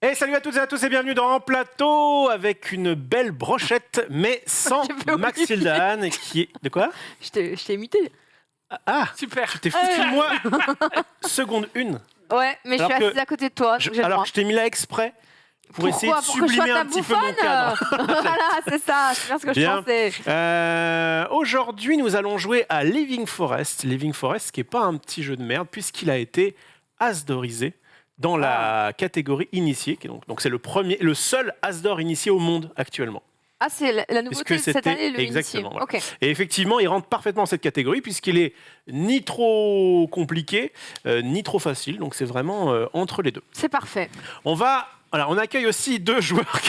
Et salut à toutes et à tous et bienvenue dans En Plateau avec une belle brochette, mais sans Max Hildan qui est... De quoi? Je t'ai imité. Ah, super. Tu t'es foutu de moi. Seconde une. Ouais, mais Alors je suis assise à côté de toi. Alors je t'ai mis là exprès pour essayer de sublimer un petit peu mon cadre. Voilà, c'est ça, c'est bien ce que je pensais. Aujourd'hui, nous allons jouer à Living Forest. Living Forest, qui n'est pas un petit jeu de merde, puisqu'il a été Asdorisé dans la catégorie initiée. Donc c'est le seul As d'or initié au monde actuellement. Ah, c'est la nouveauté de cette année, le exactement. Voilà. Okay. Et effectivement, il rentre parfaitement dans cette catégorie puisqu'il est ni trop compliqué, ni trop facile. Donc c'est vraiment entre les deux. C'est parfait. On accueille aussi deux joueurs.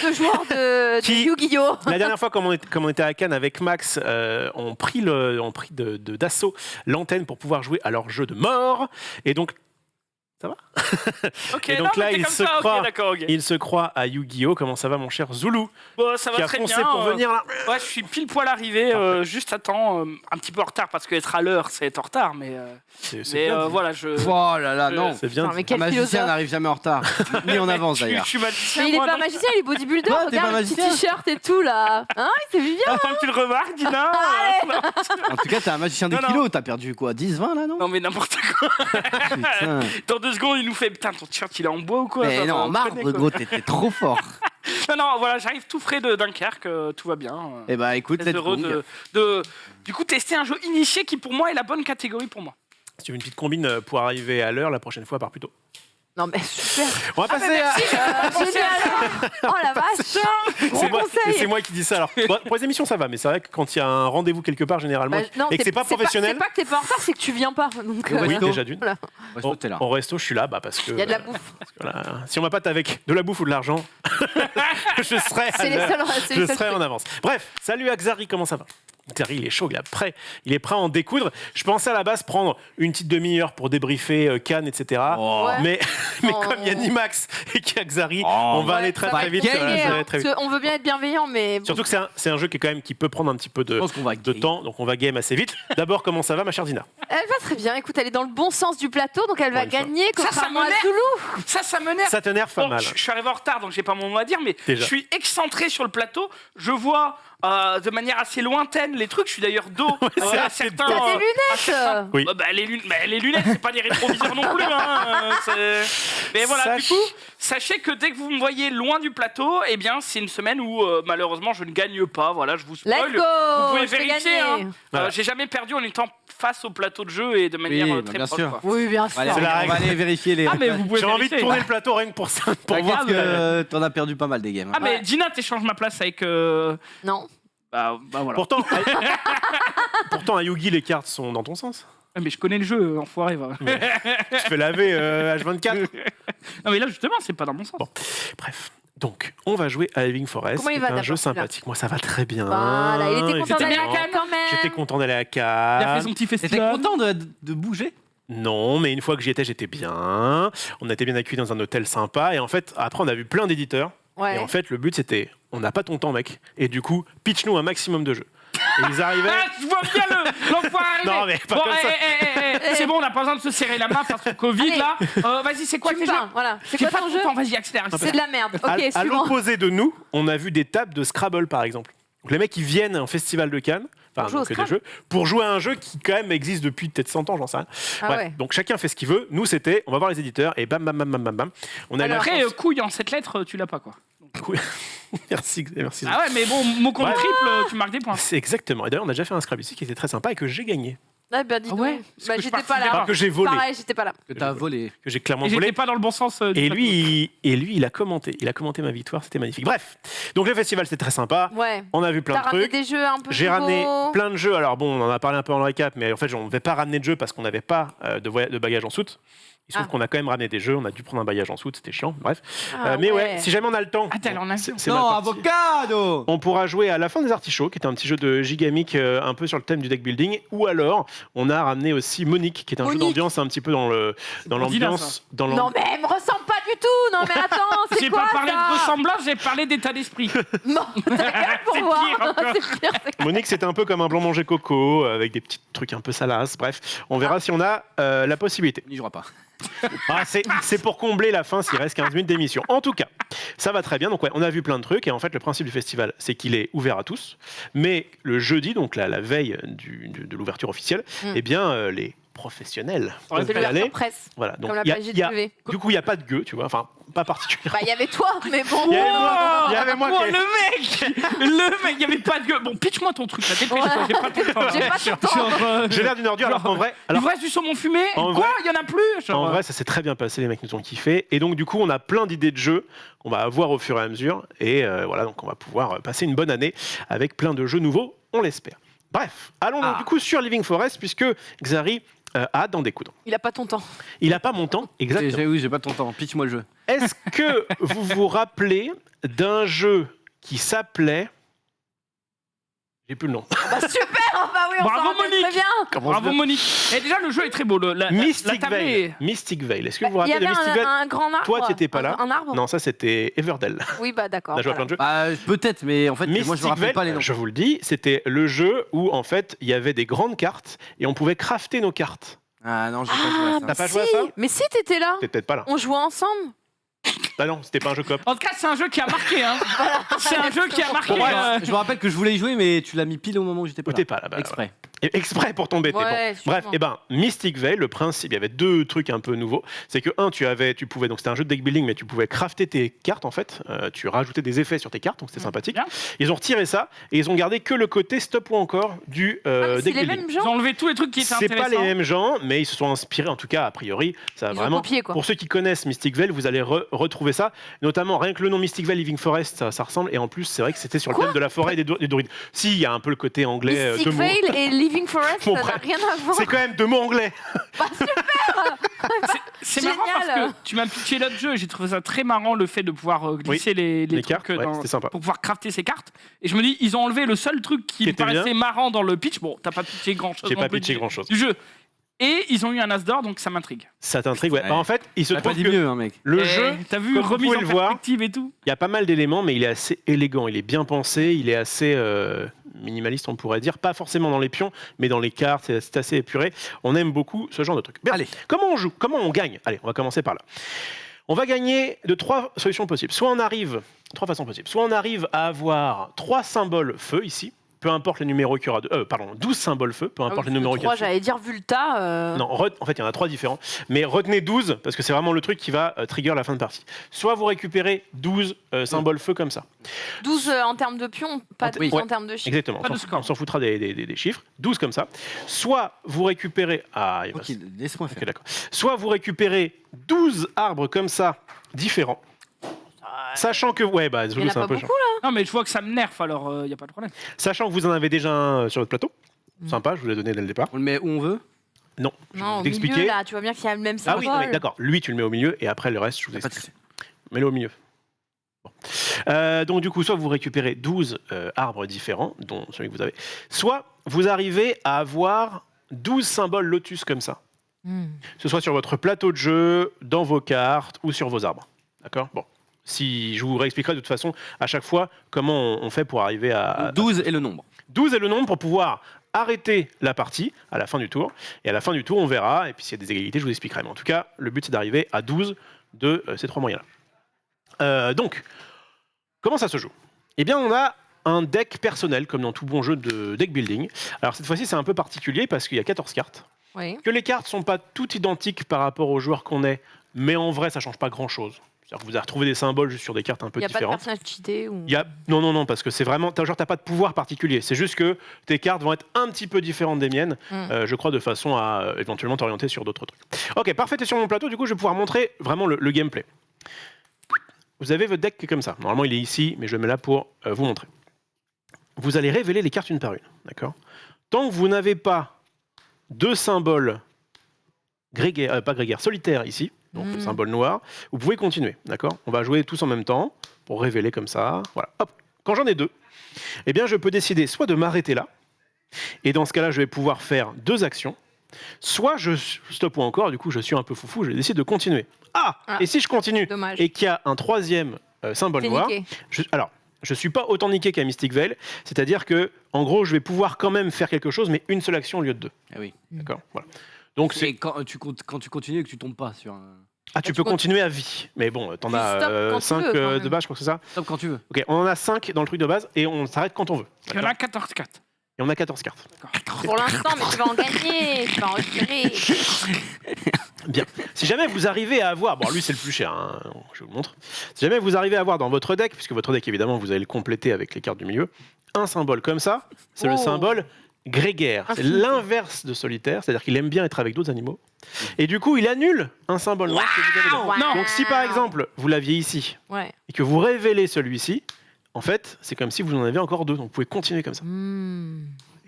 Deux joueurs de Yu-Gi-Oh! La dernière fois, comme on était à Cannes avec Max, on pris d'assaut l'antenne pour pouvoir jouer à leur jeu de mort. Et donc, ça va? Ok, et donc non, là, il se croit à Yu-Gi-Oh! Comment ça va, mon cher Zoulou? Bon, ça va très bien. Pour venir là. Ouais, je suis pile poil arrivé, juste à temps, un petit peu en retard parce qu'être à l'heure, c'est être en retard, mais voilà, Oh là là, non. C'est bien. Mais Un magicien n'arrive jamais en retard, ni en avance d'ailleurs. Je suis magicien. Mais il est moi, pas donc- magicien, il est bodybuilder. Ouais, t'es pas Regarde le petit magicien. t-shirt et tout là. Hein, il s'est vu bien. Attends que tu le remarques, Dina. En tout cas, t'es un magicien des Non, non. kilos, t'as perdu quoi, 10, 20 là, non? Non mais n'importe quoi. Putain. Dans 2 secondes, il nous fait putain, ton t-shirt il est en bois ou quoi? Mais Enfin, non, on en marbre, connaît, quoi. gros, t'étais trop fort. Non, voilà, j'arrive tout frais de Dunkerque, tout va bien. Eh bah écoute, Très let's heureux go. du coup tester un jeu initié qui pour moi est la bonne catégorie pour moi. Si tu veux une petite combine pour arriver à l'heure, la prochaine fois, part plus tôt. Non mais super. On va passer à... Génial. Oh la vache. Gros conseil. C'est moi qui dis ça. Alors, pour les émissions, ça va, mais c'est vrai que quand il y a un rendez-vous quelque part, généralement, Non, et que c'est pas professionnel... C'est pas que t'es pas en retard, c'est que tu viens pas. Donc, Au Oui, resto. déjà d'une. Voilà. Resto, t'es là. Au resto, je suis là parce que... Il y a de la bouffe. Voilà, si on va pas avec de la bouffe ou de l'argent, je serai, C'est les seuls. je serai en avance. Bref, salut à Xari, comment ça va? Xari, il est chaud, il est prêt à en découdre. Je pensais à la base prendre une petite demi-heure pour débriefer Cannes, etc. Oh. Ouais. Mais Oh. comme il y a ni Max et qu'il y a Xari, on va aller très très vite. gagner, ça va aller très vite. On veut bien être bienveillant, mais bon. Surtout que c'est un jeu qui peut prendre un petit peu Je pense qu'on va de gagner. temps, donc on va game assez vite. D'abord, comment ça va, ma chère Dina? Elle va très bien. Écoute, elle est dans le bon sens du plateau, donc elle va une fois. gagner. Ça Contrairement à m'énerve. Zoulou. Ça m'énerve. Ça t'énerve pas Bon, mal. je suis arrivé en retard, donc j'ai pas mon mot à dire, mais Déjà. je suis excentré sur le plateau. Je vois de manière assez lointaine les trucs. Je suis d'ailleurs dos. c'est à assez certains, T'as des à lunettes. certains- Oui. Les lunettes, c'est pas des rétroviseurs non plus. Mais voilà, du coup, sachez que dès que vous me voyez loin du plateau, eh bien, c'est une semaine où malheureusement je ne gagne pas. Voilà, je vous spoil. Let's go. Vous pouvez Je vais vérifier. gagner. Hein. Voilà. J'ai jamais perdu en étant face au plateau de jeu et de manière Oui, très bien proche. sûr. Quoi. Oui, bien sûr. Allez, C'est la on règle. va aller vérifier les. Ah, mais vous pouvez J'ai envie de vérifier. tourner le plateau rien que pour ça, pour voir Regarde que t'en as perdu pas mal des games. Ah, mais Dina, t'échanges ma place avec. Non. Bah voilà. Pourtant, à Yugi, les cartes sont dans ton sens. Ah, mais je connais le jeu, enfoiré. Va. Tu fais laver H24. Non, mais là, justement, c'est pas dans mon sens. Bon. Bref, donc, on va jouer à Living Forest. Comment il C'est va un d'abord, jeu celui-là sympathique. Moi, ça va très bien. Voilà, il était content C'était d'aller bien à Cannes quand même. J'étais content d'aller à Il a fait Cannes. son petit T'étais festival. content de bouger? Non, mais une fois que j'y étais, j'étais bien. On a été bien accueillis dans un hôtel sympa. Et en fait, après, on a vu plein d'éditeurs. Ouais. Et en fait, le but, c'était, on n'a pas ton temps, mec. Et du coup, pitch-nous un maximum de jeux. Et ils arrivaient... Ah, je vois bien l'enfoiré arriver. Non, mais pas bon, comme ça. c'est bon, on n'a pas besoin de se serrer la main parce que Covid, Allez. là. Vas-y, c'est quoi Tu tes me jeux parles, voilà. C'est J'ai quoi pas ton tout le jeu? temps, vas-y, accélère. C'est de la merde. Ok, à suivant. l'opposé de nous, on a vu des tables de Scrabble, par exemple. Donc les mecs, ils viennent au festival de Cannes, Pour jouer au donc des Scrabble. jeux, pour jouer à un jeu qui, quand même, existe depuis peut-être 100 ans, j'en sais rien. Ah Bref, ouais. donc chacun fait ce qu'il veut. Nous, c'était, on va voir les éditeurs, et bam, bam, bam, bam, bam, bam. On a eu la Après, chance- couille en 7 lettres, tu l'as pas, quoi. Merci. Ah ouais, mais bon, mot contre Ouais. triple, tu marques des points. C'est exactement. Et d'ailleurs, on a déjà fait un Scrabble ici qui était très sympa et que j'ai gagné. Ah bah dis Ah donc. ouais. Parce Bah que je j'étais pas participais là. pas. Que j'ai volé. Pareil, j'étais pas là. Que t'as volé. Que j'ai clairement Et j'étais volé. pas dans le bon sens. du Et plateau. lui, il a commenté. Il a commenté ma victoire, c'était magnifique. Bref, donc le festival, c'était très sympa. Ouais. On a vu plein T'as de ramené trucs. des jeux un peu J'ai nouveaux. ramené plein de jeux. Alors bon, on en a parlé un peu en récap, mais en fait, on ne devait pas ramener de jeux parce qu'on n'avait pas de bagages en soute. Il se trouve Ah. qu'on a quand même ramené des jeux. On a dû prendre un bagage en soute, c'était chiant. Bref. Ah Mais ouais. ouais, si jamais on a le temps, Ah, t'es allé en avion. c'est mal Non, parti. avocado. On pourra jouer à la fin des artichauts, qui est un petit jeu de Gigamic un peu sur le thème du deck building. Ou alors, on a ramené aussi Monique, qui est un jeu Monique. d'ambiance un petit peu dans l'ambiance. Non mais elle me ressemble pas du tout. Non, mais attends, c'est J'ai quoi pas parlé de ça ressemblance, j'ai parlé d'état d'esprit. Non, ta gueule pour C'est voir. pire encore. C'est pire, c'est Monique, c'était un peu comme un blanc manger coco, avec des petits trucs un peu salaces. Bref, on verra si on a la possibilité. On n'y jouera pas. Ah, c'est pour combler la fin s'il reste 15 minutes d'émission. En tout cas, ça va très bien. Donc, ouais, on a vu plein de trucs. Et en fait, le principe du festival, c'est qu'il est ouvert à tous. Mais le jeudi, donc la veille de l'ouverture officielle, eh bien, les professionnels Ouais, peuvent C'est y aller. l'ouverture presse. Voilà. Donc, Comme la il y a- page il y a- GW. du coup, il n'y a pas de gueux, tu vois. Enfin, pas particulièrement. Bah, il y avait toi, mais bon. Il y avait moi, il y avait moi Oh, qui- le mec, il y avait pas de gueule. Bon, pitch-moi ton truc là, dépêche-toi, j'ai pas tout le temps. J'ai pas tout le temps. J'ai l'air d'une ordure, alors qu'en vrai. Il Alors, vous reste du saumon fumé En Quoi vrai- Il y en a plus genre, En vrai, ça s'est très bien passé, les mecs nous ont kiffé. Et donc, du coup, on a plein d'idées de jeux qu'on va avoir au fur et à mesure. Et voilà, donc on va pouvoir passer une bonne année avec plein de jeux nouveaux, on l'espère. Bref, allons donc du coup sur Living Forest, puisque Xari a hâte d'en découdre. Il a pas ton temps. Il n'a pas mon temps, exactement. Oui, j'ai pas ton temps. Pitch-moi le jeu. Est-ce que vous vous rappelez d'un jeu qui s'appelait... J'ai plus le nom. Bah, super. Bah oui, on Bravo, s'en rappelle Monique. très bien. Comment Bravo je veux- Monique. Et déjà le jeu est très beau. La Mystic table Veil. est- Mystic Veil. Est-ce que vous vous Il y rappelez de avait Mystic Veil un grand arbre. Toi, tu n'étais pas là. Un arbre. Non, ça c'était Everdell. Oui, bah d'accord. On a joué à plein de jeux. Bah, peut-être, mais en fait, moi je Mystic me rappelle Veil, pas les noms. je vous le dis, c'était le jeu où en fait il y avait des grandes cartes et on pouvait crafter nos cartes. Ah non, j'ai pas joué à Ah, ça. T'as pas si. joué à ça Mais si t'étais là, T'es peut-être pas là. on jouait ensemble. Ah non, c'était pas un jeu coop. En tout cas, c'est un jeu qui a marqué. Hein. C'est un jeu qui a marqué. Bon, bref, je me rappelle que je voulais y jouer, mais tu l'as mis pile au moment où j'étais pas Ou là. t'es pas là. Bah, Exprès. Et exprès pour t'embêter. Ouais, Bon. Bref, sûrement. et ben Mystic Veil, le principe, il y avait deux trucs un peu nouveaux. C'est que tu pouvais, donc c'était un jeu de deck building, mais tu pouvais crafter tes cartes en fait. Tu rajoutais des effets sur tes cartes, donc c'était sympathique. bien. Ils ont retiré ça et ils ont gardé que le côté stop ou encore du Ah, mais c'est deck les building. mêmes Ils ont gens. enlevé tous les trucs qui étaient C'est pas intéressants. les mêmes gens, mais ils se sont inspirés, en tout cas, a priori. Ça a Ils ont vraiment. copié, quoi. Pour ceux qui connaissent Mystic Veil, vous allez retrouver ça. Notamment, rien que le nom Mystic Veil Living Forest, ça ressemble. Et en plus, c'est vrai que c'était sur le Quoi thème de la forêt et des druides. Si, il y a un peu le côté anglais. Mystic deux mots. Veil et Living Forest, Bon, ça n'a bref. rien à voir. C'est quand même deux mots anglais. C'est marrant parce Génial. que tu m'as pitché l'autre jeu et j'ai trouvé ça très marrant le fait de pouvoir glisser les Les trucs cartes, ouais, dans- c'était sympa. pour pouvoir crafter ces cartes. Et je me dis, ils ont enlevé le seul truc qui Qui me était paraissait bien. marrant dans le pitch. Bon, t'as pas pitché grand chose. J'ai pas pitché grand-chose. Du jeu. Et ils ont eu un as d'or, donc ça m'intrigue. Ça t'intrigue, ouais. Ouais. Bah, en fait, il se T'as pas trouve dit que mieux, hein, mec. le Eh, jeu, t'as vu, comme vous remise pouvez en le voir, perspective et tout. il y a pas mal d'éléments, mais il est assez élégant. Il est bien pensé, il est assez minimaliste, on pourrait dire. Pas forcément dans les pions, mais dans les cartes, c'est assez épuré. On aime beaucoup ce genre de truc. Bien. Allez. Comment on joue? Comment on gagne? Allez, on va commencer par là. On va gagner de trois solutions possibles. Trois façons possibles. Soit on arrive à avoir 3 symboles feu ici, peu importe le numéro qu'il y aura. 12 symboles feu, peu importe le numéro qu'il y a. 3, dessus. j'allais dire Vulta. Non, en fait, il y en a 3 différents. Mais retenez 12, parce que c'est vraiment le truc qui va trigger la fin de partie. Soit vous récupérez 12 symboles feu comme ça. 12 en termes de pions, pas Oui. en termes de chiffres. Exactement. Pas de On score. s'en foutra des chiffres. 12 comme ça. Soit vous récupérez... Ah, il va Tranquille, laisse-moi Ok, faire. d'accord. Soit vous récupérez 12 arbres comme ça, différents. Sachant que... Ouais, bah, Il y en a c'est un pas peu beaucoup chiant. Non, mais je vois que ça me nerf, alors il n'y a pas de problème. Sachant que vous en avez déjà un sur votre plateau. Sympa, je vous l'ai donné dès le départ. On le met où on veut. Non, je vais Non, vous au milieu, expliquer. là, tu vois bien qu'il y a le même Ah symbole. oui, non, mais d'accord. Lui, tu le mets au milieu et après le reste, je vous Pas de explique. souci. Mets-le au milieu. Bon. Donc du coup, soit vous récupérez 12 arbres différents, dont celui que vous avez, soit vous arrivez à avoir 12 symboles lotus comme ça. Hmm. Que ce soit sur votre plateau de jeu, dans vos cartes ou sur vos arbres. D'accord? Bon. Si je vous réexpliquerai de toute façon à chaque fois comment on fait pour arriver à... 12 est le nombre. 12 est le nombre pour pouvoir arrêter la partie à la fin du tour. Et à la fin du tour, on verra. Et puis s'il y a des égalités, je vous expliquerai. Mais en tout cas, le but, c'est d'arriver à 12 de ces 3 moyens-là. Donc, comment ça se joue? Eh bien, on a un deck personnel, comme dans tout bon jeu de deck building. Alors, cette fois-ci, c'est un peu particulier parce qu'il y a 14 cartes. Oui. Que les cartes ne sont pas toutes identiques par rapport aux joueurs qu'on est, mais en vrai, ça ne change pas grand-chose. C'est-à-dire que vous allez retrouver des symboles juste sur des cartes un peu Il n'y a pas de différentes. personnage cheaté ou... Non, parce que c'est vraiment... T'as pas de pouvoir particulier. C'est juste que tes cartes vont être un petit peu différentes des miennes, je crois, de façon à éventuellement t'orienter sur d'autres trucs. Ok, parfait, t'es sur mon plateau, du coup, je vais pouvoir montrer vraiment le gameplay. Vous avez votre deck qui est comme ça. Normalement, il est ici, mais je le mets là pour vous montrer. Vous allez révéler les cartes une par une, d'accord? Tant que vous n'avez pas 2 symboles solitaires ici, donc le symbole noir, vous pouvez continuer, d'accord? On va jouer tous en même temps pour révéler comme ça. Voilà. Hop. Quand j'en ai 2, eh bien, je peux décider soit de m'arrêter là, et dans ce cas-là, je vais pouvoir faire 2 actions, soit je stoppe ou encore, du coup je suis un peu foufou, je décide de continuer. Et si je continue Dommage. et qu'il y a un troisième symbole T'es noir, niqué. je suis pas autant niqué qu'à Mystic Vale, c'est-à-dire que en gros je vais pouvoir quand même faire quelque chose, mais une seule action au lieu de deux. Ah oui. D'accord. Voilà. Donc C'est quand tu continues et que tu tombes pas sur un. tu peux continuer à vie, mais bon, t'en Tu stoppes as quand tu 5 veux, quand de même. base, je crois que c'est ça. Stop quand tu veux. Ok, on en a 5 dans le truc de base et on s'arrête quand on veut. Il y en a 14 cartes. Et on a 14 cartes. Pour l'instant, mais tu vas en gagner, tu vas en récupérer. Bien. Si jamais vous arrivez à avoir, bon lui c'est le plus cher, hein, je vous le montre. Si jamais vous arrivez à avoir dans votre deck, puisque votre deck évidemment vous allez le compléter avec les cartes du milieu, un symbole comme ça, c'est le symbole grégaire. C'est Infinité. l'inverse de solitaire, c'est-à-dire qu'il aime bien être avec d'autres animaux. Et du coup il annule un symbole noir que vous avez dedans. Wow. Donc si par exemple vous l'aviez ici Ouais. et que vous révélez celui-ci, en fait c'est comme si vous en avez encore deux, donc vous pouvez continuer comme ça.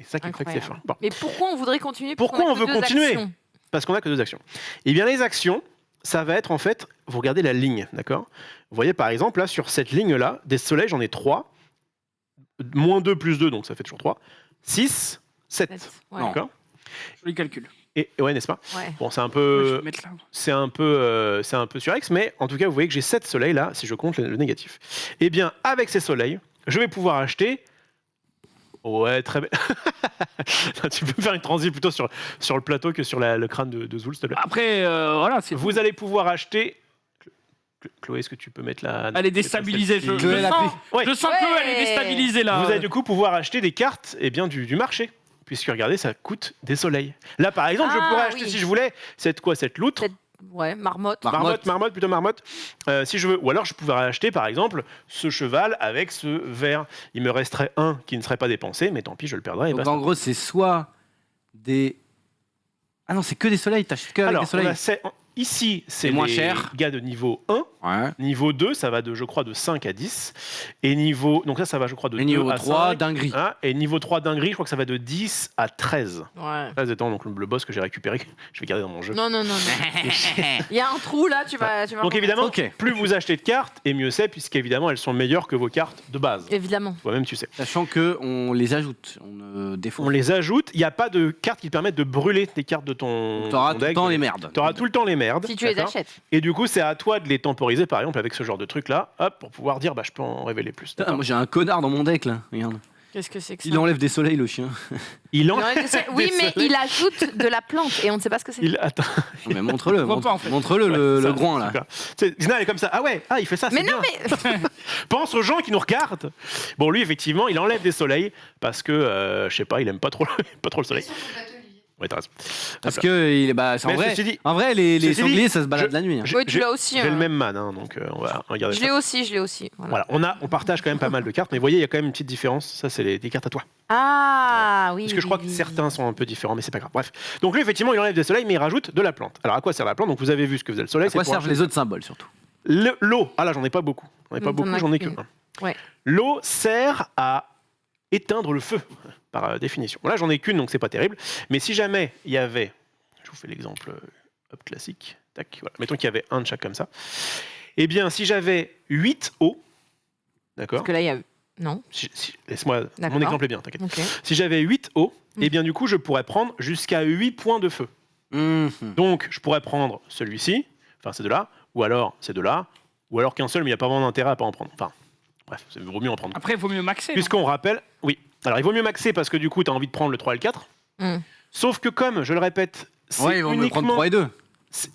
Et ça qui fait que c'est fin. Incroyable. Bon. Mais pourquoi on voudrait continuer Pourquoi puisqu'on a on que veut deux continuer actions Parce qu'on n'a que deux actions. Eh bien, les actions, ça va être en fait, vous regardez la ligne, d'accord? Vous voyez par exemple, là, sur cette ligne-là, des soleils, j'en ai 3. Moins 2 plus 2, donc ça fait toujours 3. 6, 7. Ouais. D'accord? Joli calcul. Et ouais, n'est-ce pas? Ouais. Bon, c'est un Je vais peu. le mettre là. C'est un peu surex, mais en tout cas, vous voyez que j'ai 7 soleils là, si je compte le négatif. Eh bien, avec ces soleils, je vais pouvoir acheter. Ouais, très bien. Tu peux faire une transi plutôt sur le plateau que sur le crâne de Zoul, s'il te plaît. Après, voilà, c'est Vous allez pouvoir acheter. Chloé, est-ce que tu peux mettre la. Elle est déstabilisée. Je Chloé l'a sens, pris. Ouais. je sens que elle est déstabilisée là. Vous allez du coup pouvoir acheter des cartes du marché. Puisque regardez, ça coûte des soleils. Là, par exemple, je Ah, pourrais acheter, oui. si je voulais, cette loutre. Ouais, marmotte. Marmotte. Si je veux. Ou alors, je pourrais acheter, par exemple, ce cheval avec ce vert. Il me resterait un qui ne serait pas dépensé, mais tant pis, je le perdrais. Et Donc basta. en gros, c'est soit des. Ah non, c'est que des soleils, t'achètes que avec Alors, des soleils. ici, c'est moins les cher. gars de niveau 1. Ouais. Niveau 2, ça va je crois, de 5 à 10. Et niveau. Donc ça va, je crois, de Et 2 niveau à 3, 5. dinguerie. Hein, et niveau 3 dinguerie, je crois que ça va de 10 à 13. Ouais. 13 étant donc le boss que j'ai récupéré, je vais garder dans mon jeu. Non. Il y a un trou là, tu vas. Donc évidemment, Ok. plus vous achetez de cartes, et mieux c'est, puisqu'évidemment, elles sont meilleures que vos cartes de base. Évidemment. Toi-même, tu sais. Sachant que on les ajoute, on défaut. On les ajoute, il n'y a pas de cartes qui permettent de brûler tes cartes de ton T'auras ton tout le deck. temps les merdes. T'auras tout le temps les merdes. Si tu les d'accord achètes. Et du coup, c'est à toi de les temporiser, par exemple, avec ce genre de truc-là, hop, pour pouvoir dire, bah, je peux en révéler plus. Putain, d'accord moi j'ai un connard dans mon deck là. Regarde. Qu'est-ce que c'est que ça Il enlève des soleils le chien. Il en... Oui, mais Désolé. il ajoute de la plante et on ne sait pas ce que c'est. Attends, Non, mais montre-le, vois pas, en fait. montre-le le ça, groin là. super. Zina, elle est comme ça. Ah ouais, il fait ça, Mais c'est non, bien. mais Pense aux gens qui nous regardent. Bon, lui, effectivement, il enlève des soleils parce que, je sais pas, il aime pas trop le soleil. Ouais, t'as raison. Parce Hop là. que il est bah, c'est Mais en vrai. ceci dit- En vrai, les ceci sangliers dit, ça se balade la nuit. Hein. Oui, tu l'as aussi, J'ai hein. le même man, hein, donc on va regarder je ça. l'ai aussi. Voilà. Voilà, on partage quand même pas mal de cartes, mais vous voyez, il y a quand même une petite différence. Ça, c'est des cartes à toi. Ah oui. Parce que je crois que certains sont un peu différents, mais c'est pas grave. Bref. Donc lui, effectivement, il enlève des soleils, mais il rajoute de la plante. Alors à quoi sert la plante? Donc vous avez vu ce que faisait le soleil. À quoi c'est pour servent les autres symboles surtout? L'eau. Ah là, j'en ai pas beaucoup. J'en ai que un. Ouais. L'eau sert à éteindre le feu, par définition. Là, j'en ai qu'une, donc c'est pas terrible. Mais si jamais il y avait, je vous fais l'exemple classique, tac, voilà. Mettons qu'il y avait un de chaque comme ça. Eh bien, si j'avais 8 eaux, d'accord? Parce que là, il y a. Non. Laisse-moi, D'accord. mon exemple est bien, t'inquiète. Ok. Si j'avais 8 eaux, eh bien, du coup, je pourrais prendre jusqu'à 8 points de feu. Donc, je pourrais prendre celui-ci, enfin ces deux-là, ou alors ces deux-là, ou alors qu'un seul, mais il n'y a pas vraiment d'intérêt à pas en prendre. Enfin, bref, il vaut mieux en prendre. Après, il vaut mieux maxer. non Puisqu'on rappelle, oui. Alors, il vaut mieux maxer parce que du coup, tu as envie de prendre le 3 et le 4. Mm. Sauf que comme, je le répète, c'est Ouais, ils vont me uniquement... prendre 3 et 2.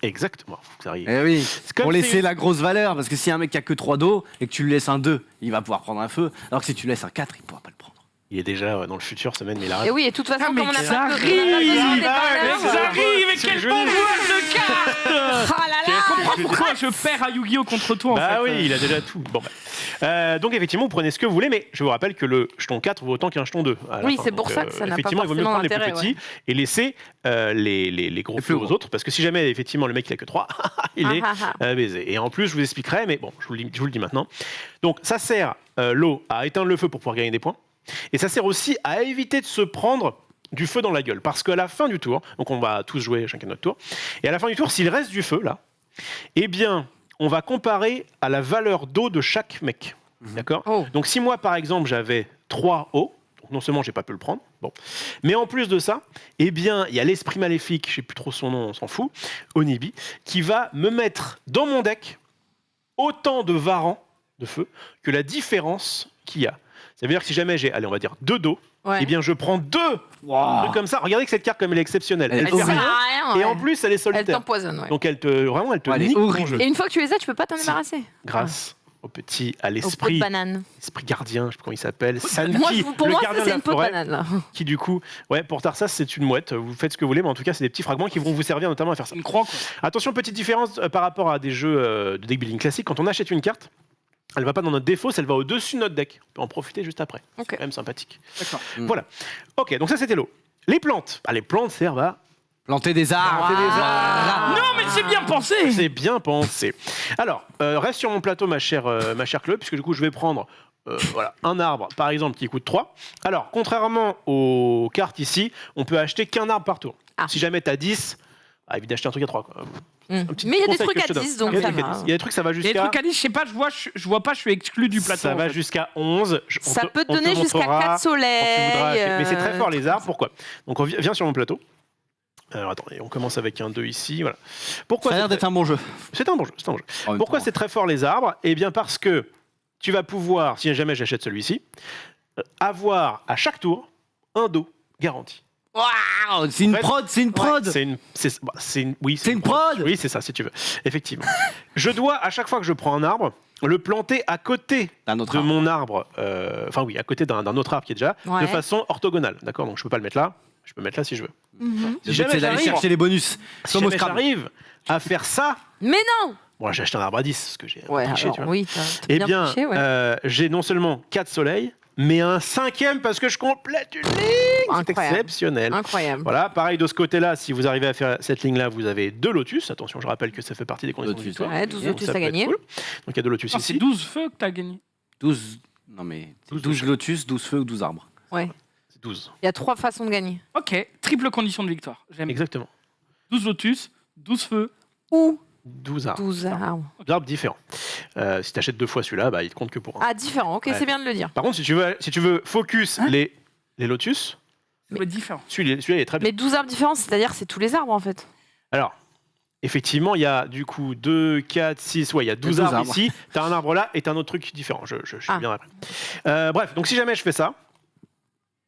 Exactement, faut que ça arrive. Eh oui. Comme Pour c'est laisser une- la grosse valeur, parce que si un mec qui a que 3 d'eau et que tu lui laisses un 2, il va pouvoir prendre un feu. Alors que si tu laisses un 4, il pourra pas le prendre. Il est déjà dans le futur, semaine, mais il Et arrête. oui, et de toute façon, Ah, mais comme on n'a ça pas arrive. besoin des Ah, valeurs. mais ça J'arrive, et C'est quel le bon jeu. joueur de cartes. Ah là Je là. comprends pourquoi je perds à Yu-Gi-Oh contre toi en Bah fait. oui, il a déjà tout. Bon, donc effectivement, vous prenez ce que vous voulez, mais je vous rappelle que le jeton 4 vaut autant qu'un jeton 2. à la Oui, fin. c'est pour Donc, ça que ça n'a pas effectivement, il vaut mieux forcément prendre les plus d'intérêt, petits et laisser les gros Les feux plus aux gros. autres, parce que si jamais effectivement le mec il a que 3, il est baisé. Et en plus, je vous expliquerai, mais bon, je vous le dis maintenant. Donc ça sert l'eau à éteindre le feu pour pouvoir gagner des points, et ça sert aussi à éviter de se prendre du feu dans la gueule, parce qu'à la fin du tour, donc on va tous jouer chacun notre tour, et à la fin du tour, s'il reste du feu là, eh bien, on va comparer à la valeur d'eau de chaque mec. D'accord? Oh. Donc si moi, par exemple, j'avais 3 eaux, Donc non seulement j'ai pas pu le prendre, bon, mais en plus de ça, eh bien, il y a l'esprit maléfique, je sais plus trop son nom, on s'en fout, Onibi, qui va me mettre dans mon deck autant de varans de feu que la différence qu'il y a. Ça veut dire que si jamais j'ai, allez, on va dire 2 dos, Ouais. eh bien, je prends 2 trucs comme ça. Regardez que cette carte, comme elle est exceptionnelle. Elle est Elle fait Ça sert rien, à rien, et ouais. en plus, elle est Elle solitaire. t'empoisonne, ouais. Donc elle te Ouais, elle est nique ton horrible. jeu. Et une fois que tu les as, tu peux pas t'en débarrasser. Grâce au petit, à Au pot de l'esprit, banane. esprit gardien, je sais pas comment il s'appelle, Sanki, Pour le moi, gardien ça, de c'est la une pot de forêt, banane, là. qui du coup, ouais, pour Tarsas, c'est une mouette. Vous faites ce que vous voulez, mais en tout cas, c'est des petits fragments qui vont vous servir notamment à faire ça. Une croix, quoi. Attention, petite différence par rapport à des jeux de deck building classique. Quand on achète une carte, elle va pas dans notre défaut, elle va au-dessus de notre deck. On peut en profiter juste après. Ok. C'est quand même sympathique. D'accord. Voilà. Ok, donc ça c'était l'eau. Les plantes. Les plantes servent à... Planter des arbres. Planter des arbres. Non, mais c'est bien pensé. C'est bien pensé. Alors, reste sur mon plateau, ma chère Chloé, puisque du coup, je vais prendre voilà, un arbre, par exemple, qui coûte 3. Alors, contrairement aux cartes ici, on peut acheter qu'un arbre par tour. Ah. Si jamais tu as 10, évite d'acheter un truc à 3. Quoi. Un petit Mais il y a des conseil trucs que je à te donne. 10, donc Il y a ça des trucs à va. 10. Il y a des trucs, ça va Les jusqu'à... trucs à 10, je sais pas, je vois pas, je suis exclu du plateau. Ça en va fait. jusqu'à 11. Ça peut te donner jusqu'à 4 soleils. Mais c'est très fort les arbres. Pourquoi? Donc on vient sur mon plateau. Alors attendez, on commence avec un 2 ici. Voilà. Pourquoi Ça a l'air d'être un bon jeu. C'est un bon jeu. C'est un bon jeu. En même Pourquoi temps. c'est très fort les arbres? Eh bien parce que tu vas pouvoir, si jamais j'achète celui-ci, avoir à chaque tour un dos garanti. Waouh, c'est une En fait, prod, c'est une prod. Oui, C'est une prod. Oui, c'est ça, si tu veux. Effectivement. Je dois, à chaque fois que je prends un arbre, le planter à côté Un autre de arbre. mon arbre, enfin oui, à côté d'un autre arbre qui est déjà, Ouais. de façon orthogonale. D'accord? Donc je peux pas le mettre là, je peux le mettre là si je veux. Mhm. Si Le but, jamais c'est d'aller j'arrive- chercher les bonus. si Comme au jamais Scrabble. j'arrive à faire ça, Mais non. bon, là, j'ai acheté un arbre à 10, parce que j'ai Ouais, triché, alors, tu vois. oui, t'as Eh bien bien, triché, ouais. j'ai non seulement 4 soleils, mais un 5e parce que je complète une ligne. C'est Incroyable. exceptionnel. Incroyable. Voilà, pareil de ce côté-là, si vous arrivez à faire cette ligne-là, vous avez 2 lotus. Attention, je rappelle que ça fait partie des conditions de Lotus, victoire. Ouais, 12 Donc, lotus ça à peut être gagner. cool. Donc il y a 2 lotus Non, c'est ici. 12 feux que t'as gagné. 12. Non mais 12 12 lotus, 12 feux ou 12 arbres. Ouais. C'est 12. Il y a 3 façons de gagner. Ok, triple condition de victoire. J'aime. Exactement. 12 lotus, 12 feux. Ou 12 arbres. 12 arbres. 12 arbres différents. Si tu achètes 2 fois celui-là, il te compte que pour un. Ah, différent. Ok, Ouais. c'est bien de le dire. Par contre, si tu veux focus Hein les lotus, Ça doit être différent. celui-là il est très bien. Mais 12 arbres différents, c'est-à-dire c'est tous les arbres en fait. Alors, effectivement, il y a du coup 2, 4, 6, ouais, il y a 12 12 arbres arbres. ici. Tu as un arbre là et tu as un autre truc différent. Je suis Ah. bien après. Bref, donc si jamais je fais ça,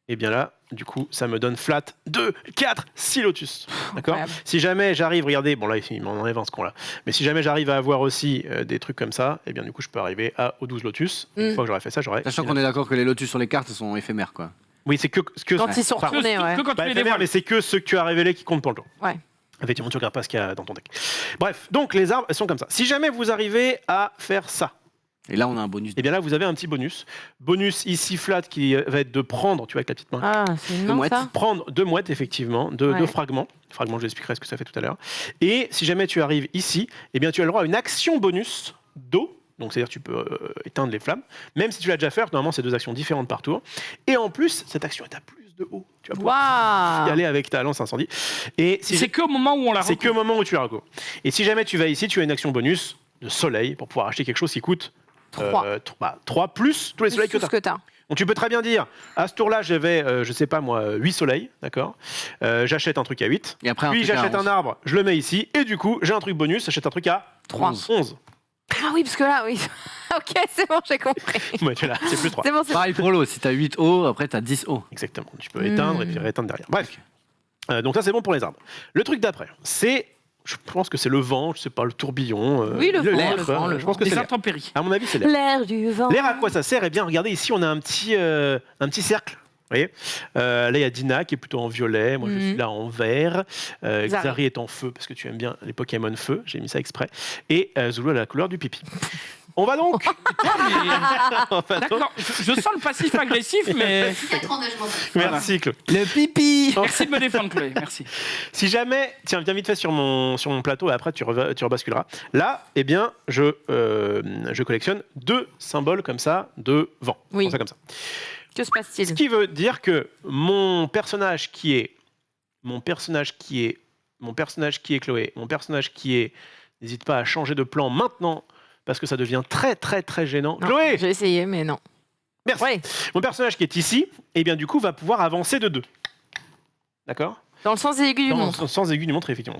et bien là, du coup, ça me donne flat 2, 4, 6 lotus. D'accord? Incroyable. Si jamais j'arrive, regardez, bon là, il m'en enlève un ce con-là. Mais si jamais j'arrive à avoir aussi des trucs comme ça, et bien du coup, je peux arriver aux 12 lotus. Une Mm. fois que j'aurai fait ça, j'aurai. Sachant qu'on est d'accord que les lotus sur les cartes sont éphémères quoi. Oui, c'est que Quand ils sont enfin, retournés, ouais. Que quand Bah, tu les éphémère, dévoiles. mais c'est que ceux que tu as révélés qui comptent pour le tour. Ouais. Effectivement, tu regardes pas ce qu'il y a dans ton deck. Bref, donc les arbres, elles sont comme ça. Si jamais vous arrivez à faire ça, Et là on a un bonus. et bien là, vous avez un petit bonus. Bonus ici flat qui va être de prendre, tu vois, avec la petite main. Ah, c'est une Deux langue, mouettes. ça. Prendre 2 mouettes, effectivement, 2 Ouais. fragments. Fragments, je vous expliquerai ce que ça fait tout à l'heure. Et si jamais tu arrives ici, eh bien tu as le droit à une action bonus d'eau. Donc c'est-à-dire que tu peux éteindre les flammes. Même si tu l'as déjà fait, normalement c'est 2 actions différentes par tour. Et en plus, cette action est à plus de haut. Tu vas pouvoir y Waouh. aller avec ta lance incendie. Et si C'est qu'au moment où on la c'est que au moment où tu la recours. Et si jamais tu vas ici, tu as une action bonus de soleil pour pouvoir acheter quelque chose qui coûte 3 plus tous les soleils que Tout tu ce que t'as. Donc tu peux très bien dire, à ce tour-là, j'avais, je sais pas moi, 8 soleils, d'accord. J'achète un truc à 8. Et après un Puis truc à j'achète 11. un arbre, je le mets ici. Et du coup, j'ai un truc bonus, j'achète un truc à 3. 11. Ah oui, parce que là, oui. Ok, c'est bon, j'ai compris. Ouais, tu l'as, c'est plus 3. C'est bon, c'est bon. Pareil pour l'eau, si t'as 8 hauts, après t'as 10 hauts. Exactement. Tu peux éteindre et puis rééteindre derrière. Bref. Donc ça, c'est bon pour les arbres. Le truc d'après, c'est, je pense que c'est le vent, je sais pas, le tourbillon. Oui, le vent, l'air, le quoi. vent, le Je pense vent. que c'est Des l'air. intempéries. À mon avis, c'est l'air. L'air du vent. L'air, à quoi ça sert? Eh bien, regardez, ici, on a un petit cercle. Vous voyez, là, il y a Dina qui est plutôt en violet. Moi, je suis là en vert. Xari est en feu parce que tu aimes bien les Pokémon feu. J'ai mis ça exprès. Et Zulu a la couleur du pipi. On va donc. On va donc- D'accord, je sens le passif agressif, mais 4 ans d'âge mental. Merci, Claude. Le pipi. merci de me défendre, Chloé. Merci. Si jamais, tiens, viens vite fait sur mon plateau et après tu rebasculeras. Là, eh bien, je collectionne 2 symboles comme ça de vent. Oui. Comme ça, comme ça. Que se Ce passe-t-il? qui veut dire que mon personnage qui est Chloé, mon personnage qui est, n'hésite pas à changer de plan maintenant parce que ça devient très très très gênant. Non, Chloé, J'ai essayé, mais non. Merci. Ouais. Mon personnage qui est ici, eh bien, du coup, va pouvoir avancer de 2. D'accord? Dans le sens des aiguilles du Dans montre. le sens aigu du montre, effectivement.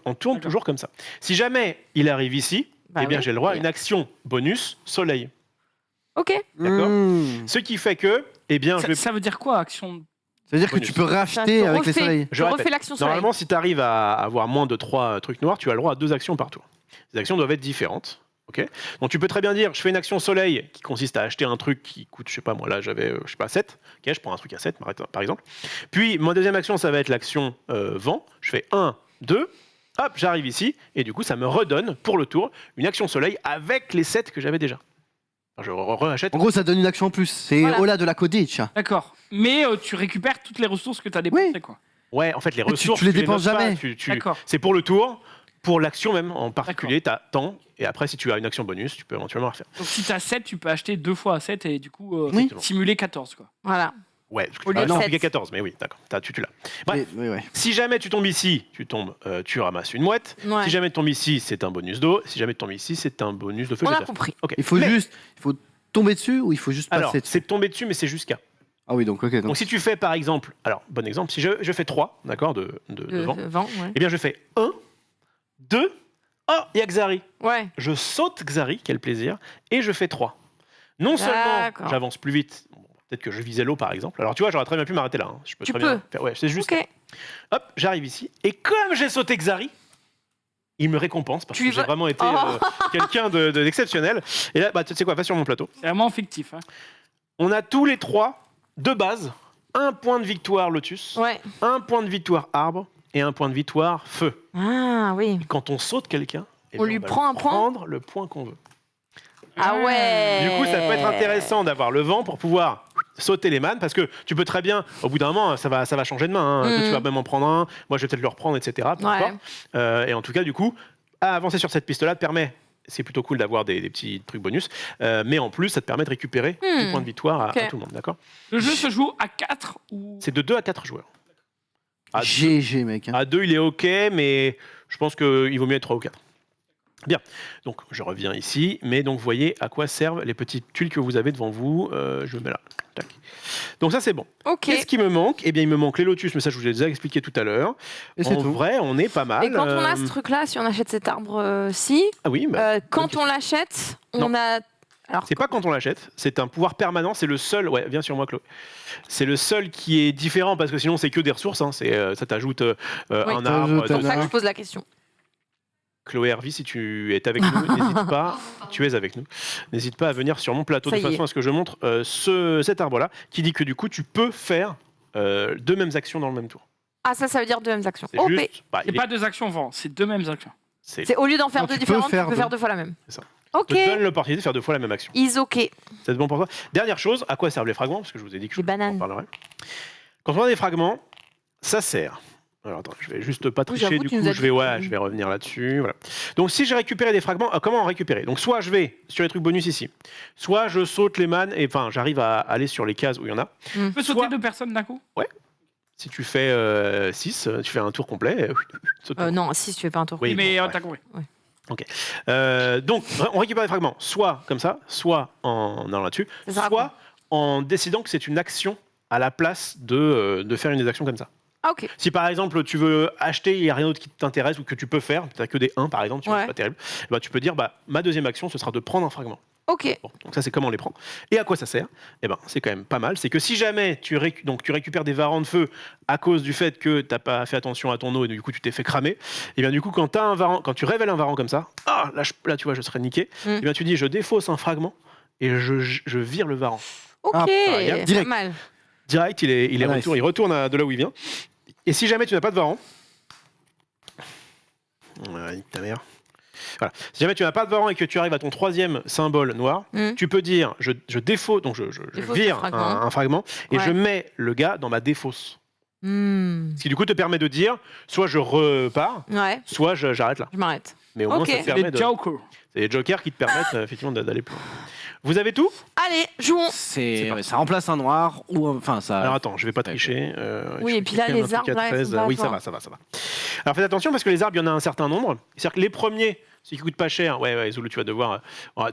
On tourne toujours comme ça. Si jamais il arrive ici, Bah eh bien, oui. j'ai le droit à une action bonus soleil. Ok. D'accord. Mmh. Ce qui fait que, eh bien, je vais... Ça veut dire quoi, action? Ça veut dire que Bonus. tu peux Ça racheter te avec les refait. soleils. Je Je refais répète. l'action soleil. Normalement, si tu arrives à avoir moins de 3 trucs noirs, tu as le droit à 2 actions par tour. Les actions doivent être différentes. Ok. Donc tu peux très bien dire, je fais une action soleil qui consiste à acheter un truc qui coûte, je sais pas, moi là j'avais, je sais pas, 7. Ok, je prends un truc à 7 par exemple. Puis ma deuxième action, ça va être l'action vent. Je fais 1, 2, hop, j'arrive ici, et du coup ça me redonne pour le tour une action soleil avec les 7 que j'avais déjà. Alors, je rachète. En gros, ça donne une action en plus. C'est Voilà. au-delà de la coditch. D'accord. Mais tu récupères toutes les ressources que tu as dépensées, quoi. Ouais, en fait, les Tu ressources. les dépenses notes pas, jamais. D'accord. C'est pour le tour. Pour l'action même, en particulier, tu as temps. Et après, si tu as une action bonus, tu peux éventuellement la refaire. Donc si tu as 7, tu peux acheter 2 fois à 7 et du coup Oui. simuler 14, quoi. Voilà. Ouais, parce que Au lieu de non, 7. 14, mais oui, d'accord. Tu l'as. Bref. Ouais. Si jamais tu tombes ici, tu ramasses une mouette. Ouais. Si jamais tu tombes ici, c'est un bonus d'eau. Si jamais tu tombes ici, c'est un bonus de feu. On je a sais. compris. Ok. Il faut tomber dessus ou il faut juste Alors, passer dessus. c'est tomber dessus, mais c'est jusqu'à. Ah oui, donc ok. Donc si tu fais par exemple, alors bon exemple, si je fais 3, d'accord, de vent, Vent, ouais. eh bien je fais 1, 2, oh, il y a Xari. Ouais. Je saute Xari, quel plaisir, et je fais 3. Non seulement D'accord. j'avance plus vite, bon, peut-être que je visais l'eau par exemple, alors tu vois, j'aurais très bien pu m'arrêter là. Hein. Je peux Tu très bien peux. faire, ouais, c'est juste. Ok. Hop, j'arrive ici, et comme j'ai sauté Xari, il me récompense parce Tu que y j'ai vas- vraiment été Oh. quelqu'un d'exceptionnel. Et là, bah, tu sais quoi, va sur mon plateau. C'est vraiment fictif. Hein. On a tous les 3 de base, un point de victoire Lotus, Ouais. un point de victoire arbre et un point de victoire feu. Ah oui. Quand on saute quelqu'un, eh On bien, lui va prend un point prendre le point qu'on veut. Ah ouais. Du coup, ça peut être intéressant d'avoir le vent pour pouvoir sauter les mannes parce que tu peux très bien, au bout d'un moment, ça va changer de main. Hein. Toi, tu vas même en prendre un, moi je vais peut-être le reprendre, etc. peu Ouais. importe. Et en tout cas, du coup, avancer sur cette piste-là te permet. C'est plutôt cool d'avoir des petits trucs bonus, mais en plus, ça te permet de récupérer des points de victoire à Ok. tout le monde, d'accord? Le jeu se joue à 4 ou... C'est de 2 à 4 joueurs. À GG, mec. hein. À 2, il est OK, mais je pense qu'il vaut mieux être 3 ou 4. Bien, donc je reviens ici, mais donc vous voyez à quoi servent les petites tuiles que vous avez devant vous. Je mets là. Tac. Donc ça c'est bon. Ok. Qu'est-ce qui me manque? Eh bien il me manque les lotus, mais ça je vous l'ai déjà expliqué tout à l'heure. Et c'est En tout. vrai, on est pas mal. Et quand on a ce truc-là, si on achète cet arbre-ci, Ah oui, bah, quand on l'achète, on Non. a. Alors, c'est pas quand on l'achète, c'est un pouvoir permanent, c'est le seul, ouais, viens sur moi Chloé. C'est le seul qui est différent parce que sinon c'est que des ressources, hein, ça t'ajoute un arbre. c'est pour dans- ça que je pose la question. Chloé Hervy, si tu es avec nous, n'hésite pas, tu es avec nous, n'hésite pas à venir sur mon plateau Ça de y est. façon à ce que je montre cet arbre-là, qui dit que du coup tu peux faire 2 mêmes actions dans le même tour. Ah, ça veut dire deux mêmes actions. C'est OP. juste, bah, C'est pas 2 actions vent, c'est 2 mêmes actions. C'est au lieu d'en faire Non, deux tu peux différentes, faire tu peux deux. faire 2 fois la même. C'est ça. Ok. Je te donne l'opportunité de faire 2 fois la même action. Is ok. C'est bon pour toi. Dernière chose, à quoi servent les fragments? Parce que je vous ai dit que je Les bananes. en parlerai. Quand on a des fragments, ça sert. Alors attends, je vais juste pas tricher, j'avoue, du tu nous coup as je vais, dit. je vais revenir là-dessus. Voilà. Donc si j'ai récupéré des fragments, comment en récupérer? Donc soit je vais sur les trucs bonus ici, soit je saute les mannes, et enfin j'arrive à aller sur les cases où il y en a. Tu peux sauter Soit- 2 personnes d'un coup? Si tu fais 6, tu fais un tour complet. Saute. Non, si tu fais pas un tour. Oui, mais bon, t'as compris. donc on récupère des fragments, soit comme ça, soit en allant là-dessus, Ça sert à soit en décidant que c'est une action à la place de faire une des actions comme ça. Ah, ok. Si par exemple tu veux acheter, il n'y a rien d'autre qui t'intéresse ou que tu peux faire, tu n'as que des 1 par exemple, tu vois, Ouais. c'est pas terrible, bah, tu peux dire ma deuxième action ce sera de prendre un fragment. Ok. Bon, donc ça c'est comment on les prend. Et à quoi ça sert? Eh ben c'est quand même pas mal. C'est que si jamais tu récupères des varans de feu à cause du fait que t'as pas fait attention à ton eau et du coup tu t'es fait cramer, et bien du coup quand tu révèles un varan comme ça, là tu vois je serais niqué. Et bien tu dis je défausse un fragment et je vire le varan. Ok. Ah, Pas direct. mal. Direct il Ah, nice. il retourne de là où il vient. Et si jamais tu n'as pas de varan, nique ta mère. Voilà. Si jamais tu n'as pas de varan et que tu arrives à ton 3e symbole noir, tu peux dire je défausse, donc je Défausse vire le fragment. un fragment et Ouais. je mets le gars dans ma défausse. Hmm. Ce qui du coup te permet de dire soit je repars, Ouais, soit j'arrête là. je m'arrête. Mais au moins Ok. ça te C'est permet des de. Joker. C'est les jokers qui te permettent effectivement d'aller plus loin. Vous avez tout? Allez, jouons. Ça remplace un noir ou enfin ça. Alors attends, je vais pas tricher. Oui, je et puis là, clique les un truc à arbres, là, 13. ils sont pas Oui, à ça toi. va. Alors faites attention parce que les arbres, il y en a un certain nombre. C'est-à-dire que les premiers, ceux qui coûtent pas cher, ouais, Zulu, tu vas devoir.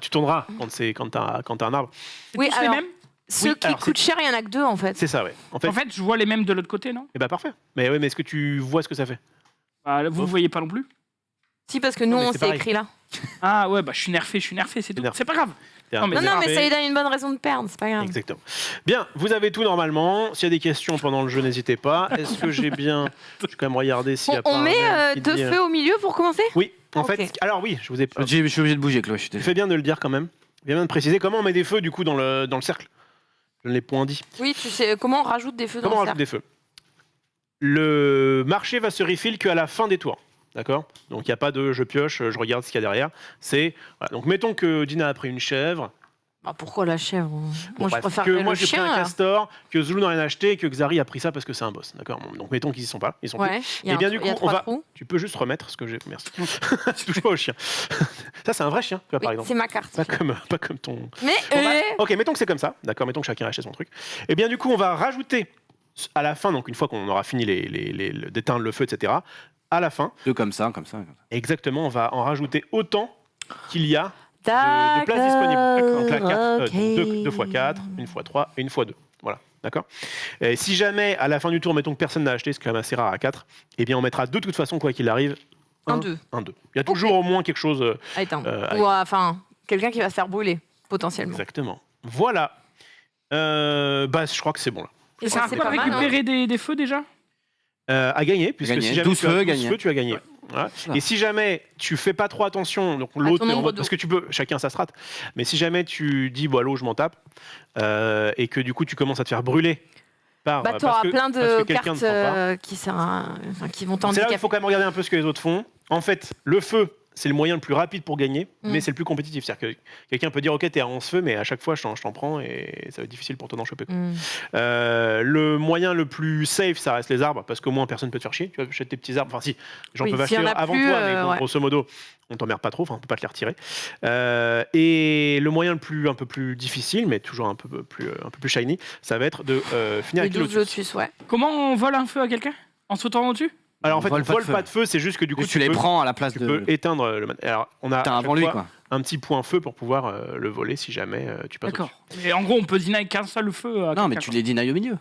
Tu tourneras quand t'as un arbre. C'est Oui, tous alors- les mêmes? Ceux qui alors, coûtent cher, il y en a que 2 en fait. C'est ça, ouais. En fait, je vois les mêmes de l'autre côté, non? Eh ben parfait. Mais oui, mais est-ce que tu vois ce que ça fait? Bah, vous voyez pas non plus? Si, parce que nous, Non, mais on c'est s'est pareil. écrit là. Ah ouais, bah je suis nerfé, c'est tout. nerfé. C'est pas grave. Non, Non, mais ça lui donne une bonne raison de perdre, c'est pas grave. Exactement. Bien, vous avez tout normalement. S'il y a des questions pendant le jeu, n'hésitez pas. Est-ce que j'ai bien... Je vais quand même regarder s'il y a pas On un met mail qui 2 dit, feux au milieu pour commencer? Oui, en Ok. fait... Alors oui, je vous ai... Je suis obligé de bouger, Chloé. Je suis Tu désolé. fais bien de le dire quand même. Bien de préciser comment on met des feux du coup dans le cercle. Je ne l'ai point dit. Oui, tu sais, comment on rajoute des feux Comment on dans le rajoute cercle? des feux? Le marché va se refill qu'à la fin des tours. D'accord? Donc il n'y a pas de je pioche, je regarde ce qu'il y a derrière. C'est voilà. Donc mettons que Dina a pris une chèvre. Bah, pourquoi la chèvre? Bon, Moi, je bref, préfère que le moi j'ai pris chien. un là. castor, que Zulu n'a rien acheté, que Xari a pris ça parce que c'est un boss. D'accord? Donc mettons qu'ils y sont pas. Ils sont plus. Ouais, il y a, Et bien, un- du il y a coup, on 3 va- trous. Tu peux juste remettre ce que j'ai. Merci. Tu touches pas au chien. Ça c'est un vrai chien, tu vois, par Oui, exemple. c'est ma carte. Pas comme ton. Mais On va- Ok, mettons que c'est comme ça. D'accord, mettons que chacun a acheté son truc. Et bien du coup, on va rajouter à la fin, donc une fois qu'on aura fini d'éteindre le feu, etc. À la fin, Deux comme ça, comme ça. exactement, on va en rajouter autant qu'il y a de place disponible. Donc là, 4, 2 x 4, 1 x 3 et 1 x 2. Voilà, d'accord. Et si jamais, à la fin du tour, mettons que personne n'a acheté, c'est quand même assez rare à 4, eh bien on mettra de toute façon, quoi qu'il arrive, Un 2. Un 2. Il y a toujours au moins quelque chose... À éteindre. avec- Ou enfin, quelqu'un qui va se faire brûler, potentiellement. Exactement. Voilà. Bah, je crois que c'est bon là. Et c'est un c'est peu pas mal, récupérer des feux déjà? À gagner, puisque Gagner. si jamais 12 tu as feux, 12 gagner. feux, tu as gagné. Voilà. Voilà. Et si jamais tu fais pas trop attention, donc l'autre, ton est en nombre mode- d'eau. parce que tu peux, chacun sa strat, mais si jamais tu dis, bon, l'eau, je m'en tape, et que du coup tu commences à te faire brûler par. Bah, parce t'auras que- plein parce que de quelqu'un cartes ne prend pas. qui, enfin, qui vont C'est là où il t'handicaper. faut quand même regarder un peu ce que les autres font. En fait, le feu, c'est le moyen le plus rapide pour gagner, mais c'est le plus compétitif. C'est-à-dire que quelqu'un peut dire, ok, t'es à 11 feux, mais à chaque fois, je t'en prends et ça va être difficile pour toi d'en choper. Quoi. Le moyen le plus safe, ça reste les arbres, parce qu'au moins personne peut te faire chier. Tu achètes tes petits arbres. Enfin, si, les gens Oui, peuvent s'il y acheter en a avant plus, toi, mais bon, ouais. grosso modo, on t'emmerde pas trop, enfin, on peut pas te les retirer. Et le moyen un peu plus difficile, mais toujours un peu plus shiny, ça va être de finir Les avec le 12 Lotus, ouais. Comment on vole un feu à quelqu'un? En sautant au-dessus? Alors en fait, vole on pas de vole feu. pas de feu, c'est juste que du coup, Tu les peux- prends à la place tu de. peux éteindre le Alors, on a Putain, à chaque avant lui, fois quoi. un petit point feu pour pouvoir le voler si jamais tu passes D'accord. au-dessus. Et en gros, on peut dîner avec qu'un seul feu à Non, mais quelqu'un, tu quoi. les deny au milieu.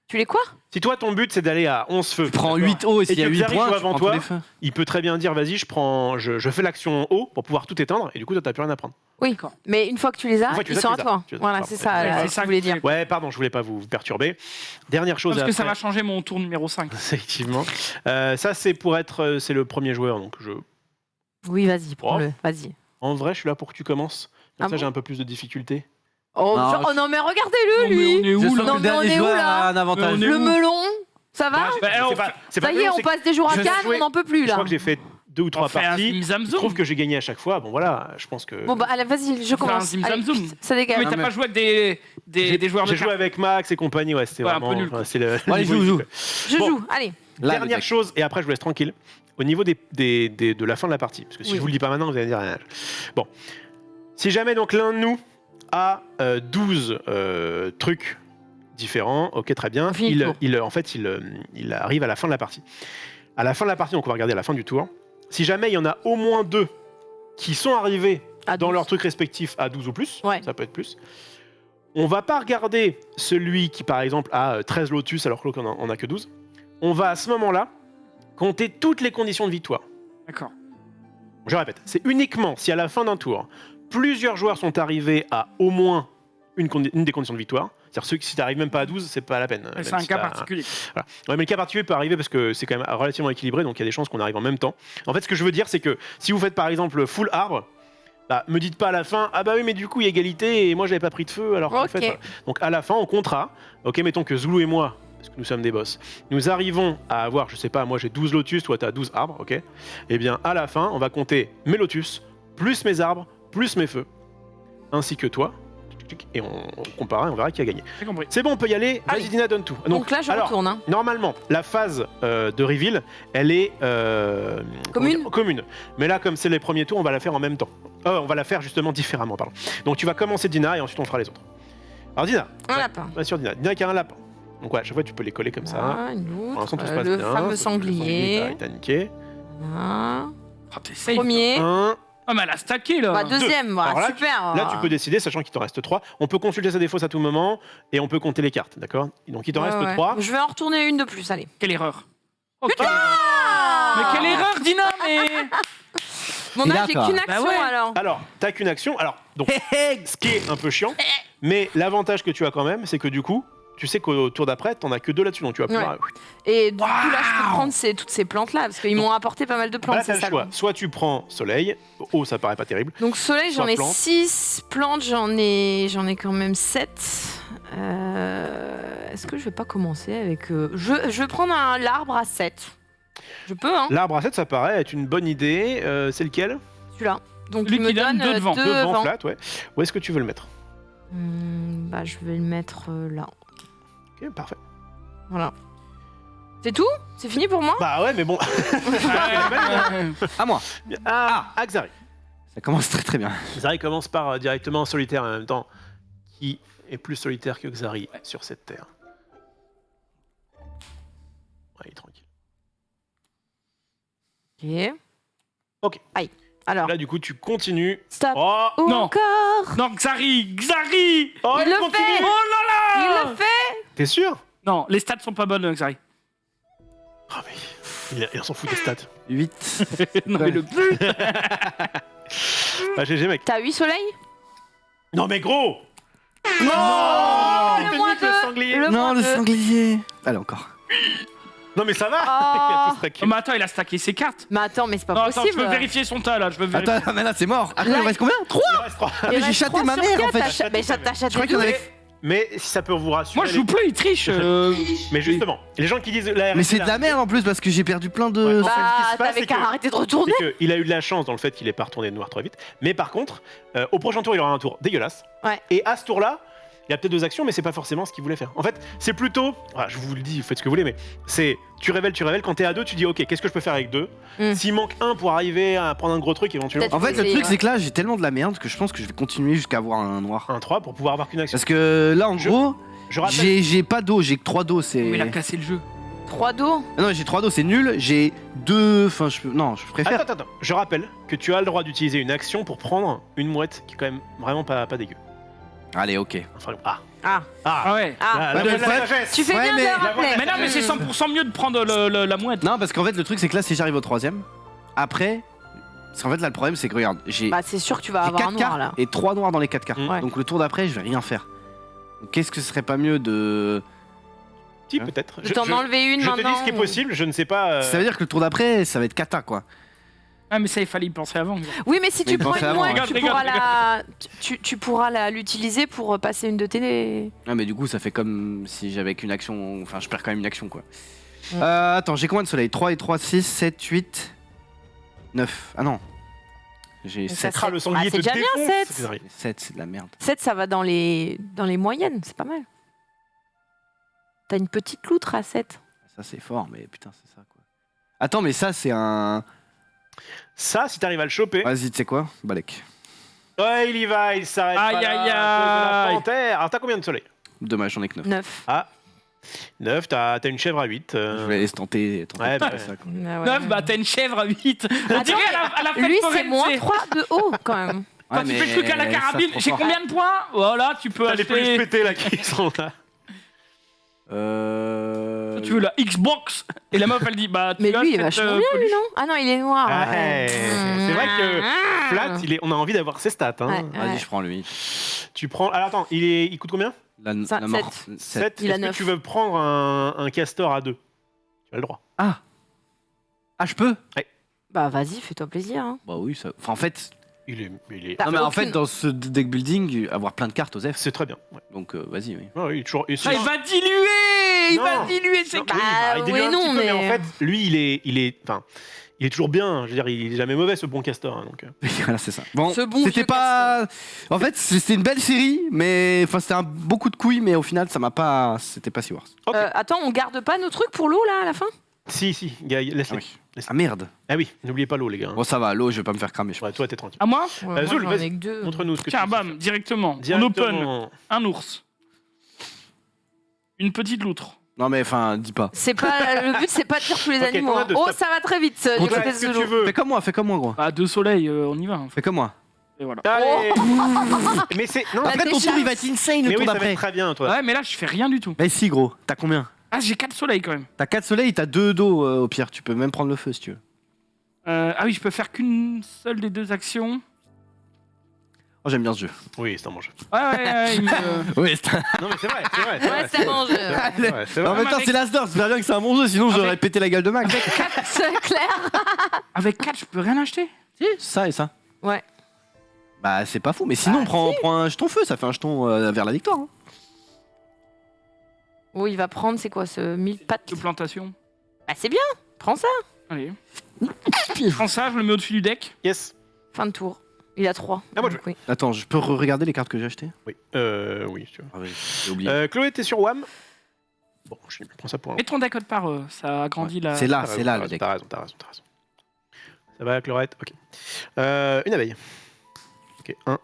Tu les quoi? Si toi, ton but, c'est d'aller à 11 feux, Tu prends d'accord, 8 hauts et s'il y a que 8 Xari points, joue tu avant prends toi, tous les feux. il peut très bien dire, vas-y, je fais l'action haut pour pouvoir tout éteindre, et du coup, toi, t'as plus rien à prendre. Oui, D'accord. mais une fois que tu les as, Une fois que tu ils les as, sont tu à les as. toi. Tu les as. Voilà, Pardon. c'est ça Ouais, ce c'est que ça je voulais que dire. c'est. Ouais, pardon, je voulais pas vous perturber. Dernière chose Parce que ça après- va changer mon tour numéro 5. Effectivement. Ça, c'est pour être... c'est le premier joueur, donc Oui, vas-y, prends-le, vas-y. en vrai, je suis là pour que tu commences. Comme Ah ça, bon j'ai un peu plus de difficultés. Oh, Non, oh non, mais regardez-le, lui! On est où Je là sens que Non, le mais on dernier est où, joueur là a un avantage. On est Le où melon, ça va? Bah, C'est on- pas- c'est pas Ça y le est, melon, on c'est- passe des jours à je Cannes, jouais- on n'en peut plus, Je là. crois que j'ai fait 2 ou 3 fait un parties. Zim Zam Je Zoom. trouve que j'ai gagné à chaque fois. Bon voilà, je pense que. Bon, bah, allez, vas-y, je Enfin, commence. Zim Allez, Zam Zoom. ça dégage. Mais Non, t'as mais- pas joué avec des joueurs de J'ai joué cartes. avec Max et compagnie, ouais, c'était Ouais, un vraiment. peu nul, quoi. enfin, c'est le Allez, niveau joue. épique. Je Bon. joue, allez. Là, Dernière le chose, et après je vous laisse tranquille. Au niveau de la fin de la partie, parce que si Oui. je vous le dis pas maintenant, vous allez dire rien. Bon, si jamais donc l'un de nous a 12 trucs différents, ok, très bien. On finit le tour. Il arrive à la fin de la partie. À la fin de la partie, donc on va regarder à la fin du tour. Si jamais il y en a au moins 2 qui sont arrivés À dans 12. leurs trucs respectifs à 12 ou plus, Ouais. ça peut être plus. On va pas regarder celui qui, par exemple, a 13 lotus alors que l'autre en a que 12. On va à ce moment-là compter toutes les conditions de victoire. D'accord. Je répète, c'est uniquement si à la fin d'un tour, plusieurs joueurs sont arrivés à au moins une des conditions de victoire. C'est-à-dire ceux qui, si tu n'arrives même pas à 12, c'est pas la peine. Même C'est un si cas t'as- particulier. Voilà. Ouais, mais le cas particulier peut arriver parce que c'est quand même relativement équilibré, donc il y a des chances qu'on arrive en même temps. En fait, ce que je veux dire, c'est que si vous faites par exemple full arbre, bah, me dites pas à la fin, ah bah oui, mais du coup il y a égalité et moi j'avais pas pris de feu, alors qu'en Ok. fait. Voilà. Donc à la fin, on comptera. Ok, mettons que Zulu et moi, parce que nous sommes des boss, nous arrivons à avoir, je sais pas, moi j'ai 12 lotus, toi t'as 12 arbres, ok. Et bien à la fin, on va compter mes lotus, plus mes arbres, plus mes feux, ainsi que toi. Et on comparera et on verra qui a gagné. J'ai compris. C'est bon, on peut y aller. Allez. Vas-y, Dina, donne tout. Donc là, je alors, retourne. Hein. Normalement, la phase de reveal, elle est comment Commune dire, commune. Mais là, comme c'est les premiers tours, on va la faire en même temps. On va la faire justement différemment, pardon. Donc tu vas commencer Dina et ensuite on fera les autres. Alors Dina, Un lapin. va sur Dina. Dina qui a un lapin. Donc ouais, à chaque fois tu peux les coller comme ça. Ah, une Pour autre. l'instant, tout se passe Le bien. fameux Le sanglier. t'as niqué. Voilà. Oh, t'es safe. Premier. 1, Ah, mais elle a stacké là. Bah, deuxième, voilà, Alors là, super. Là, tu peux décider, sachant qu'il t'en reste 3. On peut consulter sa défausse à tout moment et on peut compter les cartes, d'accord? Donc il t'en reste 3. Je vais en retourner une de plus, allez. Quelle erreur. Oh, Putain mais quelle erreur, Dina, mais. Bon, Et là, là, j'ai toi. qu'une Bah action ouais. alors. Alors, t'as qu'une action. Alors, donc, ce qui est un peu chiant, mais l'avantage que tu as quand même, c'est que du coup, tu sais qu'au tour d'après, t'en as que 2 là-dessus, donc tu vas pouvoir. Et du coup, là, je peux prendre toutes ces plantes-là, parce qu'ils m'ont apporté pas mal de plantes, Là, t'as c'est le ça. choix. Soit tu prends soleil. Oh, ça paraît pas terrible. Donc, soleil, j'en Soit ai plante. 6. Plantes, j'en ai quand même 7. Est-ce que je vais pas commencer avec. Je vais prendre l'arbre à 7. Je peux, hein, L'arbre à 7, ça paraît être une bonne idée. C'est lequel? celui-là. Donc, Lui il me qui donne donne deux de vent. 2 Devant, vents. flat, ouais. Où est-ce que tu veux le mettre? Bah, je vais le mettre là. Ok, parfait. Voilà. C'est tout? C'est fini pour moi? Bah ouais, mais bon. À moi. Xari. Ça commence très très bien. Xari commence par directement en solitaire en même temps. Qui est plus solitaire que Xari sur cette terre? Ouais, il est tranquille. Ok. Ok. Aïe. Alors. Là, du coup, tu continues. Stop. Oh, Ou Non. encore. Non, Xari. oh Il le continue. fait. Oh là Il là. le fait. T'es sûr? Non, les stats sont pas bonnes, Xari. Oh, mais il s'en fout des stats. 8. Non, mais Ouais. le but. Bah, GG, mec. T'as 8 soleils? Non, mais gros! Non. Il Le te moins nique le 2. sanglier. Le Non, moins le 2. sanglier. Allez, encore. Non, mais ça va! Oh. Il a tout stacké. Oh, mais attends, il a stacké ses cartes. Mais attends, mais c'est pas Non, attends, possible. je veux vérifier son tas là. Je veux vérifier. Attends, mais là, c'est mort. Attends, Là, il reste combien 3. Il reste 3. Il mais j'ai reste chaté 3 ma sur mère, en 4, fait. Mais t'as chaté Je crois qu'il y en 12. avait. Mais si ça peut vous rassurer. Moi, je joue plus, il triche. Mais justement, les gens qui disent la Mais c'est de la merde en plus parce que j'ai perdu plein de. Ouais. Bah, ce qui se passe, t'avais c'est qu'à que- arrêter de retourner. C'est qu'il a eu de la chance dans le fait qu'il ait pas retourné de noir trop vite. Mais par contre, au prochain tour, il aura un tour dégueulasse. Ouais. Et à ce tour-là, il y a peut-être 2 actions, mais c'est pas forcément ce qu'il voulait faire. En fait, c'est plutôt. Voilà, je vous le dis, vous faites ce que vous voulez, mais c'est. Tu révèles. Quand t'es à 2, tu dis, ok, qu'est-ce que je peux faire avec 2? S'il manque 1 pour arriver à prendre un gros truc, éventuellement. Peut-être En fait, le essayer, truc, ouais. c'est que là, j'ai tellement de la merde que je pense que je vais continuer jusqu'à avoir un noir. Un 3 pour pouvoir avoir qu'une action. Parce que là, en Je- gros, Je rappelle. j'ai pas d'eau, j'ai que 3 d'eau. C'est. Mais il a cassé le jeu. 3 dos. Ah non, j'ai 3 d'eau, c'est nul. J'ai 2. Enfin, non, je préfère. Attends. Je rappelle que tu as le droit d'utiliser une action pour prendre une mouette qui est quand même vraiment pas dégueu. Allez, ok. Enfin, Ah ouais. Ah, la mais voix de le la fait- sagesse. tu fais Ouais, bien mais- de le rappeler. Mais non, mais c'est 100% mieux de prendre la mouette. Non, parce qu'en fait, le truc, c'est que là, si j'arrive au 3ème, après. Parce qu'en fait, là, le problème, c'est que regarde, j'ai Bah, c'est sûr que tu vas avoir un 4 noir cartes là. et 3 noirs dans les 4 cartes. Ouais. Donc le tour d'après, je vais rien faire. Donc, qu'est-ce que ce serait pas mieux de. Si, peut-être. Je t'en enlever une je te maintenant. dis ce qui est possible, je ne sais pas. Ça veut dire que le tour d'après, ça va être cata, quoi. Ah, mais ça, il fallait y penser avant. Oui, mais si Mais tu prends pensez une avant, mouette, hein. tu Regarde, pourras tu pourras l'utiliser pour passer une de tes. Ah, mais du coup, ça fait comme si j'avais qu'une action. Enfin, je perds quand même une action, quoi. Ouais. Attends, j'ai combien de soleil 3 et 3, 6, 7, 8, 9. Ah non. J'ai Ça, 7. Ah, le sanglier c'est te déjà bien, défonce. 7. C'est vrai. 7, c'est de la merde. 7, ça va dans les moyennes, c'est pas mal. T'as une petite loutre à 7. Ça, c'est fort, mais putain, c'est ça, quoi. Attends, mais ça, c'est un. Ça, si t'arrives à le choper. Vas-y, tu sais quoi Balek. Ouais, il y va, il s'arrête. Aïe, pas là, aïe, à cause de la aïe. panthère. Alors, t'as combien de soleil? Dommage, j'en ai que 9. 9. 9, t'as une chèvre à 8. Je vais laisser tenter. Ouais, bah, ça, quoi. 9, bah t'as une chèvre à 8. On Attends, dirait à la fête Lui, c'est foraine, moins tu sais. 3 de haut quand même. Quand Ouais, tu fais mais le truc à la ça, carabine, c'est j'ai trop combien de points? Voilà, tu peux T'as les plus acheter. pétés là qui sont là. Tu veux la Xbox? Et la meuf elle dit bah tu Mais as lui, il est cette, vachement bien, lui, peluche. non? Ah non, il est noir. Ah, ouais. c'est vrai que Flat, on a envie d'avoir ses stats. Hein. Ouais. Vas-y, je prends lui. Tu prends. Alors attends, il coûte combien? Ça, La mort. 7. Il a Est-ce que 9. tu veux prendre un castor à 2? Tu as le droit. Ah Ah, je peux Bah vas-y, fais-toi plaisir. Hein. Bah oui, ça. Enfin, en fait. Il est. T'as Non, mais en aucune- fait, dans ce deck building, avoir plein de cartes aux F. C'est très bien. Ouais. Donc, vas-y, oui. Ouais, il est toujours. Ah, il va diluer! Il va Non. diluer ses Non, cartes! oui, il dilue oui, un non, petit peu, mais- en fait, lui, il est toujours bien. Je veux dire, il est jamais mauvais ce bon castor. Hein, donc. Voilà, c'est ça. Bon, Ce bon c'était vieux pas. En fait, c'était une belle série, mais. Enfin, c'était beaucoup de couilles, mais au final, ça m'a pas. C'était pas si worse. Ok. Attends, on garde pas nos trucs pour l'eau là à la fin? Si, gars, laisse-les. Ah merde. Ah oui, n'oubliez pas l'eau, les gars. hein. Bon, ça va, l'eau, je vais pas me faire cramer, je crois. Ouais, toi, t'es tranquille. À moi? Ouais, moi, Zoul, j'en vas-y. ai que 2. Montre-nous ce que Tiens, tu sais bam, directement. En faire. open. Directement. Un ours. Une petite loutre. Non mais enfin, dis pas. C'est pas le but, c'est pas de dire tous les Ok, animaux. t'en as Hein. deux, Oh, stop. ça va très vite du Bon, côté de Est-ce que tu Zulu. veux Fais comme moi, gros. Ah, 2 soleils, on y va. Fais comme moi. Et voilà. Allez Mais c'est... Non, Bah, Après, ton déjà- tour, il va être insane mais le tour oui, ça va d'après. être très bien, toi. Ouais, mais là, je fais rien du tout. Mais si, gros. T'as combien? Ah, j'ai 4 soleils quand même. T'as 4 soleils, t'as 2 d'eau au pire. Tu peux même prendre le feu si tu veux. Ah oui, je peux faire qu'une seule des 2 actions. Oh, j'aime bien ce jeu. Oui, c'est un bon jeu. Ouais, il me... Oui, c'est un... Non, mais c'est vrai, c'est vrai. Ouais, c'est bon jeu. C'est vrai, c'est En vrai. même temps, avec- c'est l'Asdor. J'espère bien que c'est un bon jeu, sinon j'aurais Avec- pété la gueule de Max. C'est clair. Avec 4, je peux rien acheter. Si, ça et ça. Ouais. Bah, c'est pas fou. Mais sinon, Bah, prends un jeton feu. Ça fait un jeton vers la victoire. Hein. Oh, il va prendre, c'est quoi ce 1000 pattes? De plantation. Bah, c'est bien. Prends ça. Allez. Je prends ça, je le mets au-dessus du deck. Yes. Fin de tour. Il a 3. À moi de jouer. Oui. Attends, je peux regarder les cartes que j'ai achetées? Oui, oui, si tu veux. Ah oui, j'ai oublié. Chloé, t'es sur WAM. Bon, je prends ça pour un... Mets ton deck par ça agrandit la... C'est là, T'as c'est là raison, le deck. T'as raison. Ça va, Chlorette? Ok. Une abeille. Ok, 1.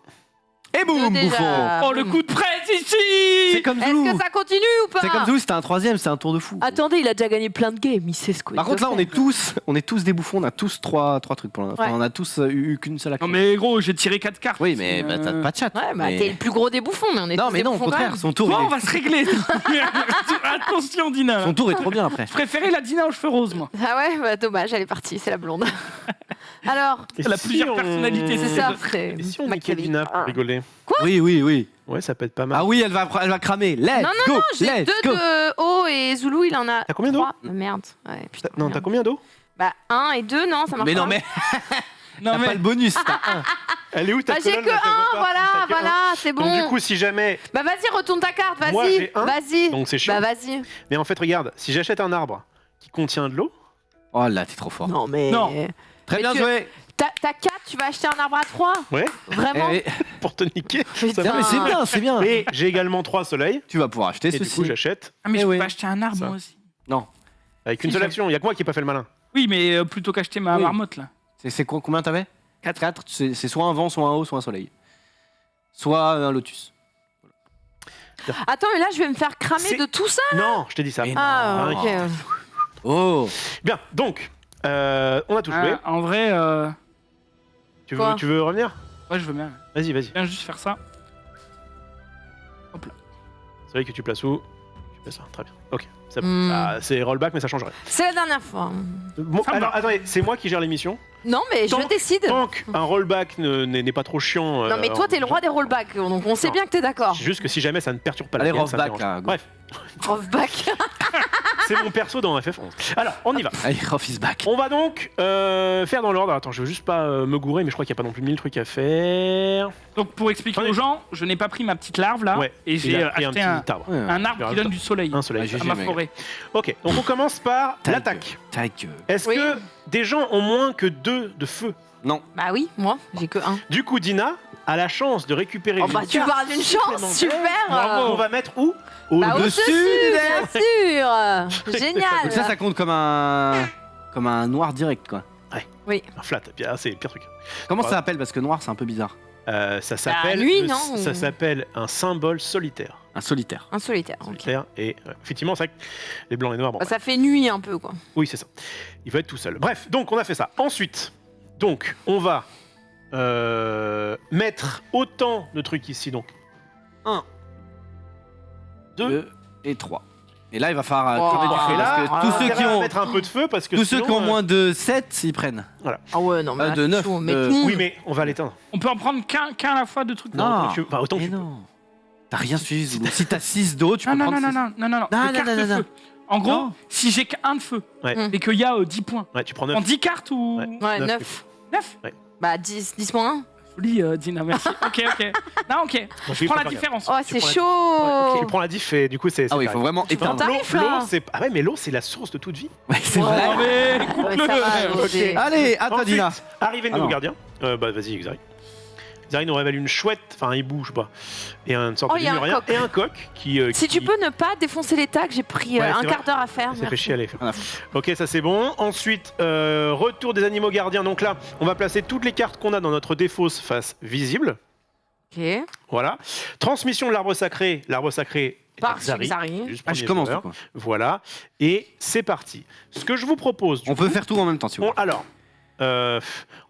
Et boum, Deux déjà. bouffon. Oh, le coup de presse ici. C'est comme Est-ce Zoulou. que ça continue ou pas? C'est comme Zoulou, c'était un troisième, c'est un tour de fou. Attendez, il a déjà gagné plein de games, il sait ce qu'il Par contre, doit là, faire. on est tous des bouffons, on a tous trois trucs pour l'instant. Ouais. On a tous eu qu'une seule action. Non mais gros, j'ai tiré 4 cartes. Oui, mais bah, t'as pas de chat. Ouais, bah Mais- t'es le plus gros des bouffons, mais on est Non, tous mais des non, au bouffons quand contraire, même. son tour, Toi, il on est... va se régler. Attention, Dina. son tour est trop bien après. Je préférais la Dina aux cheveux roses, moi. Ah ouais, bah dommage, elle est partie, c'est la blonde. Alors, Elle a plusieurs personnalités, c'est ça, c'est Et si on niquait Machiavelli. Dina pour rigoler? Oui. Ouais, ça peut être pas mal. Ah oui, elle va cramer. Let's Non, go, j'ai let's 2 go. de haut et Zoulou, il en a. T'as combien d'eau? 3. Merde. Ouais, putain. Non, merde. t'as combien d'eau? Bah 1 et 2, non, ça marche Mais pas. non, mais Non t'as mais pas le bonus, t'as un. Elle est où ta Bah j'ai colonne, que là, je la vois 1, pas. voilà, T'as que voilà, un. c'est bon. Donc du coup, si jamais... Bah vas-y, retourne ta carte, Moi, vas-y. j'ai un, Vas-y. donc c'est chiant. Bah vas-y. Mais en fait, regarde, si j'achète un arbre qui contient de l'eau... Oh là, t'es trop fort. Non, mais. Non. Très Mais bien tu- joué. T'as 4, tu vas acheter un arbre à 3. Ouais, Vraiment. Eh, pour te niquer. Putain. non, mais c'est bien, c'est bien. Et j'ai également 3 soleils. Tu vas pouvoir acheter Et du ceci. coup, j'achète Ah mais Eh je peux oui. pas acheter un arbre Ça. moi aussi. Non, avec une Si, seule j'ai- action. Il y a que moi qui ai pas fait le malin. Oui mais plutôt qu'acheter ma Oui. marmotte là. c'est combien t'avais 4. 4. C'est soit un vent, soit un haut, soit un soleil. Soit un lotus. Attends, mais là, je vais me faire cramer C'est- de tout ça. Non, je t'ai dit ça. Mais Ah, non. ok. Oh. Bien, donc, on a tout joué. En vrai, Quoi Tu veux revenir? ouais je veux bien. Vas-y, vas-y. Je viens juste faire ça. Soleil que tu places où? Tu places ça, très bien. Ok. Hmm. C'est rollback, mais ça changerait. C'est la dernière fois. Bon, Ça me alors, va. attendez, c'est moi qui gère l'émission. Non, mais Tant- je décide. Tant qu'un rollback n'est pas trop chiant. Non, mais toi, t'es le roi des rollbacks, donc on sait Non. bien que t'es d'accord. C'est juste que si jamais ça ne perturbe pas Allez, la game, ça me rollback, dérange là, pas. go. Bref, Rollback. c'est mon perso dans FF11. Alors, on y va. Allez, Rof is back. On va donc faire dans l'ordre. Attends, je veux juste pas me gourer, mais je crois qu'il n'y a pas non plus 1000 trucs à faire. Donc pour expliquer Attendez. aux gens, je n'ai pas pris ma petite larve là Ouais, et il j'ai a pris acheté un petit arbre. Ouais, arbre qui donne du soleil Un soleil. Ouais, à GG, ma mec. forêt. Ok, donc on commence par Ta l'attaque. Ta gueule. Est-ce Oui. que des gens ont moins que 2 de feu? Non. Bah oui, moi, j'ai que 1. Du coup, Dina a la chance de récupérer Oh une bah, tu carte parles d'une chance, super. qu'on va mettre où? Bah, Au-dessus. au-dessus, bien sûr. Génial. Donc ça compte comme un noir direct, quoi. Un flat, bien, c'est le pire truc. Comment Ouais. ça s'appelle? Parce que noir, c'est un peu bizarre. Ça s'appelle nuit, le- non ça s'appelle un symbole solitaire. Un solitaire. Un solitaire. ok. Solitaire et effectivement, c'est vrai que les blancs et noirs. Bon, Bah, ça fait nuit un peu, quoi. oui, c'est ça. Il va être tout seul. Bref, donc on a fait ça. Ensuite, donc on va mettre autant de trucs ici. Donc 1, 2. 2 et 3. Et là, il va falloir Oh. cramer du feu. Et là, Parce que tous ceux qui ont, mettre un peu de feu parce que tous ceux sinon, qui ont moins de 7, ils prennent. Ah ouais, non, mais là, de c'est 9, chaud, mais de- tout le monde- Oui, mais on va l'éteindre. On peut en prendre qu'un à la fois de trucs. Non. Enfin, autant que Mais tu peux. non. T'as rien suivi, Zoulou. Si t'as 6 d'eau, tu Non, peux non, prendre non, six. non, non, non, non, Non, de non, cartes non, de non, feu. En gros, Non. si j'ai qu'un de feu Ouais. Mm. et qu'il y a 10 points, Ouais, tu prends en 9. 10 cartes ou Ouais. Ouais, Neuf, 9. 9 Bah 10 moins 1. Folie, Dina, merci. Ok. Non, ok. Je prends la différence. Oh, c'est prends la- chaud. Tu prends la diff et du coup, c'est. Ah oui, il c'est faut vraiment T'en éteindre. t'arrives, L'eau, là. c'est. Ah ouais, mais l'eau, c'est la source de toute vie. Ouais, c'est Ouais. vrai. Non, mais Ouais, coupe-le. ça va, Roger. Allez, à toi, Ensuite, Dina. arrivée de Ah nouveau non. gardien. Bah, vas-y, Xari. Xari nous révèle une chouette, enfin, un hibou, je sais pas. Et une sorte Oh, de y a un lémurien. coq. Et un coq qui. Si qui- tu peux ne pas défoncer les tags, j'ai pris Ouais, un c'est quart vrai. d'heure à faire. Ça fait merci. chier à les faire. Rien à foutre. Ok, ça c'est bon. Ensuite, retour des animaux gardiens. Donc là, on va placer toutes les cartes qu'on a dans notre défausse face visible. Ok. Voilà. Transmission de l'arbre sacré. L'arbre sacré Par Xari. Xari. Juste Ah, je premier commence. joueur. Quoi. Voilà. Et c'est parti. Ce que je vous propose. On peut faire tout en même temps si vous voulez. Alors. En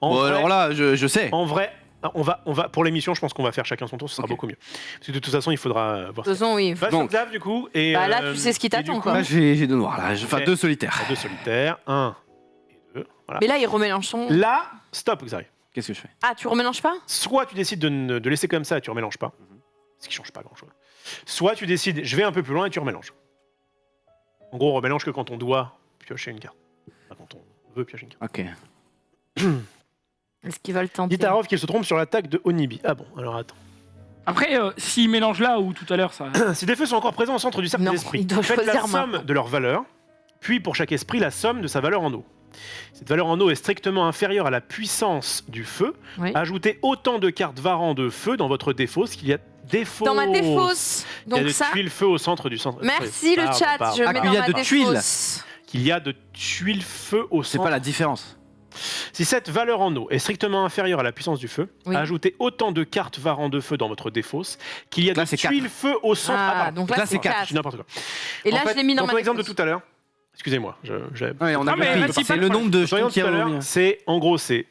Bon, vrai, alors là, je sais. En vrai, on va pour l'émission, je pense qu'on va faire chacun son tour, ce sera Ok. beaucoup mieux. Parce que de toute façon, il faudra voir. De toute façon, oui. Va sur Donc. Xav, du coup. Et, Bah, là, tu sais ce qui et du t'attend, coup, quoi. Là, j'ai 2 noirs. Là. Enfin, Ok. 2 solitaires. 2 solitaires, 1 et 2. Voilà. Mais là, il remélange son. Là, stop, Xari. Qu'est-ce que je fais? Ah, tu remélanges pas? Soit tu décides de laisser comme ça et tu remélanges pas, ce qui change pas grand-chose. Soit tu décides, je vais un peu plus loin et tu remélanges. En gros, on remélange que quand on doit piocher une carte. Enfin, quand on veut piocher une carte. Ok. Est-ce qu'ils veulent tenter? Dites à Rov qu'il se trompe sur l'attaque de Onibi. Ah bon, alors attends. Après, s'ils mélangent là ou tout à l'heure, ça. Si des feux sont encore présents au centre du cercle Non, d'esprit, il doit faites la choisir somme maintenant. de leur valeur, puis pour chaque esprit, la somme de sa valeur en eau. Cette valeur en eau est strictement inférieure à la puissance du feu. Oui. Ajoutez autant de cartes varant de feu dans votre défausse qu'il y a défausse. Dans ma défausse. Il y a Donc de ça. tuiles feu au centre du centre. Merci le Pardon, chat, pardon. je Ah, mets qu'il dans y a ma de tuiles. défausse. Qu'il y a de tuiles feu au C'est centre. pas la différence. Si cette valeur en eau est strictement inférieure à la puissance du feu, Oui. ajoutez autant de cartes varant de feu dans votre défausse qu'il y a Là, de c'est quatre. tuiles feu au centre. Ah, pardon. donc là, c'est Je 4. dis n'importe quoi. Et En là, fait, je l'ai mis dans ton ma exemple de défausse. tout à l'heure. Excusez-moi, Ouais, on a Ah, mais compris. vas-y, C'est pas le de nombre de ton jetons exemple qui tout à l'heure, revient. c'est en gros c'est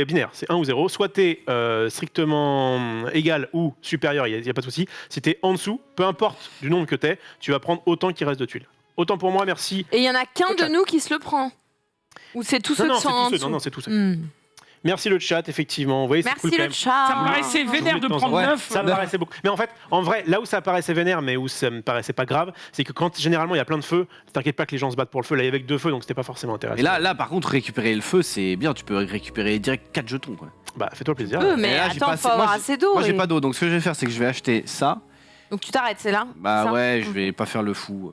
binaire, c'est 1 ou 0. Soit t'es strictement égal ou supérieur, il y a pas de souci. Si t'es en dessous, peu importe du nombre que t'es, tu vas prendre autant qu'il reste de tuiles. Autant pour moi, merci. Et il y en a qu'un Le de chat. nous qui se le prend. Ou c'est tous ceux Non, qui c'est sont en tous ceux. dessous. Non, c'est tous ceux. Hmm. Merci le chat, effectivement. Vous voyez, c'est Merci cool quand le même. chat. Ça me paraissait vénère de prendre Ouais, 9. ça me paraissait beaucoup. Mais en fait, en vrai, là où ça paraissait vénère, mais où ça me paraissait pas grave, c'est que quand généralement il y a plein de feux, t'inquiète pas que les gens se battent pour le feu. Là, il y avait que 2 feux, donc c'était pas forcément intéressant. Et là, par contre, récupérer le feu, c'est bien. Tu peux récupérer direct 4 jetons. Quoi. Bah, fais-toi plaisir. Mais Et là, j'ai attends, pas faut assez- moi, avoir assez d'eau. Moi, j'ai et- pas d'eau. Donc, ce que je vais faire, c'est que je vais acheter ça. Donc tu t'arrêtes, c'est là? Bah ça ouais, je vais pas faire le fou.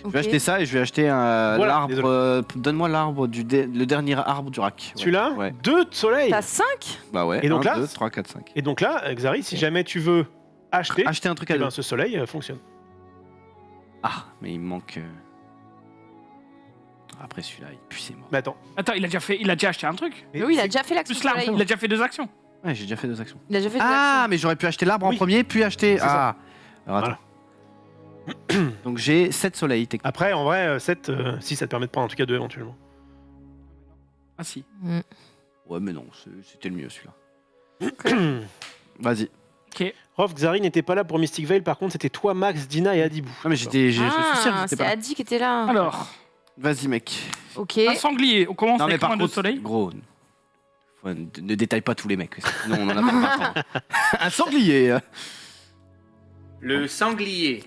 Je Ok. vais acheter ça et je vais acheter Voilà, l'arbre. désolé. Donne-moi l'arbre le dernier arbre du rack. Ouais. Celui-là, Ouais. 2 de soleil. T'as 5? Bah ouais. Et donc 1, là, 2, 3, 4, 5. Et donc là, Xari, si jamais tu veux acheter, Acheter un truc eh à ben, deux. ce soleil fonctionne. Ah, mais il me manque. Après celui-là, il pue, c'est mort. Mais attends. Attends, il a déjà acheté un truc. Mais Oui, il a c'est- déjà fait l'action Plus l'arbre, soleil. il a déjà fait 2 actions. Ouais, j'ai déjà fait 2 actions. Il a déjà fait Ah, mais j'aurais pu acheter l'arbre en Oui. premier, puis acheter. C'est ça. Ah. Alors attends. Donc j'ai 7 soleils techniques. Après, en vrai, 7, si ça te permet de prendre en tout cas 2 éventuellement. Ah si. Ouais, mais non, c'était le mieux celui-là. Vas-y. Rof, Xari n'était pas là pour Mystic Veil, par contre, c'était toi, Max, Dina et Adibou. Non, mais je suis sûr que Ah, j'étais c'est pas là. Adi qui était là. Alors, Vas-y, mec. Ok. un sanglier. On commence Non, mais avec par combien de contre, soleil. gros. Ne détaille pas tous les mecs. Sinon, on en a pas le temps. Un sanglier. Le sanglier.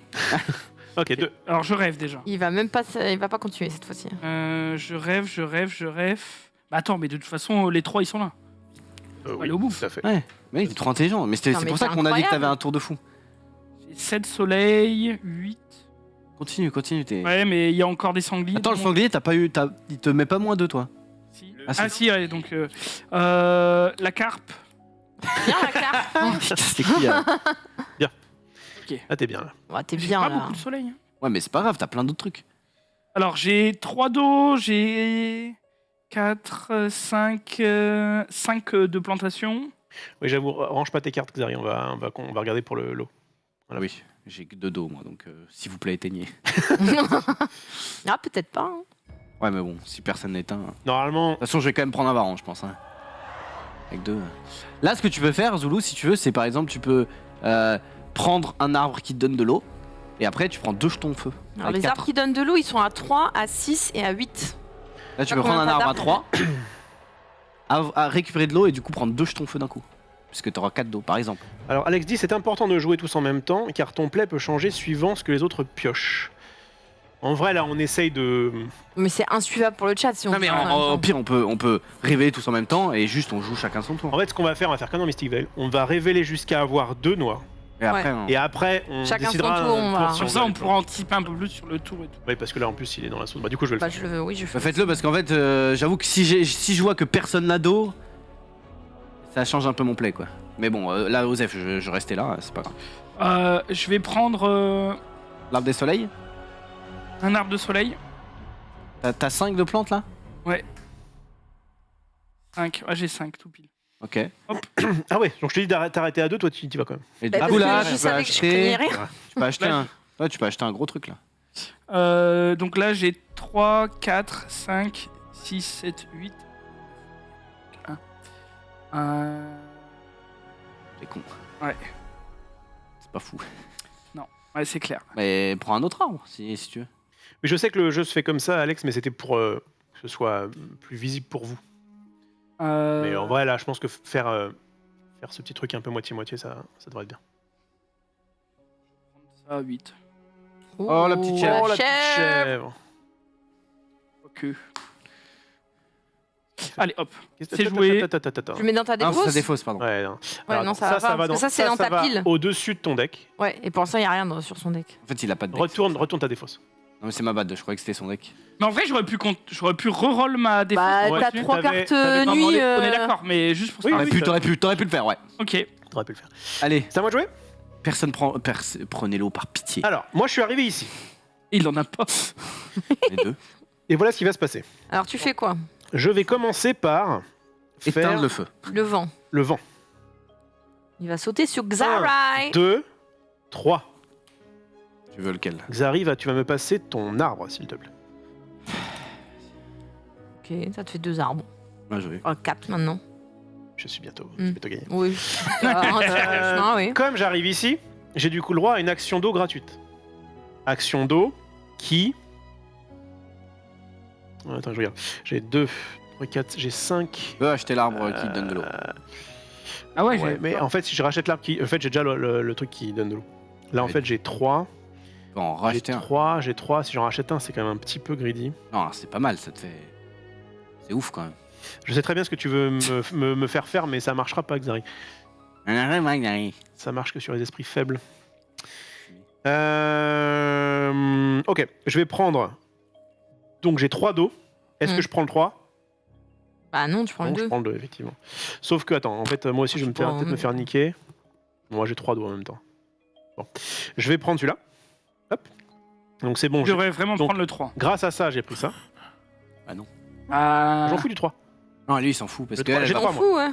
Ok, 2. Alors je rêve déjà. Il va même pas, il va pas continuer cette fois-ci. Je rêve. Bah attends, mais de toute façon, les 3 ils sont là. Oui, Aller au bout. tout à fait. Ouais, mais il est trop intelligent. Mais c'est Non, mais pour ça c'est qu'on a dit que incroyable. t'avais un tour de fou. J'ai 7 soleils, 8. Continue. Ouais, mais il y a encore des sangliers. Attends, le donc- sanglier, il te met pas moins de toi. Si. Ah, Ah, si. si, ouais, donc la carpe. Bien la carte. C'était qui là Ah, t'es bien là. Ouais, t'es J'ai bien pas là. beaucoup de soleil. hein. Ouais, mais c'est pas grave, t'as plein d'autres trucs. Alors j'ai 3 d'eau, j'ai 4, 5 de plantation. Oui, j'avoue, range pas tes cartes, Xari, on va regarder pour le lot. Ah oui, j'ai que 2 dos moi, donc s'il vous plaît, éteignez. Ah, peut-être pas. hein. Ouais, mais bon, si personne n'éteint. De Normalement, toute façon, je vais quand même prendre un varan, je pense. Hein. Avec 2. Là, ce que tu peux faire, Zulu, si tu veux, c'est par exemple, tu peux prendre un arbre qui te donne de l'eau, et après, tu prends 2 jetons de feu. Alors, avec les quatre. arbres qui donnent de l'eau, ils sont à 3, à 6 et à 8. Là, tu Ah, peux prendre un combien arbre à t'as 3, à récupérer de l'eau, et du coup, prendre 2 jetons de feu d'un coup. Puisque tu auras 4 d'eau, par exemple. alors Alex dit c'est important de jouer tous en même temps, car ton play peut changer suivant ce que les autres piochent. En vrai, là, on essaye de. Mais c'est insuivable pour le chat si on Non, mais fait en même au temps. pire, on peut révéler tous en même temps, et juste, on joue chacun son tour. En fait, ce qu'on va faire comme dans Mystic Veil, on va révéler jusqu'à avoir 2 noix. Et après, Ouais. Et après, on Chacun son décidera. tour, on va- si Sur veut ça, on aller pourra anticiper un peu plus sur le tour et tout. Oui, parce que là, en plus, il est dans la sauce. Bah, du coup, je vais le Bah, faire. oui, je fais. bah, faites-le parce qu'en fait, j'avoue que si je vois que personne n'a d'eau, ça change un peu mon play, quoi. Mais bon, là, Osef, je restais là, c'est pas grave. Je vais prendre L'arbre des soleils, un arbre de soleil. t'as 5 de plantes là 5. Ah, j'ai 5 tout pile. Ok. Ah ouais, donc je te dis d'arrêter à 2, toi tu y vas quand même. Et du Bah, coup, parce là, que je tu peux savais que je connais acheter. rien. Tu peux acheter un. Ouais, tu peux acheter un gros truc là. Donc là, j'ai 3, 4, 5, 6, 7, 8. 1. C'est con. Ouais. C'est pas fou. Ouais, c'est clair. Mais prends un autre arbre si tu veux. Mais je sais que le jeu se fait comme ça, Alex, mais c'était pour que ce soit plus visible pour vous. Mais en vrai, là, je pense que faire ce petit truc un peu moitié-moitié, ça devrait être bien. Ça, 8. Oh, la petite chèvre. Oh, la petite chèvre. Ok. Allez, hop. Qu'est-ce- C'est attends, joué. attends. Je mets dans ta Ah, défausse. ça défausse, pardon. Ouais, non. Ouais, Alors, non, ça va pas, parce que ça, c'est dans ta va pile. au-dessus de ton deck. Ouais, et pour l'instant, il n'y a rien sur son deck. En fait, il a pas de deck. Retourne ta défausse. Non, mais c'est ma bad, je croyais que c'était son deck. Mais en vrai, j'aurais pu reroll ma défense. Bah, pour ouais, t'as continuer. 3 t'avais- cartes t'avais- Non, mais nuit. on est d'accord, mais juste pour Oui, ça. oui. T'aurais pu le faire, ouais. Ok. T'aurais pu le faire. Allez, C'est à moi de jouer. prenez-le par pitié. Alors, moi, je suis arrivé ici. Il en a pas. Les deux. Et voilà ce qui va se passer. Alors, tu fais quoi? Je vais commencer par faire Éteindre le feu. Le vent. le vent. Il va sauter sur Xarai. 2, 3. Tu veux lequel? Xari, tu vas me passer ton arbre, s'il te plaît. Ok, ça te fait 2 arbres. Moi, je vais. 4 maintenant. Je suis bientôt gagné. Oui. Franchement, oui. Comme j'arrive ici, j'ai du coup le droit à une action d'eau gratuite. Action d'eau qui... Attends, je regarde. J'ai 2, 3, 4, j'ai 5. Tu peux acheter l'arbre qui donne de l'eau. Ah ouais, Ouais, mais en fait, si je rachète l'arbre qui... En fait, j'ai déjà le truc qui donne de l'eau. Là, en Ouais. fait, j'ai 3. Tu peux en J'ai racheter un. 3, j'ai 3. Si j'en rachète un, c'est quand même un petit peu greedy. Non, c'est pas mal, ça te fait. C'est ouf quand même. Je sais très bien ce que tu veux me faire faire, mais ça marchera pas, Xari. Ça marche que sur les esprits faibles. Ok, je vais prendre... Donc j'ai 3 d'eau. Est-ce que je prends le 3? Bah non, tu prends le Non, je 2. prends le 2, effectivement. Sauf que, attends, en fait, moi aussi, je vais Tu prends peut-être me un- faire niquer. Moi, j'ai 3 d'eau en même temps. Bon. Je vais prendre celui-là. Hop. Donc c'est bon. je devrais vraiment donc- prendre le 3. Grâce à ça, j'ai pris ça. Ah. J'en fous du 3. Non, lui, il s'en fout parce Le que. trois, j'ai Je trois, m'en moi. fous, ouais.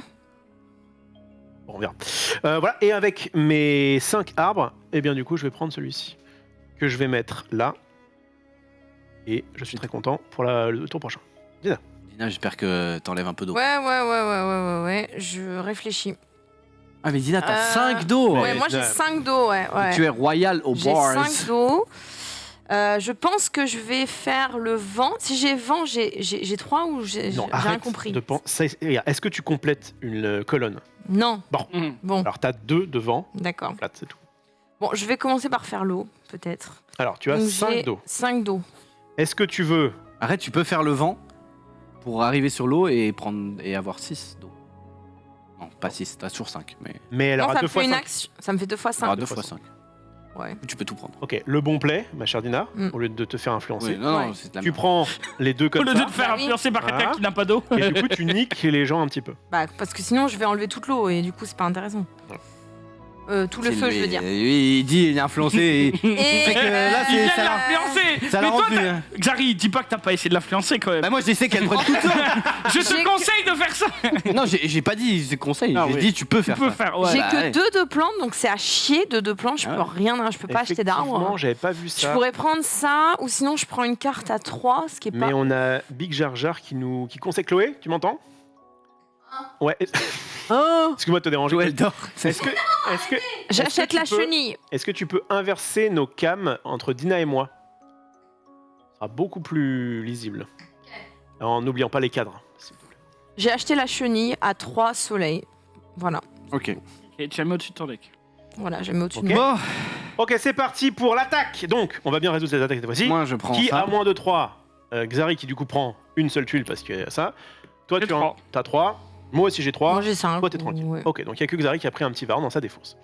Bon, on verra. Voilà. Et avec mes 5 arbres, eh bien, du coup, je vais prendre celui-ci. Que je vais mettre là. Et je suis très content pour le tour prochain. Dina, j'espère que t'enlèves un peu d'eau. Ouais. Je réfléchis. Ah, mais Dina, t'as Euh, 5 d'eau. Ouais, moi j'ai Dina. 5 d'eau, ouais. Tu es royal au J'ai bars. 5 d'eau. Je pense que je vais faire le vent. Si j'ai vent, j'ai 3 ou j'ai Non, rien arrête compris. de penser. Regarde, est-ce que tu complètes une colonne? Non. Mhm. Bon, Alors, t'as 2 devant. d'accord. Plate, c'est tout. Bon, je vais commencer par faire l'eau, peut-être. Alors, tu as 5 d'eau. 5 d'eau. Est-ce que tu veux... Arrête, tu peux faire le vent pour arriver sur l'eau et avoir 6 d'eau. Non, pas 6, t'as toujours 5. Mais Mais elle Non, aura ça 2 me fois fait une 5. action. Ça me fait 2 fois alors 5. 2 fois 5. Ouais. Tu peux tout prendre. Ok, le bon play, ma chère Dina, Mm. au lieu de te faire influencer. Oui, non, Ouais. c'est de la Tu merde. prends les 2 Au comme lieu de ça, te faire Bah oui. influencer par quelqu'un Voilà. qui n'a pas d'eau. et du coup, tu niques les gens un petit peu. Bah, parce que sinon, je vais enlever toute l'eau et du coup, c'est pas intéressant. Ouais. Tout le feu, je veux dire. Lui, il dit, il est influencé. Et Fait que là, Il c'est- vient ça de l'a- l'influencer. ça Mais l'a toi, rendu. t'as- Xari, dis pas que t'as pas essayé de l'influencer quand même. Bah, moi, je sais qu'elle prenne toute seule. Je te j'ai conseille de faire ça. Non, j'ai pas dit, c'est conseil. Ah, J'ai oui. dit, tu peux Tu faire peux ça. faire. Ouais. j'ai bah, que ouais. 2 de plantes, donc c'est à chier de 2 plantes. Je Ah peux ouais. rien, je peux pas acheter d'arbres. Effectivement, j'avais pas vu Je ça. pourrais prendre ça, ou sinon je prends une carte à 3, ce qui est Mais pas. on a Big Jar Jar qui conseille Chloé, tu m'entends? Ouais, Oh excuse-moi de te déranger. Joël dort. Est-ce que J'achète tu la peux- chenille. Est-ce que tu peux inverser nos cams entre Dina et moi? Ce sera beaucoup plus lisible. En n'oubliant pas les cadres, s'il te plaît. J'ai acheté la chenille à 3 soleils. Voilà. Ok. Et tu as mis au-dessus de ton deck. Voilà, j'ai mis au-dessus Ok. de moi. Bon, Ok, c'est parti pour l'attaque. Donc, on va bien résoudre cette attaque cette fois-ci. moi, je prends Qui ça. a moins de 3? Xari qui du coup prend une seule tuile parce qu'il y a ça. Toi, J'ai tu trois. as 3. Moi aussi j'ai 3. Moi j'ai 5. Toi, t'es tranquille. Ok, donc il n'y a que Xari qui a pris un petit varn dans sa défausse.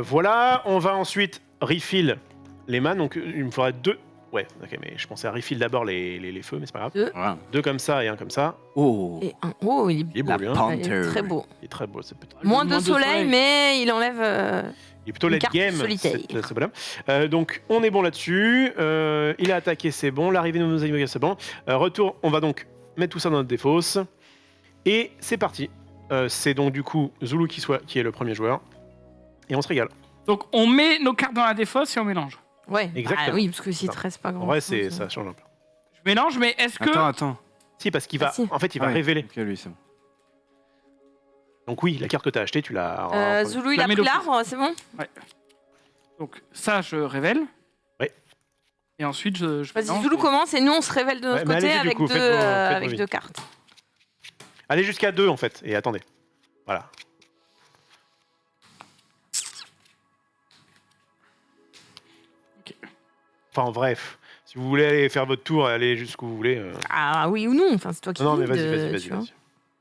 Voilà, on va ensuite refill les man. Donc il me faudrait 2. Ouais, ok, mais je pensais à refill d'abord les feux, mais c'est pas grave. Voilà. 2 comme ça et un comme ça. Oh, Et un. Oh, il Il est beau, la lui, hein. il est Panther. très beau. Il est très beau, ce petit. Moins de Moins de soleil, soleil. mais il enlève. Il est plutôt Une late carte game, solitaire. ce bonhomme. Donc on est bon là-dessus. Il a attaqué, c'est bon. L'arrivée de nos amis, c'est bon. Retour, on va donc mettre tout ça dans notre défausse. Et c'est parti c'est donc du coup Zulu qui est le premier joueur. Et on se régale. Donc on met nos cartes dans la défausse et on mélange. Ouais. Exactement. Ah oui, parce que s'il te reste pas grand En vrai, ça change un peu. Je mélange, mais est-ce que... Attends. Si, parce qu'il va, Ah, si. en fait, il va Ah ouais. révéler. Ok, lui, c'est bon. Donc oui, la carte que tu as achetée, tu l'as... Zulu, il La a mets pris d'office. l'arbre, c'est bon? Donc ça, je révèle. Ouais. Et ensuite, je Vas-y, mélange. Zulu commence et nous on se révèle de notre Ouais, mais côté allez-y, du avec, coup, deux, faites vos avec vies. 2 cartes. Allez jusqu'à 2 en fait, et attendez. Voilà. Ok. Enfin bref, si vous voulez aller faire votre tour, allez jusqu'où vous voulez. Ah oui ou non, enfin c'est toi qui Non mais lead, vas-y. tu vois.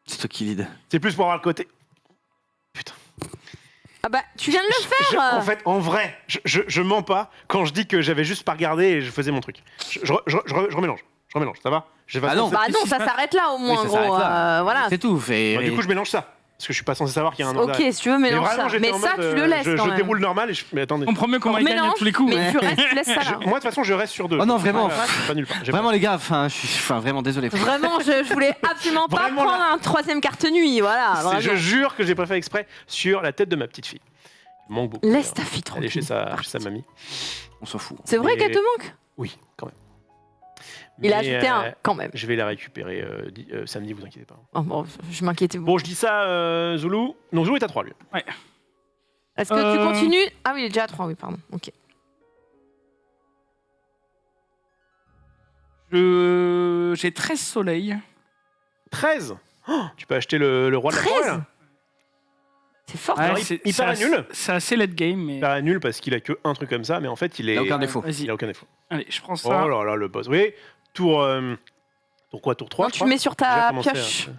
C'est toi qui lead. C'est plus pour avoir le côté. Putain. Ah bah tu viens de le faire. En fait, en vrai, je mens pas quand je dis que j'avais juste pas regardé et je faisais mon truc. Je remélange. Je remélange, ça va? Ah non. Bah non, ça s'arrête là au moins, ça gros. s'arrête là. Voilà. C'est tout. Fait... Du coup, je mélange ça. Parce que je suis pas censé savoir qu'il y a un Ok, si tu veux, Mais mélange vraiment, ça. j'étais Mais en ça, mode, tu le laisses quand je même. déroule normal et je... Mais attendez. Je comprends mieux comment On il gagne à mélange, tous les coups. mais tu laisses ça là. Moi, de toute façon, je reste sur 2. Oh non, vraiment. Pas nulle part. J'ai Vraiment les gars, enfin, je suis vraiment désolé. Vraiment, je voulais absolument pas Vraiment, prendre là. un 3ème carte nuit, voilà. pas- Vraiment. Je jure que j'ai pas fait exprès sur la tête de ma petite fille. Il me manque beaucoup. Laisse ta fille Elle est tranquille. chez sa mamie. On s'en fout. C'est vrai Mais- qu'elle te manque? Oui, quand même. Il a Mais, ajouté un, quand même. Je vais la récupérer samedi, vous inquiétez pas. Oh, bon, je m'inquiétais beaucoup. Bon, je dis ça, Zulu. Non, Zulu est à 3, lui. Est-ce que tu continues? Ah oui, il est déjà à 3, oui, pardon. Ok. J'ai 13 soleils. 13 oh, tu peux acheter le roi de la 13? forêt. C'est fort. Ouais, Alors, c'est- il c'est paraît assez- nul. C'est assez late game, mais... Il paraît nul parce qu'il a que un truc comme ça, mais en fait, il est. Il a aucun défaut. Il Vas-y, a aucun défaut. allez, je prends Oh ça. là là, le boss. Oui, tour. Tour quoi? Tour 3 Non, tu mets sur ta pioche.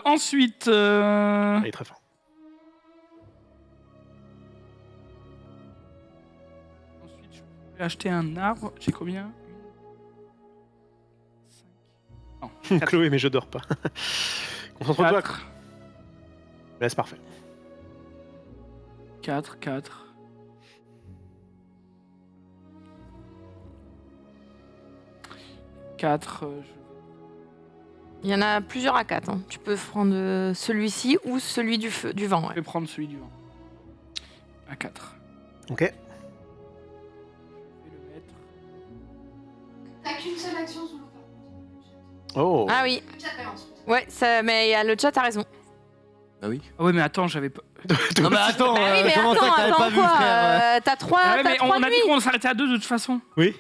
Ensuite, Il est très fort. ensuite, je vais acheter un arbre. J'ai combien? 5. Non, Chloé, mais je dors pas. Concentre-toi. 4. Là, c'est parfait. 4, 4. Il y en a plusieurs à 4. Hein. Tu peux prendre celui-ci ou celui du vent. Je Ouais. vais prendre celui du vent. À 4. Ok. Je vais le mettre. T'as qu'une seule action sous le Oh. Ah oui. Le chat balance. Ouais, ça, mais il y a le chat, t'as raison. Bah oui. Ah ouais, mais attends, j'avais pas. Non mais attends, Bah oui, mais comment ça attends, t'avais pas vu quoi frère T'as 3 Ah ouais, mais on a dit nuits. qu'on s'arrêtait à 2 de toute façon. Oui.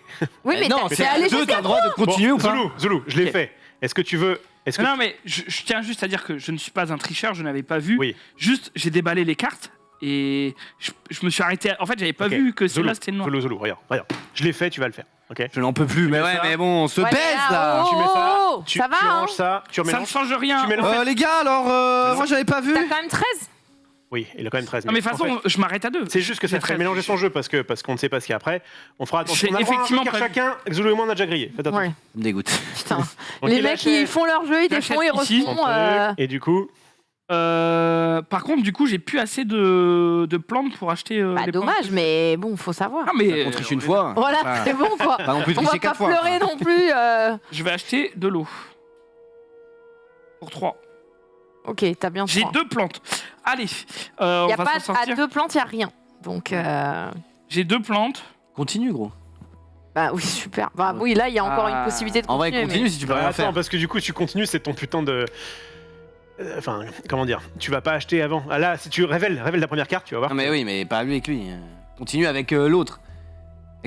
Oui, mais non, t'es c'est allé à deux, jusqu'à t'as le droit de continuer ou pas Zulu, je l'ai Ok. fait. Est-ce que tu veux. Est-ce que Non, mais je tiens juste à dire que je ne suis pas un tricheur, je n'avais pas vu. Oui. Juste, j'ai déballé les cartes et je me suis arrêté. En fait, j'avais pas Ok. vu que Zulu, celui-là c'était le noir. Zulu, regarde. Je l'ai fait, tu vas le faire. Ok. Je n'en peux plus, mais mets ouais, ça. mais bon, on se Ouais, mais baise là. oh, Tu mets ça, oh, tu, ça va, tu hein. ranges ça, tu Ça ne remélanges. change rien. Tu mélanges. Les gars, alors, moi j'avais pas vu. T'as quand même 13. Oui, il a quand même 13. Non, mais de toute en fait, façon, je m'arrête à 2. c'est juste que ça J'ai te fait 13. mélanger son jeu parce qu'on ne sait pas ce qu'il y a après. On fera attention. J'ai On a effectivement effectivement prévu. chacun. Zulu et moi, on a déjà grillé. Faites attention. Ouais. Ça me dégoûte. Putain. Donc, Les il mecs, achète ils font leur jeu, ils j'achète défont, ils ici. son refont. truc, et du coup, Par contre, du coup, j'ai plus assez de plantes pour acheter. Bah, les dommage, plantes. mais bon, faut savoir. Ah, mais. On triche une fois. Voilà, Enfin, c'est bon quoi. Pas non plus On va tricher pas 4 fois. pleurer non plus. Je vais acheter de l'eau. Pour 3. Ok, t'as bien J'ai 3. 2 plantes. Allez, Il on y a va pas s'en à sortir. 2 plantes, il y a rien. Donc J'ai 2 plantes. Continue, gros. bah oui, super. Bah oui, là il y a encore une possibilité de En vrai, continuer. continue si tu peux bah, rien attends, faire. parce que du coup, tu continues, c'est ton putain de. Enfin, comment dire. Tu vas pas acheter avant. Ah là, si tu révèles la première carte, tu vas voir. Non mais oui, mais pas avec lui. Continue avec l'autre.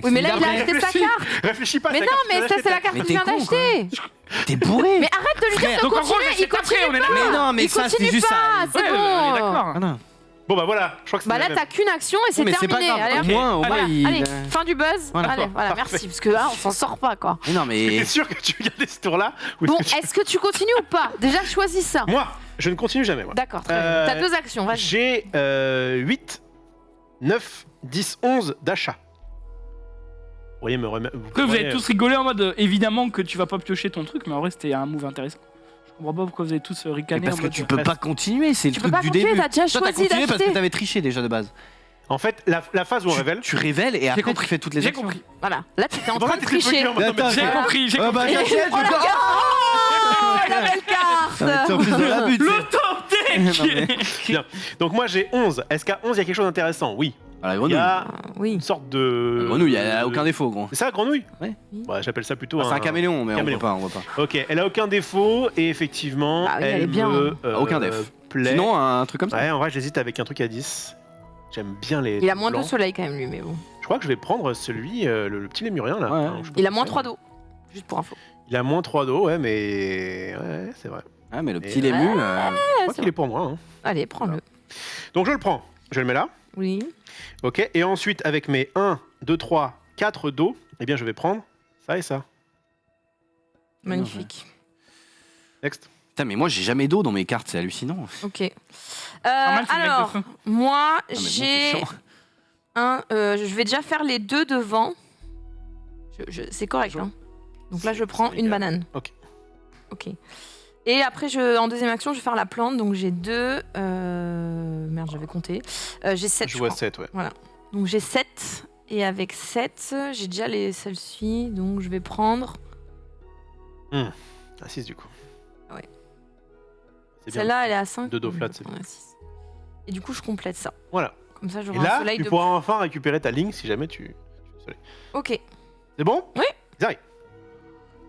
Oui, mais là il a Avec acheté sa réfléchis. carte. Réfléchis pas. Mais c'est non, la carte que tu mais viens ça c'est la d'acheter. carte Mais que tu viens t'es con, d'acheter. T'es bourré. Mais arrête de lui dire de Donc en gros, continuer. Il j'achète après, continue on est pas. d'accord. Mais non, mais Il ça, c'est continue juste pas, ça. c'est Ouais, on est bon. d'accord. Ah non. Bon, bah voilà, je crois que c'est Bah la là même. t'as qu'une action et c'est Mais c'est pas terminé. grave. Allez, Au hop. moins, Voilà, il. allez, fin du buzz. Voilà. Allez, voilà, Parfait. merci. Parce que là, on s'en sort pas, quoi. Mais non, T'es mais. sûr que tu veux garder ce tour-là ou Bon, est-ce que tu- est-ce que tu continues ou pas? Déjà, choisis ça. Moi, je ne continue jamais, moi. D'accord, très bien. T'as 2 actions, vas-y. J'ai 8, 9, 10, 11 d'achat. Vous voyez me remettre. Après, vous avez tous rigolé en mode évidemment que tu vas pas piocher ton truc, mais en vrai, c'était un move intéressant. Je comprends pas pourquoi vous avez tous Mais ricané parce en que mode. tu peux pas continuer, c'est le Tu peux truc pas du continuer, début. t'as déjà Toi, t'as choisi continué parce que d'acheter. t'avais triché déjà de base. En fait, la phase où on révèle. Tu révèles et après tu fais toutes les J'ai actions. compris. Voilà, là, tu étais en Pourquoi train de t'étais bloqué tricher. en mode, non, mais Attends, J'ai j'ai- compris, j'ai Ah compris. bah j'achète, Oh, la je- gueule. la belle Ça va être carte. surprise de la butte. Le top Non, mais- deck. Bien. Donc moi j'ai 11. Est-ce qu'à 11 il y a quelque chose d'intéressant? Oui. Ah, la Il y grenouille. a Oui. une sorte de. Grenouille, elle a aucun défaut, gros. C'est ça, grenouille? Ouais. Ouais, j'appelle ça plutôt C'est un caméléon, mais caméléon. on voit pas. Ok, elle a aucun défaut et effectivement, Bah oui, elle est elle bien. me Aucun def. plaît. Sinon, un truc comme ça. Ouais, en vrai, j'hésite avec un truc à 10. J'aime bien les. Il a moins de blancs. soleil quand même lui, mais bon. Je crois que je vais prendre celui, le petit lémurien là. Ouais. Enfin, je sais pas Il a ce moins que 3 c'est. d'eau. Juste pour info. Il a moins 3 d'eau, ouais, mais. Ouais, c'est vrai. Ah, mais le Et- petit lému. Je crois qu'il est pour moi. Hein. Allez, prends-le. Donc je le prends. Je le mets là. Oui. Ok. Et ensuite, avec mes 1, 2, 3, 4 d'eau, eh bien, je vais prendre ça et ça. Magnifique. Next. Putain, mais moi, j'ai jamais d'eau dans mes cartes, c'est hallucinant. Ok. Normal, c'est le mec de Alors, feu. moi, Ah, mais bon, j'ai c'est chiant. un. Je vais déjà faire les deux devant. C'est correct, hein. Donc là, je prends c'est une légal. banane. Ok. Ok. Et après, en deuxième action, je vais faire la plante. Donc j'ai 2. Merde, j'avais compté. J'ai 7. Je vois 7, ouais. Donc j'ai 7. Et avec 7, j'ai déjà celle-ci. Donc je vais prendre. À 6 du coup. Ouais. C'est bien. Celle-là, elle est à 5. Deux dos flat, c'est bien. Et du coup, je complète ça. Voilà. Comme ça, Et j'aurai un là, soleil tu de. pourras enfin récupérer ta ligne si jamais tu. Ok. C'est bon? Oui. Zari.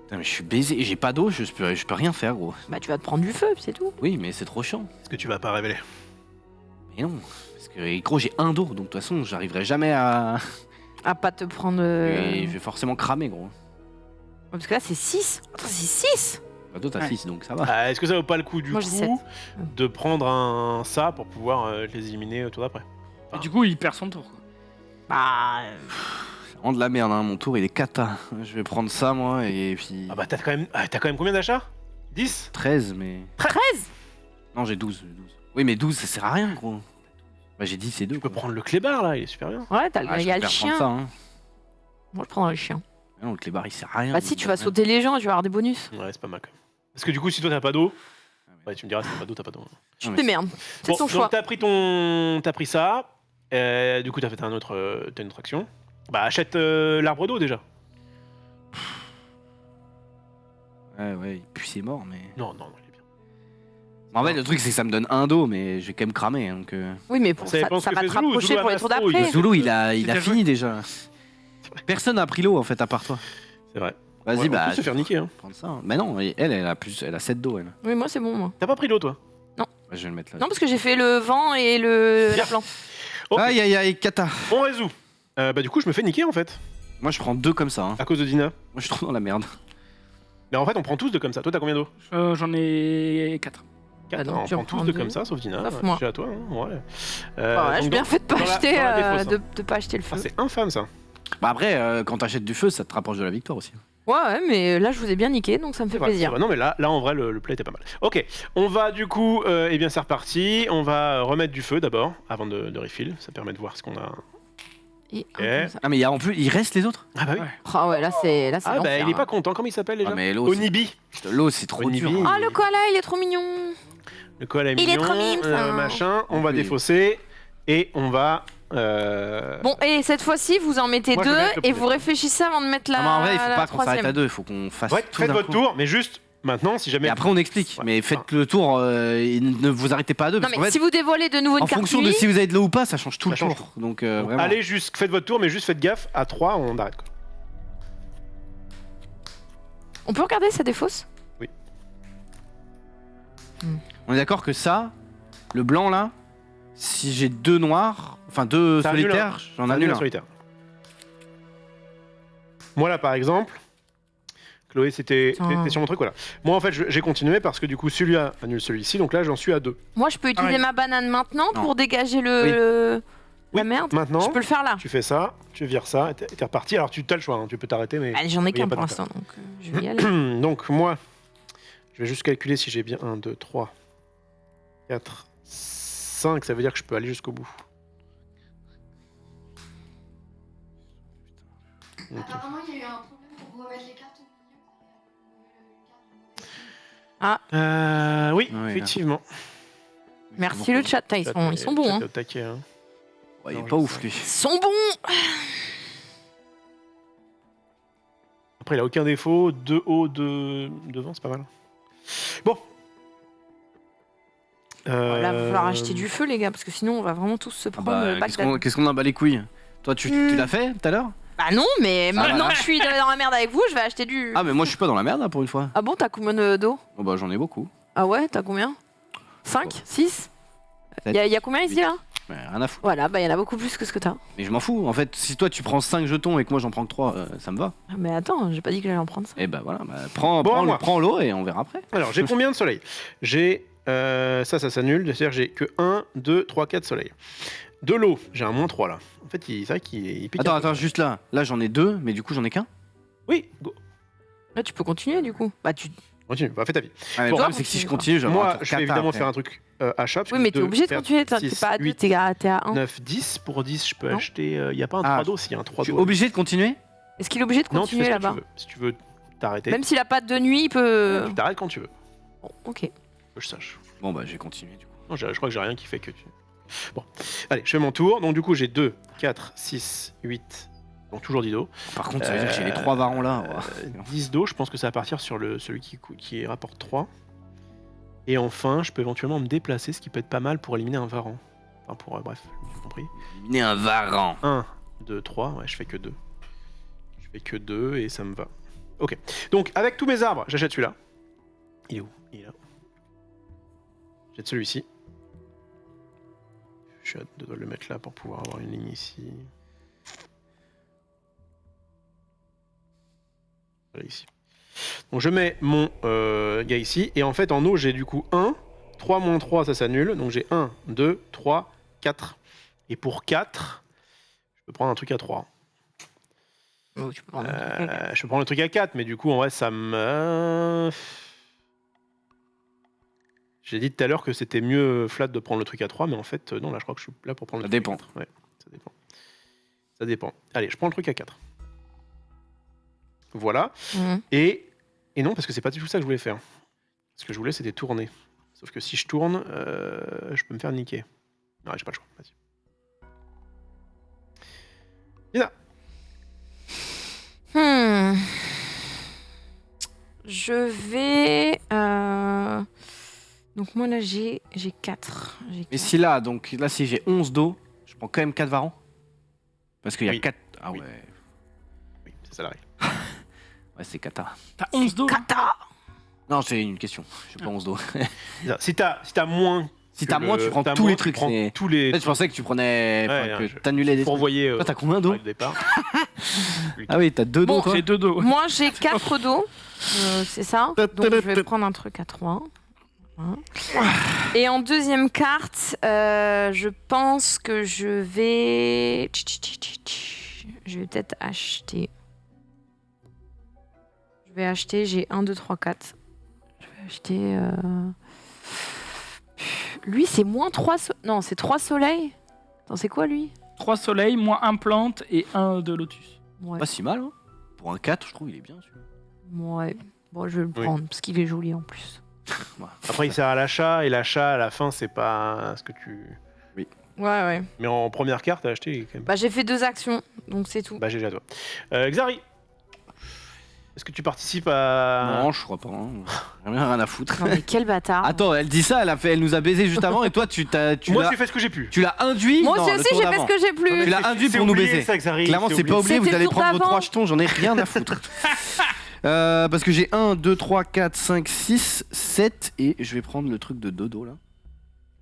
Putain, mais je suis baisé, j'ai pas d'eau, je peux rien faire, gros. Bah, tu vas te prendre du feu, puis c'est tout. Oui, mais c'est trop chiant. Est-ce que tu vas pas révéler? Mais non, parce que gros, j'ai un d'eau, donc de toute façon, j'arriverai jamais à. À pas te prendre. Et je vais forcément cramer, gros. Parce que là, c'est 6. Attends, c'est 6. Bah, toi, t'as Ouais. 6, donc ça va. Ah, est-ce que ça vaut pas le coup du Moi, j'ai sept. coup de prendre un ça pour pouvoir les éliminer au tour d'après? Et du coup, il perd son tour. Quoi. Bah. C'est vraiment de la merde, hein. Mon tour, il est cata. Je vais prendre ça, moi, et puis. Ah bah t'as quand même combien d'achats? 10? 13, mais. 13. Non, j'ai 12. Oui, mais 12, ça sert à rien, gros. Bah, j'ai 10 et 2. Tu peux prendre le clébard là, il est super bien. Ouais, Ah, il y a le ça, chien. hein. Moi, je prendrais le chien. Non, le clébard, il sert à rien. Bah, si, tu vas sauter les gens, tu vas avoir des bonus. Ouais, c'est pas mal quand même. Parce que du coup, si toi t'as pas d'eau, ouais, tu me diras si t'as pas d'eau, t'as pas d'eau. Tu mais te démerdes. C'est Bon, ton donc choix. t'as pris ça. Du coup, t'as fait t'as une autre action. Bah achète l'arbre d'eau déjà. Ouais, et puis c'est mort, mais. Non, il est bien. En fait, le truc, c'est que ça me donne un dos, mais je vais quand même cramer. hein, Donc, Oui, mais pour Ça ça, dépend ce ça que va fait te Zoulou. rapprocher Zoulou pour a les tours Mastro, il d'après. est- Zoulou, il a bien joué. fini déjà. Personne n'a pris l'eau en fait à part toi. C'est vrai. Vas-y, Ouais, on bah. peut se faire niquer. Hein. Prendre ça. Mais non, elle a plus, elle a 7 dos elle. Oui, moi, c'est bon, moi. T'as pas pris d'eau toi? Ouais, je vais le mettre là. Non, parce que j'ai fait le vent et Bien. la plante. Ok. Aïe aïe aïe, Kata. On résout. Bah du coup, je me fais niquer en fait, Moi je prends 2 comme ça. hein. à cause de Dina. Moi je suis trop dans la merde. Mais en fait, on prend tous deux comme ça. Toi, t'as combien d'eau? J'en ai 4. 4. Ah, donc on tu prend en tous prends deux deux. comme ça, sauf Dina. Sauf moi. Je suis à toi. Hein. Ouais. Ouais, j'ai donc bien fait de pas dans la- acheter, dans la défausse, hein. de pas acheter le Ah, feu. c'est infâme ça. Bah après, quand t'achètes du feu, ça te rapproche de la victoire aussi. Ouais, mais là, je vous ai bien niqué, donc ça me fait C'est vrai, c'est plaisir. vrai. Non mais là en vrai le play était pas mal. Ok, on va du coup, eh bien c'est reparti. On va remettre du feu d'abord avant de refill. Ça permet de voir ce qu'on a. Et Ok. un comme ça. Ah mais en plus, il reste les autres. Ah bah oui. Ouais. Ah ouais, là, c'est Ah bah l'enfer, il est hein. pas content. Comment il s'appelle déjà? Ah mais l'eau, c'est- Onibi. l'eau c'est trop Onibi. dur. Ah, le koala, il est trop mignon. Le koala est Il est mignon, trop mignon, ça. machin. On va Oui. défausser et on va. Bon, et cette fois-ci, vous en mettez Moi, je veux deux bien que le et poulet. vous réfléchissez avant de mettre la, Ah, mais en vrai, il faut la pas qu'on s'arrête troisième. à 2, il faut qu'on fasse Ouais, tout faites d'un votre coup. tour, mais juste maintenant, si jamais. Et après on explique. Ouais. Mais faites le tour et ne vous arrêtez pas à 2 Non, parce qu'en mais fait, si vous dévoilez de nouveau une en carte fonction de nuit, si vous avez de l'eau ou pas, ça change tout Ça le change tour. Donc Donc, vraiment. allez, juste faites votre tour, mais juste faites gaffe. À 3, on arrête. Quoi. on peut regarder, ça défausse. On est d'accord que ça, le blanc là, si j'ai 2 noirs, enfin 2 Ça annule solitaires, j'en Ça annule annule un. solitaire. Moi là, par exemple, Chloé, c'était Putain. t'es sur mon truc, voilà. Moi, en fait, j'ai continué parce que du coup, celui-là annule celui-ci, donc là, j'en suis à 2. Moi, je peux utiliser ouais. ma banane maintenant Non. pour dégager Oui. la merde. Maintenant, Je peux le faire là. tu fais ça, tu vires ça, et t'es reparti. Alors, tu as le choix, hein, tu peux t'arrêter, mais. Allez, j'en ai Oui, y a qu'un pas pour de l'instant, donc je vais y aller. Donc, moi, je vais juste calculer si j'ai bien 1, 2, 3, 4, 5. Ça veut dire que je peux aller jusqu'au bout. Ok. Apparemment, il y a eu un problème pour remettre les cartes au milieu. Oui, Ouais, là. effectivement. Merci le chat, ils sont bons. Chat Hein. est au taquet, hein. Ouais, il est Non, pas je ouf sais. lui. Ils sont bons. Après, il a aucun défaut. 2 hauts, 2 devant, c'est pas mal. Bon. Là, il va falloir acheter du feu, les gars, parce que sinon, on va vraiment tous se prendre Bagdad. Qu'est-ce qu'on en bat les couilles? Toi, tu l'as fait tout à l'heure? Bah non, mais maintenant voilà. que je suis dans la merde avec vous, je vais acheter du... Ah, mais moi, je suis pas dans la merde, là, pour une fois. Ah bon, t'as combien d'eau? Oh, bah, j'en ai beaucoup. Ah ouais, t'as combien? 5? 6? Il y a combien ici, là? Ouais, rien à foutre. Voilà, bah il y en a beaucoup plus que ce que t'as. Mais je m'en fous. En fait, si toi, tu prends 5 jetons et que moi, j'en prends que 3, ça me va. Ah, mais attends, j'ai pas dit que j'allais en prendre ça. Et bah, voilà. Bah, prends moi. l'eau et on verra après. Alors, j'ai combien de soleil? J'ai. Ça s'annule. C'est-à-dire j'ai que 1, 2, 3, 4 soleils. De l'eau, j'ai un -3 là. En fait, c'est vrai qu'il pique. Attends, juste là. Là, j'en ai 2, mais du coup, j'en ai qu'un. Oui, go. Là, tu peux continuer du coup. Bah, tu... Continue, fais ta vie. Ah, mais Bon, le problème, c'est que si je continue, je vais Moi, avoir un tour je vais 4 évidemment après. faire un truc achat. parce Oui, que mais t'es 2, obligé de 4, continuer. T'es 6, pas à 2, 8, t'es à 1. 9, 10. Pour 10, je peux Non. acheter. Il n'y a pas un Ah. 3 d'eau, s'il y a un 3 Je suis d'eau. obligé de continuer? Est-ce qu'il est obligé de Non, tu fais continuer ce que tu là-bas? veux. Si tu veux t'arrêter, Même s'il a pas de nuit, il peut. tu t'arrêtes quand tu veux. Bon, ok. Que je sache. Bon, bah, je vais continuer, du coup. Non, je crois que j'ai rien qui fait que tu. Bon, allez, je fais mon tour. Donc, du coup, j'ai 2, 4, 6, 8. Donc, toujours 10 d'eau. Par contre, ça veut dire que j'ai les 3 varons là. 10 d'eau, je pense que ça va partir sur celui qui rapporte 3. Et enfin, je peux éventuellement me déplacer, ce qui peut être pas mal pour éliminer un varan. Enfin, bref, j'ai compris. Éliminer un varan. 1, 2, 3. Ouais, je fais que 2. Je fais que 2 et ça me va. Ok. Donc, avec tous mes arbres, j'achète celui-là. Il est où? Il est là. J'achète celui-ci. Je dois le mettre là pour pouvoir avoir une ligne ici. Voilà, ici. Donc je mets mon gars ici. Et en fait, en eau, j'ai du coup 1. 3 moins 3, ça s'annule. Donc j'ai 1, 2, 3, 4. Et pour 4, je peux prendre un truc à 3. Oh, tu peux prendre un truc avec. Je peux prendre le truc à 4, mais du coup, en vrai, ça me... J'ai dit tout à l'heure que c'était mieux flat de prendre le truc à 3, mais en fait, non, là, je crois que je suis là pour prendre le Ça truc dépend. à 4. Ouais, ça dépend. Ça dépend. Allez, je prends le truc à 4. Voilà. Mhm. Et non, parce que c'est pas du tout ça que je voulais faire. Ce que je voulais, c'était tourner. Sauf que si je tourne, je peux me faire niquer. Non, j'ai pas le choix. Vas-y. Lina. Je vais. Donc, moi là, j'ai 4. Mais si là, donc là, si j'ai 11 d'eau, je prends quand même 4 varans? Parce qu'il y a Oui. 4. Ah Oui. ouais. Oui, c'est ça la règle. Ouais, c'est kata. T'as 11 d'eau. Kata. Non, c'est une question. J'ai pas 11 d'eau. C'est ça. Si t'as moins... Si que t'as moins, le- tu prends t'as tous moins, les tu trucs. prends c'est- tous les... En fait, je pensais que tu prenais. Ouais, enfin, non, que je- t'annulais des Pour trucs. envoyer... Toi, t'as combien d'eau? au départ. Ah oui, t'as 2 d'eau, Bon, toi? J'ai 2 d'eau. Moi, j'ai 4 d'eau. C'est ça. Donc, je vais prendre un truc à 3. Voilà. Et en deuxième carte, je pense que je vais. Je vais peut-être acheter. Je vais acheter, j'ai 1, 2, 3, 4. Je vais acheter. Lui, c'est moins 3. Non, c'est 3 soleils. Attends, c'est quoi lui? 3 soleils, moins 1 plante et 1 de lotus. Ouais. Pas si mal, hein. Pour un 4, je trouve il est bien celui-là. Ouais. Bon, je vais le Oui. prendre parce qu'il est joli en plus. Après, il sert à l'achat, et l'achat, à la fin, c'est pas ce que tu... Ouais, ouais. Mais en première carte, à acheter, quand même... Bah, j'ai fait 2 actions, donc c'est tout. Bah, GG à toi. Xari, est-ce que tu participes à... Non, je crois pas. Hein. J'ai rien à foutre. Non, mais quel bâtard. Attends, elle dit ça, elle nous a baisé juste avant et toi, tu Moi, l'as j'ai fait ce que j'ai pu. tu l'as induit. Moi dans aussi, le aussi tour j'ai fait d'avant. ce que j'ai plus. Tu l'as induit pour nous baiser. Ça, Xari, Clairement, c'est pas oublié, C'était vous le allez tour prendre vos d'avant. 3 jetons, j'en ai rien à foutre. Parce que j'ai 1, 2, 3, 4, 5, 6, 7 et je vais prendre le truc de dodo là.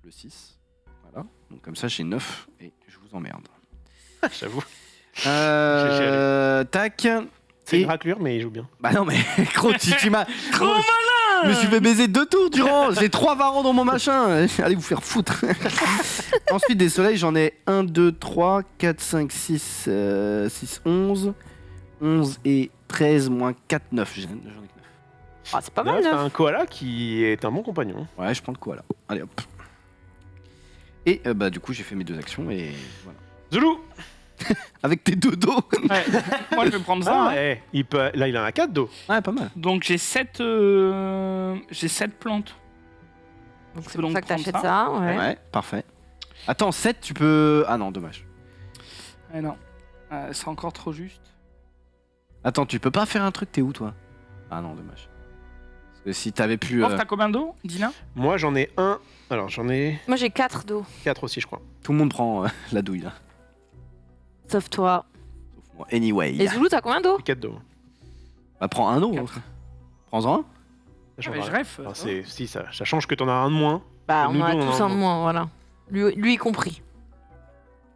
Le 6. Voilà. Donc comme ça j'ai 9 et je vous emmerde. J'avoue. Tac. C'est Et- une raclure, mais il joue bien. Bah non mais gros, tu m'as... Trop malin. Je me suis fait baiser 2 tours durant. J'ai 3 varans dans mon machin. Allez vous faire foutre. Ensuite des soleils j'en ai 1, 2, 3, 4, 5, 6, 6, 11. 11 et 13 moins 4, 9. J'en ai que 9. Ah, c'est pas Là, mal, t'as là. un koala qui est un bon compagnon. Ouais, je prends le koala. Allez hop. Et bah du coup j'ai fait mes 2 actions et voilà. Zoulou. Avec tes 2 dos. Ouais. Moi, je vais prendre ça. Ah, hein. il peut... Là, il en a 4 d'eau. Ouais, pas mal. Donc, j'ai 7 plantes. Donc, Je c'est peux pour donc ça que t'achètes prendre ça. Ouais. Ouais, parfait. Attends, 7 tu peux... Ah non, dommage. Eh non. C'est encore trop juste. Attends, tu peux pas faire un truc, t'es où toi? Ah non, dommage. Parce que si t'avais pu... Prof, t'as combien d'eau, Dina? Moi, j'en ai un. Alors, j'en ai Moi j'ai 4 dos. 4 aussi, je crois. Tout le monde prend la douille, là. Sauf toi. Sauf moi. Anyway. Et Zoulou, t'as combien d'eau? 4 d'eau. Bah, prends un eau. Quatre. Prends-en un. Ça Ah, change mais rien. je rêve. Enfin, si, ça change que t'en as un de moins. Bah Nous on a deux, on tous a un de moins, voilà. Lui y compris.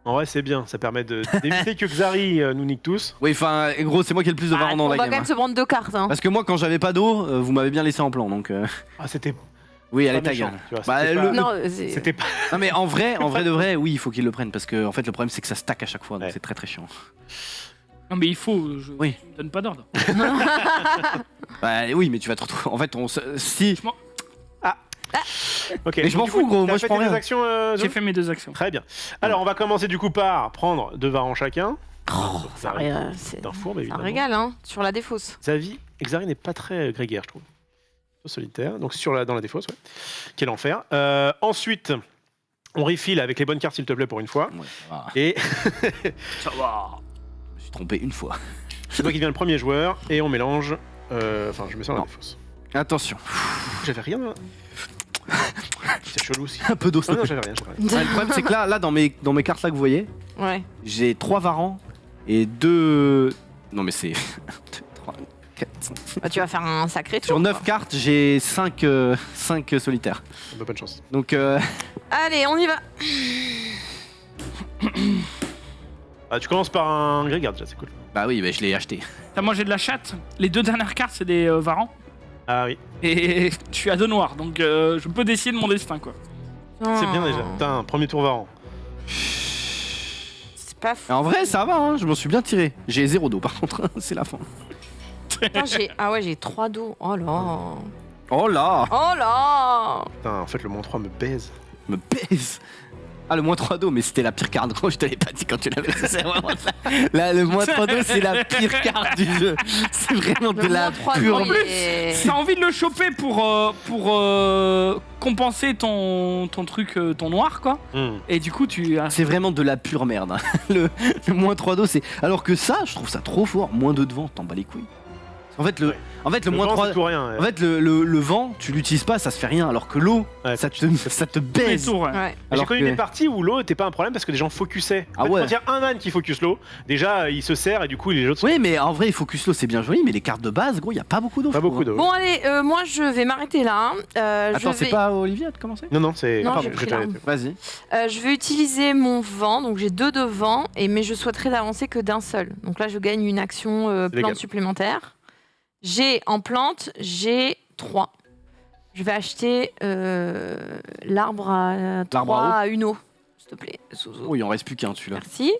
En vrai, c'est bien. Ça permet d'éviter que Xari nous nique tous. Oui, enfin, gros, c'est moi qui ai le plus de varans dans On la va game. quand même se prendre 2 cartes. Hein. Parce que moi, quand j'avais pas d'eau, vous m'avez bien laissé en plan, donc... Ah, c'était Oui, elle pas est ta méchant, gueule. tu vois, Bah, c'était le- pas- Non, C'était pas. Non mais en vrai de vrai, oui, il faut qu'ils le prennent parce que en fait le problème c'est que ça stack à chaque fois, donc Ouais. c'est très très chiant. Non, mais il faut. Oui. Tu me donnes pas d'ordre. Bah oui, mais tu vas te retrouver. En fait, si. Ok. Mais je m'en Du fous, coup, gros, t'as moi, je fait prends tes rien. actions, J'ai Zoé fait mes 2 actions. Très bien. Alors, on va commencer du coup par prendre 2 varans chacun. ça, c'est un fourbe, un évidemment. régal, hein, sur la défausse. Xari n'est pas très grégaire, je trouve. Plutôt solitaire. Donc, dans la défausse, ouais. Quel enfer. Ensuite, on refill avec les bonnes cartes, s'il te plaît, pour une fois. Ouais, ça va. Et Ça va. Je me suis trompé une fois. c'est toi qui deviens le premier joueur. Et on mélange. Enfin, je mets ça dans la Non. défausse. Attention, J'avais rien. C'est chelou aussi. un peu d'eau. Ah non, j'avais rien. Ouais, le problème c'est que là dans mes cartes là que vous voyez, Ouais. j'ai 3 varans et 2. Non mais c'est 2, 3, 4, 5. Bah, tu vas faire un sacré tour. Sur 9 quoi. cartes, j'ai 5 solitaires. Un peu pas de chance. Donc Allez, on y va. Ah, tu commences par un grégaire déjà, c'est cool. bah oui, bah, je l'ai acheté. T'as mangé de la chatte. Les 2 dernières cartes, c'est des varans. Ah oui, Et je suis à 2 noirs, donc je peux décider de mon destin, quoi. c'est bien déjà. Oh. Putain, premier tour varan. C'est pas fou. Et en vrai, ça va, hein, je m'en suis bien tiré. J'ai 0 d'eau par contre, c'est la fin. Putain, ah ouais, j'ai 3 dos. Oh là. Oh là, Oh là. Putain, en fait, le moins 3 me baise. me baise. Ah, le moins 3 d'eau, mais c'était la pire carte, gros, je te l'ai pas dit quand tu l'avais. C'est vraiment ça. Là, le moins 3 d'eau, c'est la pire carte du jeu. C'est vraiment de Le la moins 3 pure. dos, il est- T'as envie de le choper pour compenser ton truc, ton noir, quoi. Hmm. Et du coup, tu as. C'est vraiment de la pure merde. Hein. Le moins 3 d'eau, c'est. Alors que ça, je trouve ça trop fort. Moins 2 de vent, t'en bats les couilles. En fait, le moins vent, 3. c'est tout rien. Ouais. En fait, le vent, tu l'utilises pas, ça se fait rien. Alors que l'eau, Ouais, ça te Les baise. tours, ouais. Ouais. J'ai Alors connu que- des parties où l'eau était pas un problème parce que des gens focusaient. En Ah fait, ouais. Quand il y a un man qui focus l'eau, déjà il se sert et du coup les autres sont Oui, mais en vrai, focus l'eau, c'est bien joli, mais les cartes de base, gros, y a pas beaucoup d'eau. pas je trouve, beaucoup hein. d'eau. Bon, allez, moi je vais m'arrêter là. hein. Attends, je c'est vais... pas Olivia de commencer Non, non, c'est. Non, Pardon, j'ai pris j'étais- l'arme. Vas-y. Je vais utiliser mon vent, donc j'ai 2 de vent, mais je souhaiterais d'avancer que d'un seul. Donc là, je gagne une action légal. plante supplémentaire. En plante, j'ai 3. Je vais acheter l'arbre à 3 L'arbre à eau. à une eau, s'il te plaît, Zouzou. Oh, il en reste plus qu'un, celui-là. Merci.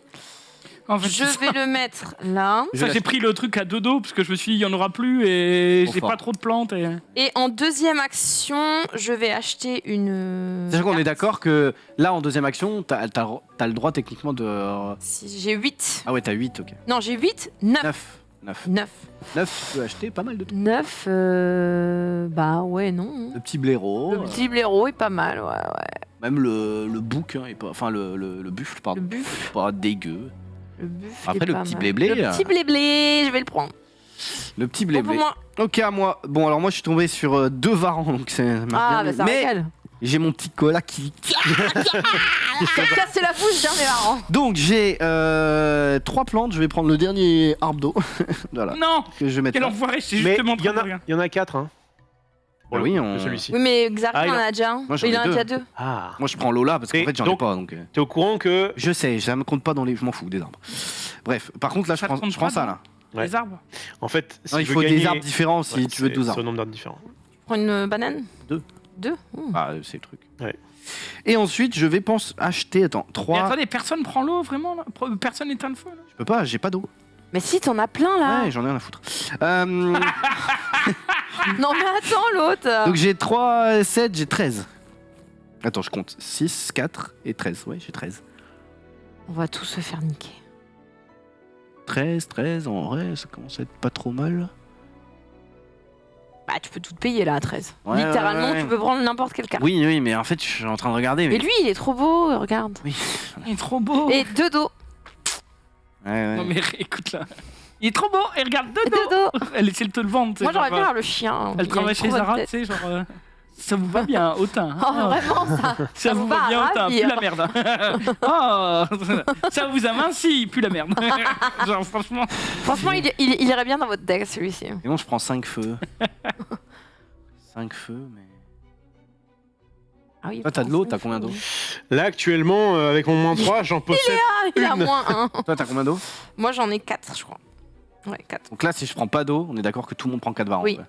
En fait, Je c'est vais le mettre là. ça, j'ai pris le truc à 2 dos parce que je me suis dit, il y en aura plus et Trop j'ai fort. pas trop de plantes. Et... Et en deuxième action, je vais acheter une. Sachant qu'on est carte. d'accord que là, en deuxième action, t'as le droit techniquement de. Si j'ai 8. Ah ouais, t'as 8, ok. Non, j'ai 8, 9. 9. 9. 9. 9, tu peux acheter pas mal de trucs. 9, bah ouais, non. Le petit blaireau. Le petit blaireau est pas mal, ouais, ouais. Même le bouc, hein, est pas, enfin le buffle, Le pardon. buffle. Pas dégueu. Le buffle. Après, est le pas petit mal. blé-blé, Le petit blé-blé, je vais le prendre. Le petit Bon, blé pour moi. Ok, à moi. Bon, alors moi, je suis tombé sur 2 varans, donc c'est. Ah, bah ça mais régale. j'ai mon petit cola qui. Casser la bouche, bien des marrants. Donc j'ai 3 plantes. Je vais prendre le dernier arbre d'eau. Voilà. Non, Que je vais mettre. quel là. enfoiré, c'est Mais justement il y en a 4, hein. Pour Ah le oui, coup, on- de celui-ci. Oui, mais Xari Ah, il en en- a déjà un. Moi, j'en Il ai en a deux. déjà 2. Ah. Moi, je prends Lola parce qu'en Et fait, j'en ai donc- pas. Donc, T'es au courant que. je sais, ça me compte pas dans les. Je m'en fous des arbres. Bref, par contre, là, je Ça te prends, compte je prends pas, ça non là. Ouais. les arbres. En fait, Non, il faut des arbres différents si tu veux 12 C'est au arbres. nombre d'arbres différents. Prends une banane. 2. 2. Ah, c'est le truc. Ouais. Et ensuite, je vais acheter. Attends, Mais 3. attendez, personne prend l'eau vraiment là. Personne n'éteint le feu là. Je peux pas, j'ai pas d'eau. Mais si, t'en as plein là. Ouais, j'en ai rien à foutre. Non, mais attends, l'autre. Donc j'ai 3, 7, j'ai 13. Attends, je compte. 6, 4 et 13. Ouais, j'ai 13. On va tous se faire niquer. 13, en vrai, ça commence à être pas trop mal. Bah, tu peux tout payer là à 13. Ouais, Littéralement, ouais. tu peux prendre n'importe quelle carte. Oui, oui, mais en fait, je suis en train de regarder. Mais lui, il est trop beau, regarde. Il est trop beau. Et 2 dos. Ouais, ouais. Non mais écoute là. Il est trop beau, et regarde Dodo. Dodo. Elle essaie de te le vendre. Moi, j'aurais bien genre, voir le chien. elle Il a travaille une chez trop bonne Zara, tu tête. sais, genre... ça vous va bien, Autain. Oh, vraiment, ça. Ça vous va bien, Autain, plus la merde. Oh, ça vous amincit, plus la merde. Genre, franchement... Franchement, il irait bien dans votre deck, celui-ci. Et bon, je prends 5 feux. 5 feux, mais... Ah oui, Toi, t'as de l'eau, t'as combien d'eau? Là, actuellement, avec mon moins 3, j'en possède Il a une. moins 1. Toi, t'as combien d'eau? Moi, j'en ai 4, je crois. Ouais, 4. Donc là, si je prends pas d'eau, on est d'accord que tout le monde prend 4 varans. Oui. quoi. Moi,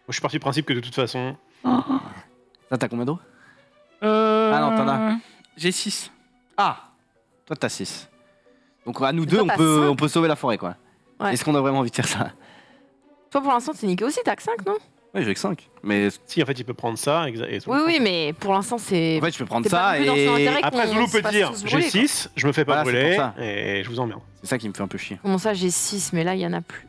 je suis parti du principe que de toute façon... Là, t'as combien d'eau? Ah non, t'en as. J'ai 6. Ah! Toi, t'as 6. Donc à nous Mais deux, toi, on t'as peut, 5. on peut sauver la forêt, quoi. Ouais. Est-ce qu'on a vraiment envie de faire ça? Toi, pour l'instant, t'es niqué aussi, t'as que 5, non? Oui, j'ai que 5. Mais Si, en fait, il peut prendre ça. Et Oui, oui, mais pour l'instant, c'est. en fait, je peux prendre C'est pas ça non plus dans son et... intérêt. Après, qu'on Zoulou se peut fasse dire tous j'ai brûler, 6, je me fais pas Voilà, c'est brûler pour ça. et je vous emmerde. C'est ça qui me fait un peu chier. Comment ça, j'ai 6, mais là, il y en a plus.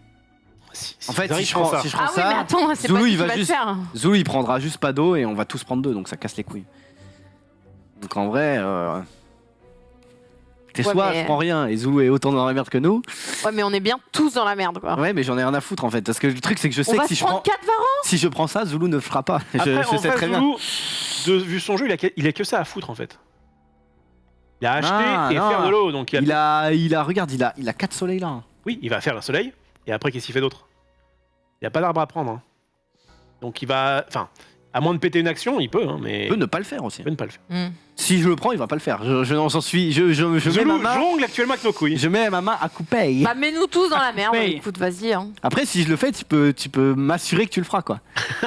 En fait, si je prends ça. ça, Ah oui, mais attends, c'est Zoulou, pas il lui qui va va le juste- faire. Zoulou, il prendra juste pas d'eau et on va tous prendre 2, donc ça casse les couilles. Donc en vrai... C'est Ouais, soit mais- je prends rien et Zoulou est autant dans la merde que nous. Ouais, mais on est bien tous dans la merde, quoi. Ouais, mais j'en ai rien à foutre en fait. Parce que le truc, c'est que je On sais va que si se je prendre prends... 4 varans. Si je prends ça, Zoulou ne le fera pas. Après, je en sais fait, très bien. Zoulou, vu son jeu, il a que ça à foutre en fait. Il a acheté Ah, et non. faire de l'eau, donc il a... Regarde, il a 4 soleils là. Oui, il va faire le soleil, et après, qu'est-ce qu'il fait d'autre? Il n'y a pas d'arbre à prendre. Hein. Donc il va... Enfin, à moins de péter une action, il peut, hein, mais... Il peut ne pas le faire aussi. il peut ne pas le faire. Si je le prends, il va pas le faire. J'en suis. Je mets ma Zoulou main. jongle actuellement avec nos couilles. Je mets ma main à couper. Bah, mets-nous tous dans la merde. Paye. Écoute, vas-y. Hein. Après, si je le fais, tu peux m'assurer que tu le feras quoi.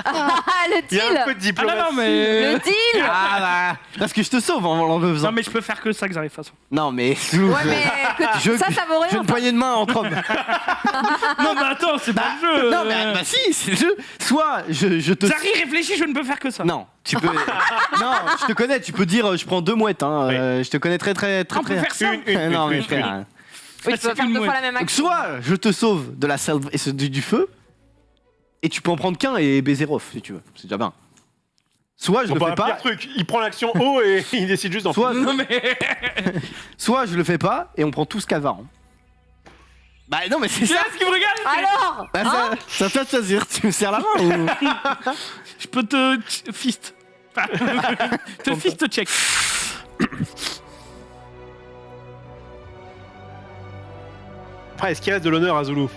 Ah, le Il y a un peu deal. de Ah diplomatie. non, mais... Le deal. Ah bah. Parce que je te sauve en le faisant. Non, mais je peux faire que ça, que j'arrive, de toute façon. Non, mais. Zoulou, Ouais, mais que Je- ça vaut J'ai rien. une poignée de main entre hommes. Non, mais attends, c'est pas le jeu. Non, mais bah si, c'est le jeu. Soit je te. Zari, réfléchis, je ne peux faire que ça. Non, tu peux. Non, je te connais. Tu peux dire, je prends 2 mouettes. Hein. Oui. Je te connais très très très On peut très. faire ça. Non, mais une. frère. Oui, tu C'est peux faire une 2 fois mouette. la même Donc action. soit je te sauve de la salve et du feu, et tu peux en prendre qu'un et baiser off si tu veux. C'est déjà bien. Soit je Bon, le bah, fais un pire pas, truc, il prend l'action haut et il décide juste d'en soit, Non, mais... soit je le fais pas et on prend tous 4 varans. Bah non mais c'est Tu ça. vois ce qui me regarde Alors Bah, ça te fait choisir. Tu me serres la main ou Je peux te fist. Enfin, te fist check. Après, est-ce qu'il reste de l'honneur à Zoulou?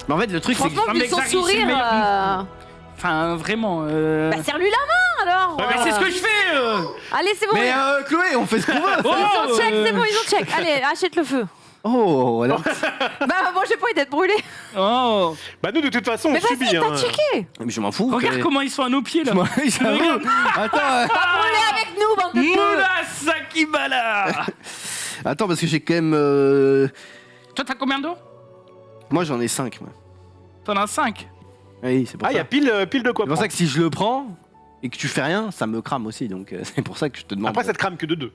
Mais en fait le truc c'est que Franchement, Non, vu mais son Xari, c'est le sourire. meilleur. Enfin, vraiment. Bah, serre-lui la main alors. Ouais, mais c'est ce que je fais. Allez, c'est bon. mais Chloé, on fait ce qu'on veut. Oh, Ils ont check, c'est bon, ils ont check. Allez, achète le feu. Oh, alors. Bah, moi, j'ai pas envie d'être brûlé. Oh. Bah nous, de toute façon, Mais on subit. vas-y, Hein. t'as checké. Mais je m'en fous. Regarde comment ils sont à nos pieds là. J'avoue. Attends, Brûlez avec nous, bande de peu. Moula Sakibala. attends parce que j'ai quand même. Toi, t'as combien d'eau? Moi j'en ai 5 moi. T'en as 5. Oui, c'est pour Ah, il y ça. a pile de quoi C'est pour ça prendre. que si je le prends et que tu fais rien, ça me crame aussi. Donc c'est pour ça que je te demande. Après, ça te crame que de 2.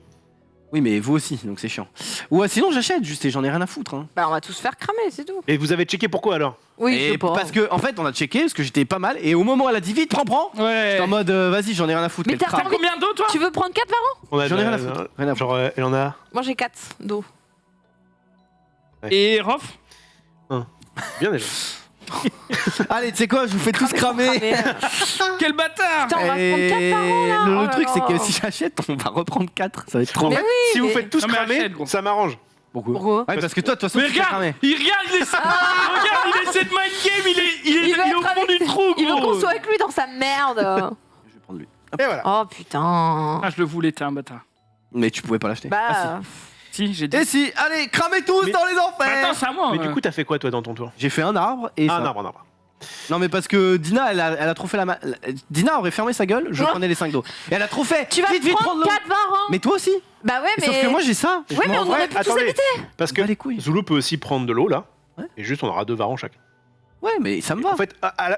Oui, mais vous aussi, donc c'est chiant. Ou sinon j'achète juste et j'en ai rien à foutre. Hein. Bah, on va tous faire cramer, c'est tout. Et vous avez checké pourquoi alors? Oui, je Et sais pas. parce que en fait on a checké parce que j'étais pas mal et au moment où elle a dit vite prends. Ouais. J'étais en mode vas-y j'en ai rien à foutre. Mais qu'elle t'as crame. T'as combien d'eau toi? Tu veux prendre 4 varans? On a J'en ai de- rien à foutre. Rien à foutre. Genre, elle en a. Moi, j'ai 4 d'eau. Et Rof? Bien déjà. Allez, tu sais quoi, je vous fais tous cramer. Quel bâtard! Putain, on va se prendre 4 varans là. Le Oh là truc c'est là. que si j'achète, on va reprendre 4. Ça va être trop. Mais En fait, oui, si vous mais- faites tous Non, mais cramer, achète, gros. ça m'arrange. Pourquoi Ouais, parce que toi de toute façon Mais tu fais regarde! cramer. Il regarde, il essaie, regarde, il essaie de mind game, il veut est au être fond avec- du trou, Il veut qu'on gros! soit avec lui dans sa merde. Je vais prendre lui. Et voilà. Oh putain. Ah, je le voulais, t'es un bâtard. Mais tu pouvais pas l'acheter. Bah, Si, j'ai dit. Et si, allez, cramez tous Mais- dans les enfers. Attends, c'est à moi. Mais du coup, t'as fait quoi toi dans ton tour? J'ai fait un arbre et Ah, ça. un arbre, un arbre. Non mais parce que Dina elle a trop fait Dina aurait fermé sa gueule, je Oh. prenais les 5 d'eau. Et elle a trop fait. tu vas vite, vite, prendre l'eau. 4 varans. Mais toi aussi. Bah ouais, mais. Sauf que moi j'ai ça. Je Ouais, mais m'en on vais. aurait pu tous Attendez, habiter. parce que Bah, les couilles. Zoulou peut aussi prendre de l'eau là. Ouais. Et juste, on aura 2 varans chacun. Ouais, mais ça me va. En fait,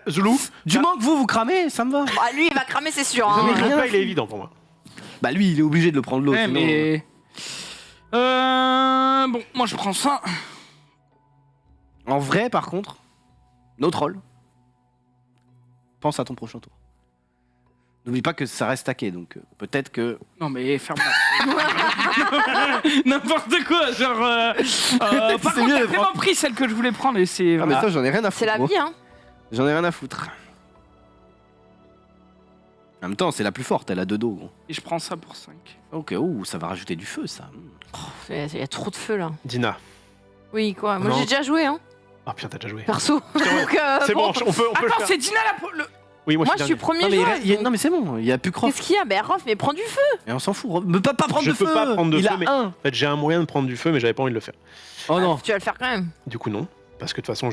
Zoulou, Du moment que vous cramez, ça me va. Bah, lui, il va cramer, c'est sûr. le Hein. rien plat, à il est évident pour moi. Bah lui, il est obligé de le prendre l'eau. Ouais, sinon- mais. Bon, moi je prends ça. En vrai, par contre, no troll. Pense à ton prochain tour. N'oublie pas que ça reste stacké, donc peut-être que... Non mais ferme-la. N'importe quoi, genre... par contre, mieux, t'as vraiment pris celle que je voulais prendre et c'est... Ah mais ça, j'en ai rien à foutre. C'est la moi. vie, hein. J'en ai rien à foutre. En même temps, c'est la plus forte, elle a 2 dos. Gros. Et je prends ça pour 5. Ok, ça va rajouter du feu, ça. Il y a trop de feu là. Dina. Oui, quoi. Moi Non. j'ai déjà joué, hein. Ah putain, t'as déjà joué. Perso. Donc, C'est bon, on peut le Attends, faire. c'est Dina la... Oui, moi, Moi je je suis suis dernier. premier Non mais, joueur. non mais c'est bon, il y a plus Croft. Qu'est-ce qu'il y a? Ben Rof, mais prends du feu. Et on s'en fout, Rof. Ne peut pas prendre Je de peux feu. pas prendre de il feu, a mais- un. En fait, j'ai un moyen de prendre du feu, mais j'avais pas envie de le faire. Oh non. Tu vas le faire quand même. Du coup, non. Parce que de toute façon,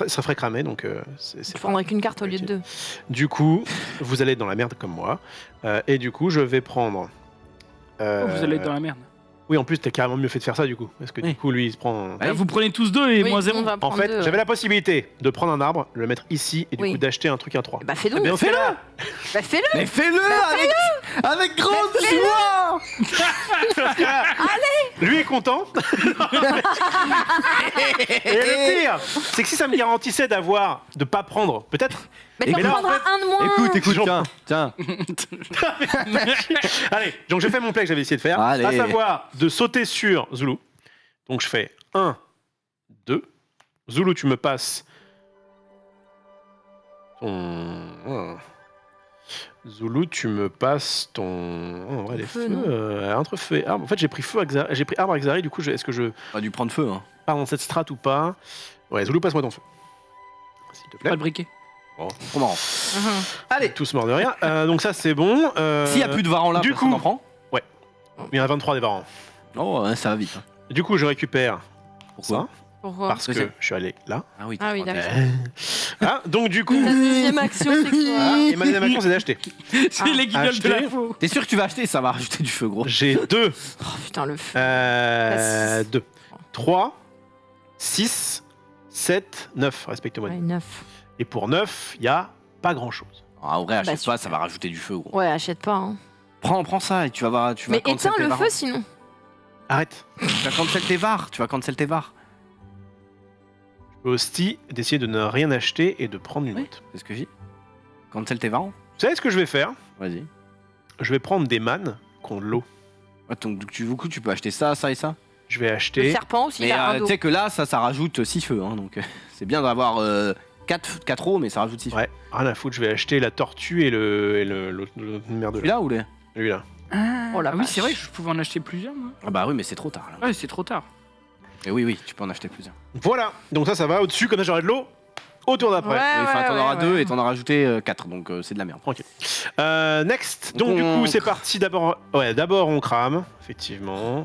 ça ferait cramer, donc c'est Je prendrai qu'une carte au lieu de 2. Du coup, vous allez être dans la merde comme moi. Et du coup, je vais prendre... Vous allez être dans la merde. Oui, en plus, t'as carrément mieux fait de faire ça, du coup. Parce que Oui. du coup, lui, il se prend... Ouais. Vous prenez tous 2 et moi 0. En fait, j'avais la possibilité de prendre un arbre, le mettre ici, et du Oui. coup, d'acheter un truc à 3. Bah fais donc. Mais on fait là. Bah fais-le. Mais fais-le avec grande joie. Lui est content. Et le pire, c'est que si ça me garantissait de pas prendre, peut-être... Mais t'en là, en prendras fait- un de moins. Écoute, J'en- tiens. Allez, donc je fais mon play que j'avais essayé de faire, Allez. à savoir de sauter sur Zulu. Donc je fais 1, 2. Zulu, tu me passes ton... Zulu, tu me passes ton... Oh, en vrai, les Feu, feux, non entre feu et arbre. En fait, j'ai pris j'ai pris arbre avec Zari, du coup, est-ce que je On a dû prendre feu. Hein. pars dans cette strat ou pas? Ouais, Zulu, passe-moi ton feu. S'il te plaît. Pas le briquet. Trop marrant. Allez, tous morts de rien. Donc ça, c'est bon. S'il y a plus de varans là, du personne coup- en prend. Il y en a 23 des varans. Oh, ça va vite. Hein. Du coup, je récupère Pourquoi ça, Pourquoi? parce que c'est- je suis allé là. Ah oui. Ah oui, d'accord. Ah, donc du coup... Ta deuxième action, c'est Ah, quoi? et ma deuxième action, c'est d'acheter. C'est les guignols de acheter. l'info. T'es sûr que tu vas acheter? Ça va rajouter du feu, gros. J'ai 2, Oh putain, le feu. 2, 3, 6, 7, 9, respectivement. Ouais, 9. Et pour 9, il n'y a pas grand-chose. Ah, en vrai, achète super. pas, ça va rajouter du feu, gros. Ouais, achète pas, hein. Prends ça et tu vas voir. Tu vas Mais cancel éteins tes le varans. feu sinon. Arrête. Tu vas cancel tes vars. Tu vas cancel tes vars. Je peux aussi d'essayer de ne rien acheter et de prendre une Oui. note. C'est ce que j'ai dit. Cancel tes varans. Vous savez ce que je vais faire? Vas-y. Je vais prendre des mannes qui ont de l'eau. Ouais, donc, du coup, tu peux acheter ça, ça et ça. Je vais Le acheter... serpent aussi, il Mais a un tu dos. sais que là, ça rajoute 6 feux. Hein, donc c'est bien d'avoir 4 eaux, mais ça rajoute 6 feux. Ouais, rien à foutre, je vais acheter la tortue et l'autre merde là. Celui-là ou les Celui-là. Oh la oui, vache. c'est vrai que je pouvais en acheter plusieurs, moi. Ah bah oui, mais c'est trop tard là. Ouais, c'est trop tard. Et oui, tu peux en acheter plusieurs. Voilà, donc ça va au-dessus, comme ça j'aurai de l'eau au tour d'après. Ouais, Enfin, t'en ouais, auras ouais, 2 ouais. et t'en auras rajouté 4, donc c'est de la merde. Next, Donc donc du on- coup c'est parti d'abord. Ouais, d'abord on crame, effectivement.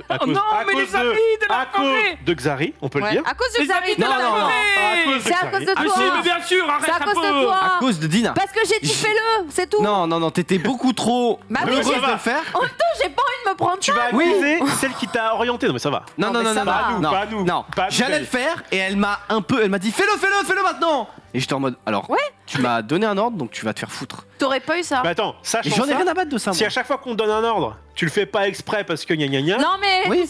À Oh cause- non, à mais cause les amis de la à cause forêt. de Xari, on peut le Ouais, dire. à cause de Les Xari, amis de non, la non, non. forêt. À cause de C'est à Xari. cause de Ah toi. si, mais bien sûr, arrête C'est à un cause de peu. toi. À cause de Dina. Parce que j'ai dit fais-le, c'est tout. Non, t'étais beaucoup trop Bah oui, heureuse ça de va. le faire. J'ai pas envie de me prendre Tu ça. vas accuser celle qui t'a orienté, non mais ça va. Non, Non, mais ça va. Pas nous, non, pas nous. non. Pas nous, J'allais le faire et elle m'a dit fais-le maintenant. Et j'étais en mode alors, Ouais. tu m'as donné un ordre donc tu vas te faire foutre. T'aurais pas eu ça. Mais attends, Mais sachant j'en ai ça, rien à battre de ça. si Moi. à chaque fois qu'on te donne un ordre, tu le fais pas exprès parce que gna gna gna, Non mais Oui.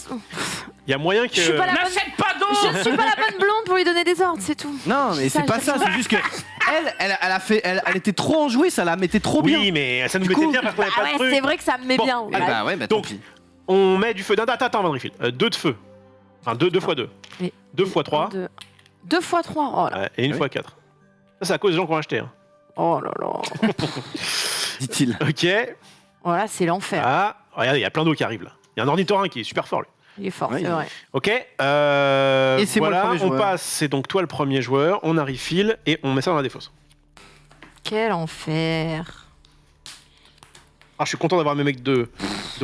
il y a moyen que... Je suis pas la bonne. N'achète pas d'eau. Je suis pas la bonne blonde pour lui donner des ordres, c'est tout. Non, mais c'est pas ça, c'est juste que elle était trop enjouée, ça la mettait trop bien. Oui, mais ça nous Du mettait coup- bien parce qu'on avait Ah pas de ouais, truc. c'est vrai que ça me met Bon, bien. Ah Bah, bah ouais, bah tant Donc, pis. On met du feu. Attends, Van Riefel. 2 de feu. Enfin, 2 fois 2. Et- 2 fois 3. 2 fois 3. Oh là. Et 1 Ah oui. fois 4. Ça, c'est à cause des gens qui ont acheté. Hein. Oh là là. Dit-il. Ok. Voilà, c'est l'enfer. Ah, regardez, il y a plein d'eau qui arrive là. Il y a un ornithorynque qui est super fort, lui. Il est fort, Ouais, c'est il- vrai. Ok. Et c'est moi le voilà, premier on joueur. passe. C'est donc toi le premier joueur. On a refill et on met ça dans la défausse. Quel enfer. Ah, je suis content d'avoir mes mecs d'eau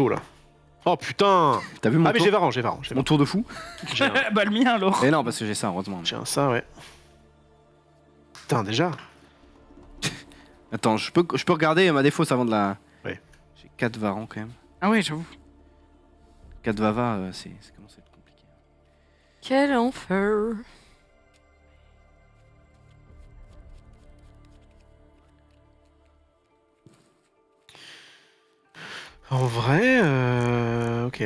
là. Oh putain. T'as vu mon Ah, mais tour j'ai Varan, j'ai Varan. Mon tour de fou. J'ai un, Bah le mien alors. Et non, parce que j'ai ça, heureusement. j'ai un ça, ouais. Putain, déjà. Attends, je peux regarder ma défausse avant de la. Ouais. J'ai 4 varans quand même. Ah ouais, j'avoue. 4 vava, c'est commence à être compliqué. Quel enfer. En vrai, ok.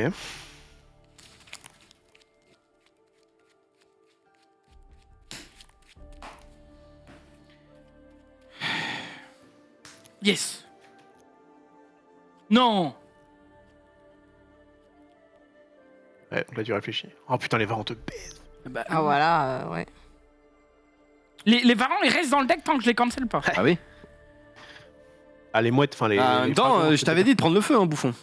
Yes. Non. Ouais, on a dû réfléchir. Oh putain, les varans te baisent. Bah, Ah voilà, ouais. Les varans, ils restent dans le deck tant que je les cancel pas. Ah oui. Ah, les mouettes, enfin les. En même les temps, fragments, je t'avais dit de prendre le feu, hein, bouffon.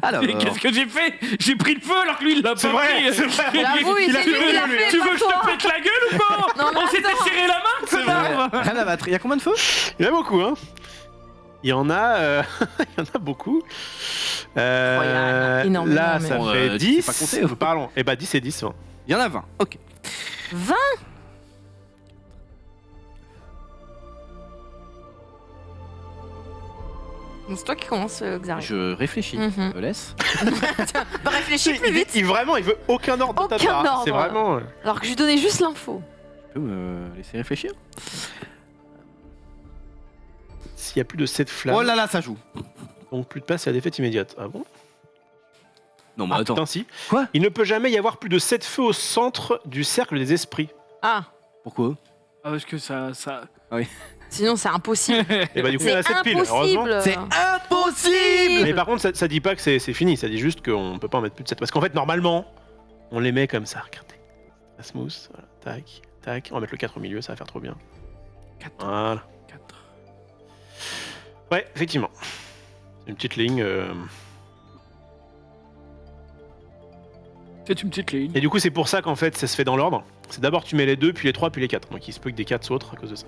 Alors. Mais qu'est-ce que j'ai fait? J'ai pris le feu alors que lui il l'a pas pris. c'est vrai. J'avoue, il Tu veux, l'a fait, tu veux pas que je toi. te pète la gueule ou pas? Non, mais On s'était attends. serré la main, c'est ça? Rien à battre. Il y a combien de feux? Il y en a beaucoup, hein. Il y en a, il y en a beaucoup. il y en a énormément, Là, mais- ça Bon, fait tu 10. sais pas compter. Parlons. Eh bah 10 et 10. hein. Il y en a 20. Ok. 20. Donc c'est toi qui commence, Xari. Je réfléchis. Mhm. Je me laisse. Bah, réfléchis plus Il, vite. vraiment, il veut aucun ordre de ta Aucun part. ordre. C'est vraiment. Alors que je lui donnais juste l'info. Tu peux me laisser réfléchir? S'il y a plus de 7 flammes, Oh là là, ça joue. donc plus de place à la défaite immédiate. Ah bon? Non, mais Ah, attends. putain, si. Quoi? Il ne peut jamais y avoir plus de 7 feux au centre du cercle des esprits. Ah, Pourquoi? Ah, parce que ça. sinon c'est impossible. Et bah du coup, il y en C'est a 7 piles, heureusement. impossible. C'est impossible! Mais par contre, ça dit pas que c'est fini, ça dit juste qu'on peut pas en mettre plus de 7. Parce qu'en fait, normalement, on les met comme ça, regardez. La smooth, voilà, tac, tac. On va mettre le 4 au milieu, ça va faire trop bien. 4. Voilà. 4. Ouais, effectivement. C'est une petite ligne. C'est une petite ligne. Et du coup, c'est pour ça qu'en fait, ça se fait dans l'ordre. C'est d'abord tu mets les 2, puis les 3, puis les 4. Donc il se peut que des 4 sautent à cause de ça.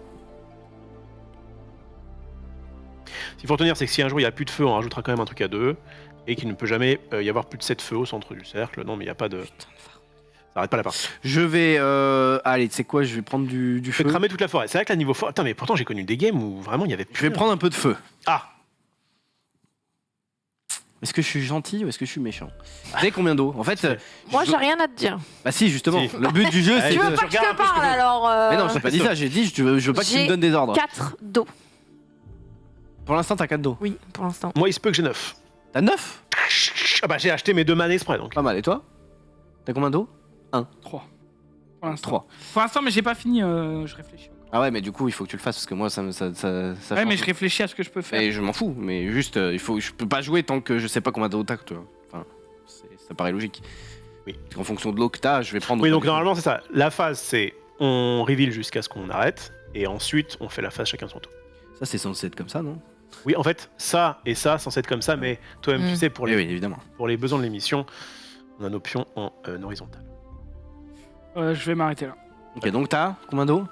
Ce qu'il faut retenir, c'est que si un jour il n'y a plus de feu, on rajoutera quand même un truc à 2. Et qu'il ne peut jamais y avoir plus de 7 feux au centre du cercle. Non, mais il n'y a pas de. Ça arrête pas la partie. Je vais. Allez, tu sais quoi? Je vais prendre du Tu fais feu. cramer toute la forêt. C'est vrai que la niveau forêt. Putain, mais pourtant j'ai connu des games où vraiment il y avait. Je vais prendre un peu de feu. Ah! Est-ce que je suis gentil ou est-ce que je suis méchant? Vous savez combien d'eau? En fait, Moi je- j'ai rien à te dire. bah si, justement. Si. Le but du jeu, c'est Tu veux de. pas que je regardes te un peu ce que parle vous- alors Mais non, j'ai pas dit ça. J'ai dit, je veux pas que tu me J'ai donnes des ordres. 4 d'eau. Pour l'instant, t'as 4 d'eau. Oui, pour l'instant. Moi, il se peut que j'ai 9. T'as 9? Ah bah j'ai acheté mes 2 manes exprès donc. Pas mal. Et toi? T'as combien d'eau? 3. Pour l'instant. 3. Pour l'instant, mais j'ai pas fini, je réfléchis encore. Ah ouais, mais du coup, il faut que tu le fasses parce que moi, ça Ouais, change. mais je réfléchis à ce que je peux faire. Et je m'en fous, mais juste, je peux pas jouer tant que je sais pas combien d'eau t'as, tu vois. Enfin, ça paraît logique. Oui. Parce qu'en fonction de l'eau que t'as, je vais prendre. Oui, autant donc de- normalement c'est ça. La phase c'est on reveal jusqu'à ce qu'on arrête et ensuite on fait la phase chacun son tour. Ça, c'est censé être comme ça, non? Oui, en fait, ça et ça censé être comme ça, mais toi-même tu sais pour les, Oui, évidemment. pour les besoins de l'émission, on a nos pions en horizontal. Je vais m'arrêter là. Ok, donc t'as combien d'eau?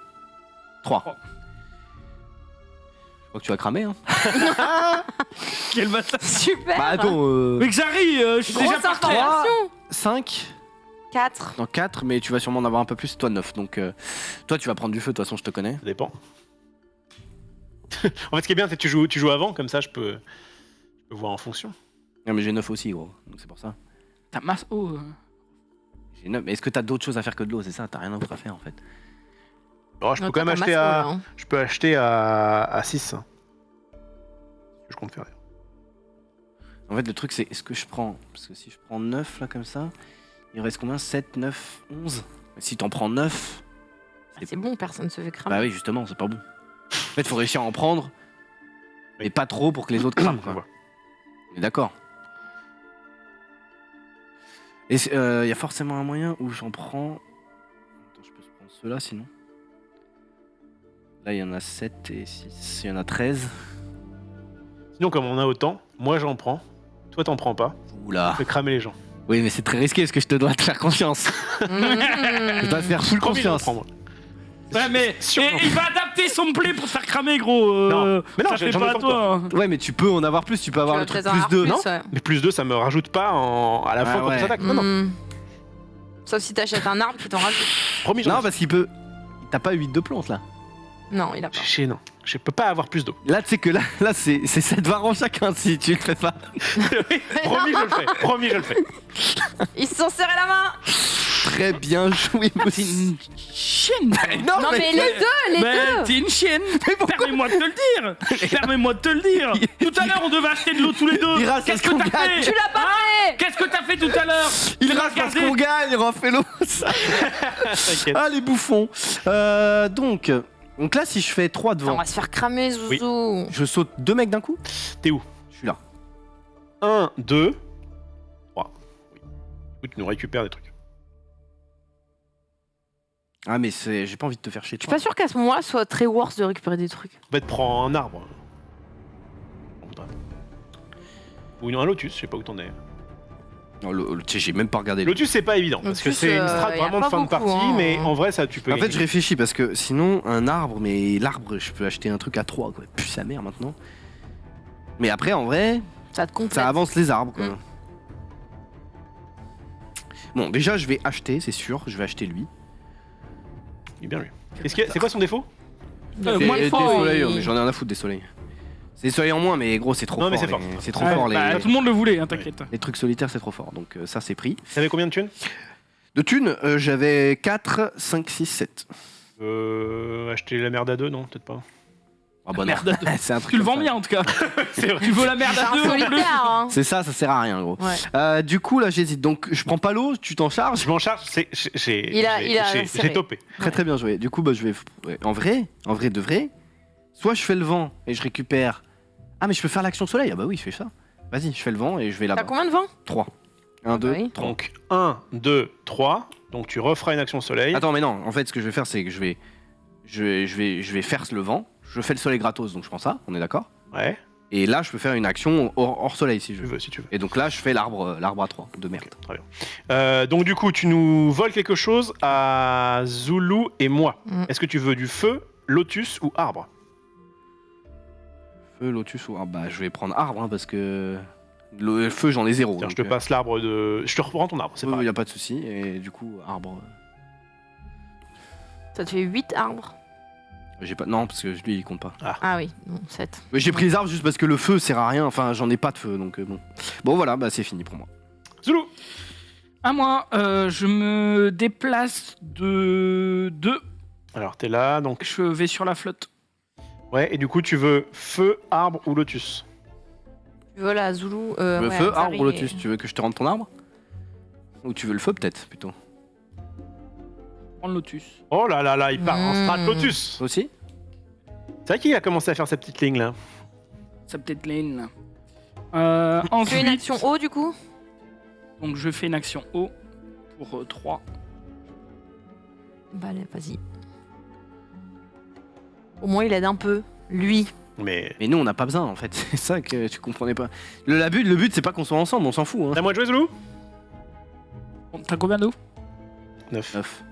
3. Trois. Je crois que tu vas cramer, hein. Quel bâtard. Super. Bah attends, Mais Xari, je suis déjà Grosse parti. information. 5 4. dans 4, mais tu vas sûrement en avoir un peu plus, toi 9. Donc, toi, tu vas prendre du feu, de toute façon, je te connais. Ça dépend. En fait, ce qui est bien, c'est que tu joues avant, comme ça je peux voir en fonction. Non, mais j'ai 9 aussi, gros. Donc, c'est pour ça. T'as masse. Oh. J'ai 9. Mais est-ce que t'as d'autres choses à faire que de l'eau? C'est ça? T'as rien d'autre à faire, en fait. Oh, je peux quand même acheter à. Je peux acheter à 6. Je compte faire. En fait, le truc, c'est est-ce que je prends. Parce que si je prends 9 là, comme ça, il reste combien? 7, 9, 11. Mais si t'en prends 9. C'est bon, personne se fait cramer. Bah oui, justement, c'est pas bon. En fait, faut réussir à en prendre. Mais pas trop pour que les autres crament, quoi. Voilà. On est d'accord. Et il y a forcément un moyen où j'en prends. Attends, je peux prendre ceux-là sinon. Là, il y en a 7 et 6. Il y en a 13. Sinon, comme on a autant, moi j'en prends. Toi, t'en prends pas. Oula. Je fais cramer les gens. Oui, mais c'est très risqué parce que je te dois te faire confiance. Je dois te faire full Promis, j'en confiance. prends, moi. Ouais, mais Sûr. il va adapter son play pour te faire cramer, gros. Non, mais non, ça fait j'en ai pas à comme toi. hein. Ouais, mais tu peux en avoir plus. Tu peux avoir le truc plus 2, non? Mais plus 2, ça me rajoute pas à la Ah fois quand ouais. on s'attaque. Non, non. Sauf si t'achètes un arbre qui t'en rajoute. Promis, j'en Non, ai. parce qu'il peut. T'as pas 8 de plantes là. Non, il a pas. Non. Je peux pas avoir plus d'eau. Là, tu sais que là c'est 7 varans chacun si tu le fais pas. Promis, je le fais. Promis, je le fais. Ils se sont serrés la main. Très bien joué, T'es Moussi. une chienne. Non, mais les deux, les Mais deux. t'es une chienne. Permets-moi de te le dire. Permets-moi de te le dire. Tout à l'heure, on devait acheter de l'eau tous les deux. Il rase Qu'est-ce parce que qu'on t'as gagne. fait? Tu l'as pas fait. Qu'est-ce que t'as fait tout à l'heure? Il Tu rase parce regardé- qu'on gagne, Raphaëlo. T'inquiète. Ah, les bouffons. Donc, Donc là, si je fais 3 On devant, va se faire cramer, Zouzou. je saute 2 mecs d'un coup. T'es où? Je suis là. 1, 2, 3. Oui. Du coup, tu nous récupères des trucs. Ah, mais j'ai pas envie de te faire chier. Je suis pas sûr qu'à ce moment-là, ce soit très worth de récupérer des trucs. En fait, prends un arbre. Ou un lotus, je sais pas où t'en es. Non, j'ai même pas regardé. Lotus, c'est pas évident, parce que Lotus, c'est une strat y a vraiment pas de fin de beaucoup, partie, hein. mais en vrai, ça, tu peux En fait, gagner. je réfléchis parce que sinon, un arbre, mais l'arbre, je peux acheter un truc à 3, quoi. Plus sa mère maintenant. Mais après, en vrai, Ça te complète. ça avance les arbres, quoi. Mm. Bon, déjà, je vais acheter, c'est sûr. Je vais acheter lui. Il est bien, lui. C'est quoi son défaut? Moins de Des fois, soleils, oui. mais j'en ai rien à foutre des soleils. C'est des soleils en moins, mais gros, c'est trop Non, fort. mais c'est fort. C'est trop Ouais, fort. bah, tout le monde le voulait, hein, t'inquiète. Les trucs solitaires, c'est trop fort. Donc, ça, c'est pris. T'avais combien de thunes? De thunes, j'avais 4, 5, 6, 7. Acheter la merde à 2, non? Peut-être pas. Ah bah non. Merde à deux. C'est un truc Tu le comme vends ça. bien en tout cas. C'est vrai. Tu veux la merde C'est à un deux en plus. solitaire, hein. C'est ça sert à rien, gros. Ouais. Du coup, là, j'hésite. Donc, je prends pas l'eau, tu t'en charges. Je m'en charge, Il a serré. j'ai topé. Très très bien joué. Du coup, bah, je vais. Ouais, en vrai de vrai, soit je fais le vent et je récupère. Ah, mais je peux faire l'action soleil. Ah, bah oui, je fais ça. Vas-y, je fais le vent et je vais T'as là-bas. combien de vent? 3. 1, 2, oui. 3. Donc 1, 2, 3. Donc tu referas une action soleil. Attends, mais non, en fait, ce que je vais faire, c'est que je vais faire le vent. Je fais le soleil gratos, donc je prends ça, on est d'accord. Ouais, Et là, je peux faire une action hors soleil si je veux. si tu veux. Et donc là, je fais l'arbre à 3 de merde. Ok, très bien. Donc du coup, tu nous voles quelque chose à Zulu et moi. Mm. Est-ce que tu veux du feu, lotus ou arbre? Feu, lotus ou arbre. Bah, je vais prendre arbre hein, parce que le feu, j'en ai 0. Tiens, je te passe l'arbre de... Je te reprends ton arbre, c'est Il pas n'y a pas de souci. Et du coup, arbre. Ça te fait 8 arbres. J'ai pas. Non, parce que lui, il compte pas. Ah oui, non, 7. Mais j'ai pris les arbres juste parce que le feu sert à rien. Enfin, j'en ai pas de feu, donc bon. Bon, voilà, bah c'est fini pour moi. Zulu. À moi, je me déplace de 2. Alors t'es là, donc... Je vais sur la flotte. Ouais, et du coup, tu veux feu, arbre ou lotus? Tu veux la Zoulou Le ouais, feu, Azari arbre ou lotus. Tu veux que je te rende ton arbre? Ou tu veux le feu, peut-être, plutôt? Prends le lotus. Oh là là là, il part en strat Mm. lotus. Toi aussi? C'est vrai qu'il a commencé à faire sa petite ligne là. Ça peut-être lane. Tu veux Ensuite, une action haut du coup? donc je fais une action haut pour 3. Bah allez, vas-y. Au moins il aide un peu. Lui. Mais... Mais nous, on n'a pas besoin, en fait. C'est ça que tu comprenais pas. Le but, c'est pas qu'on soit ensemble, on s'en fout. Hein. À moi de jouer, Zulu? T'as combien d'eau? 9. 9.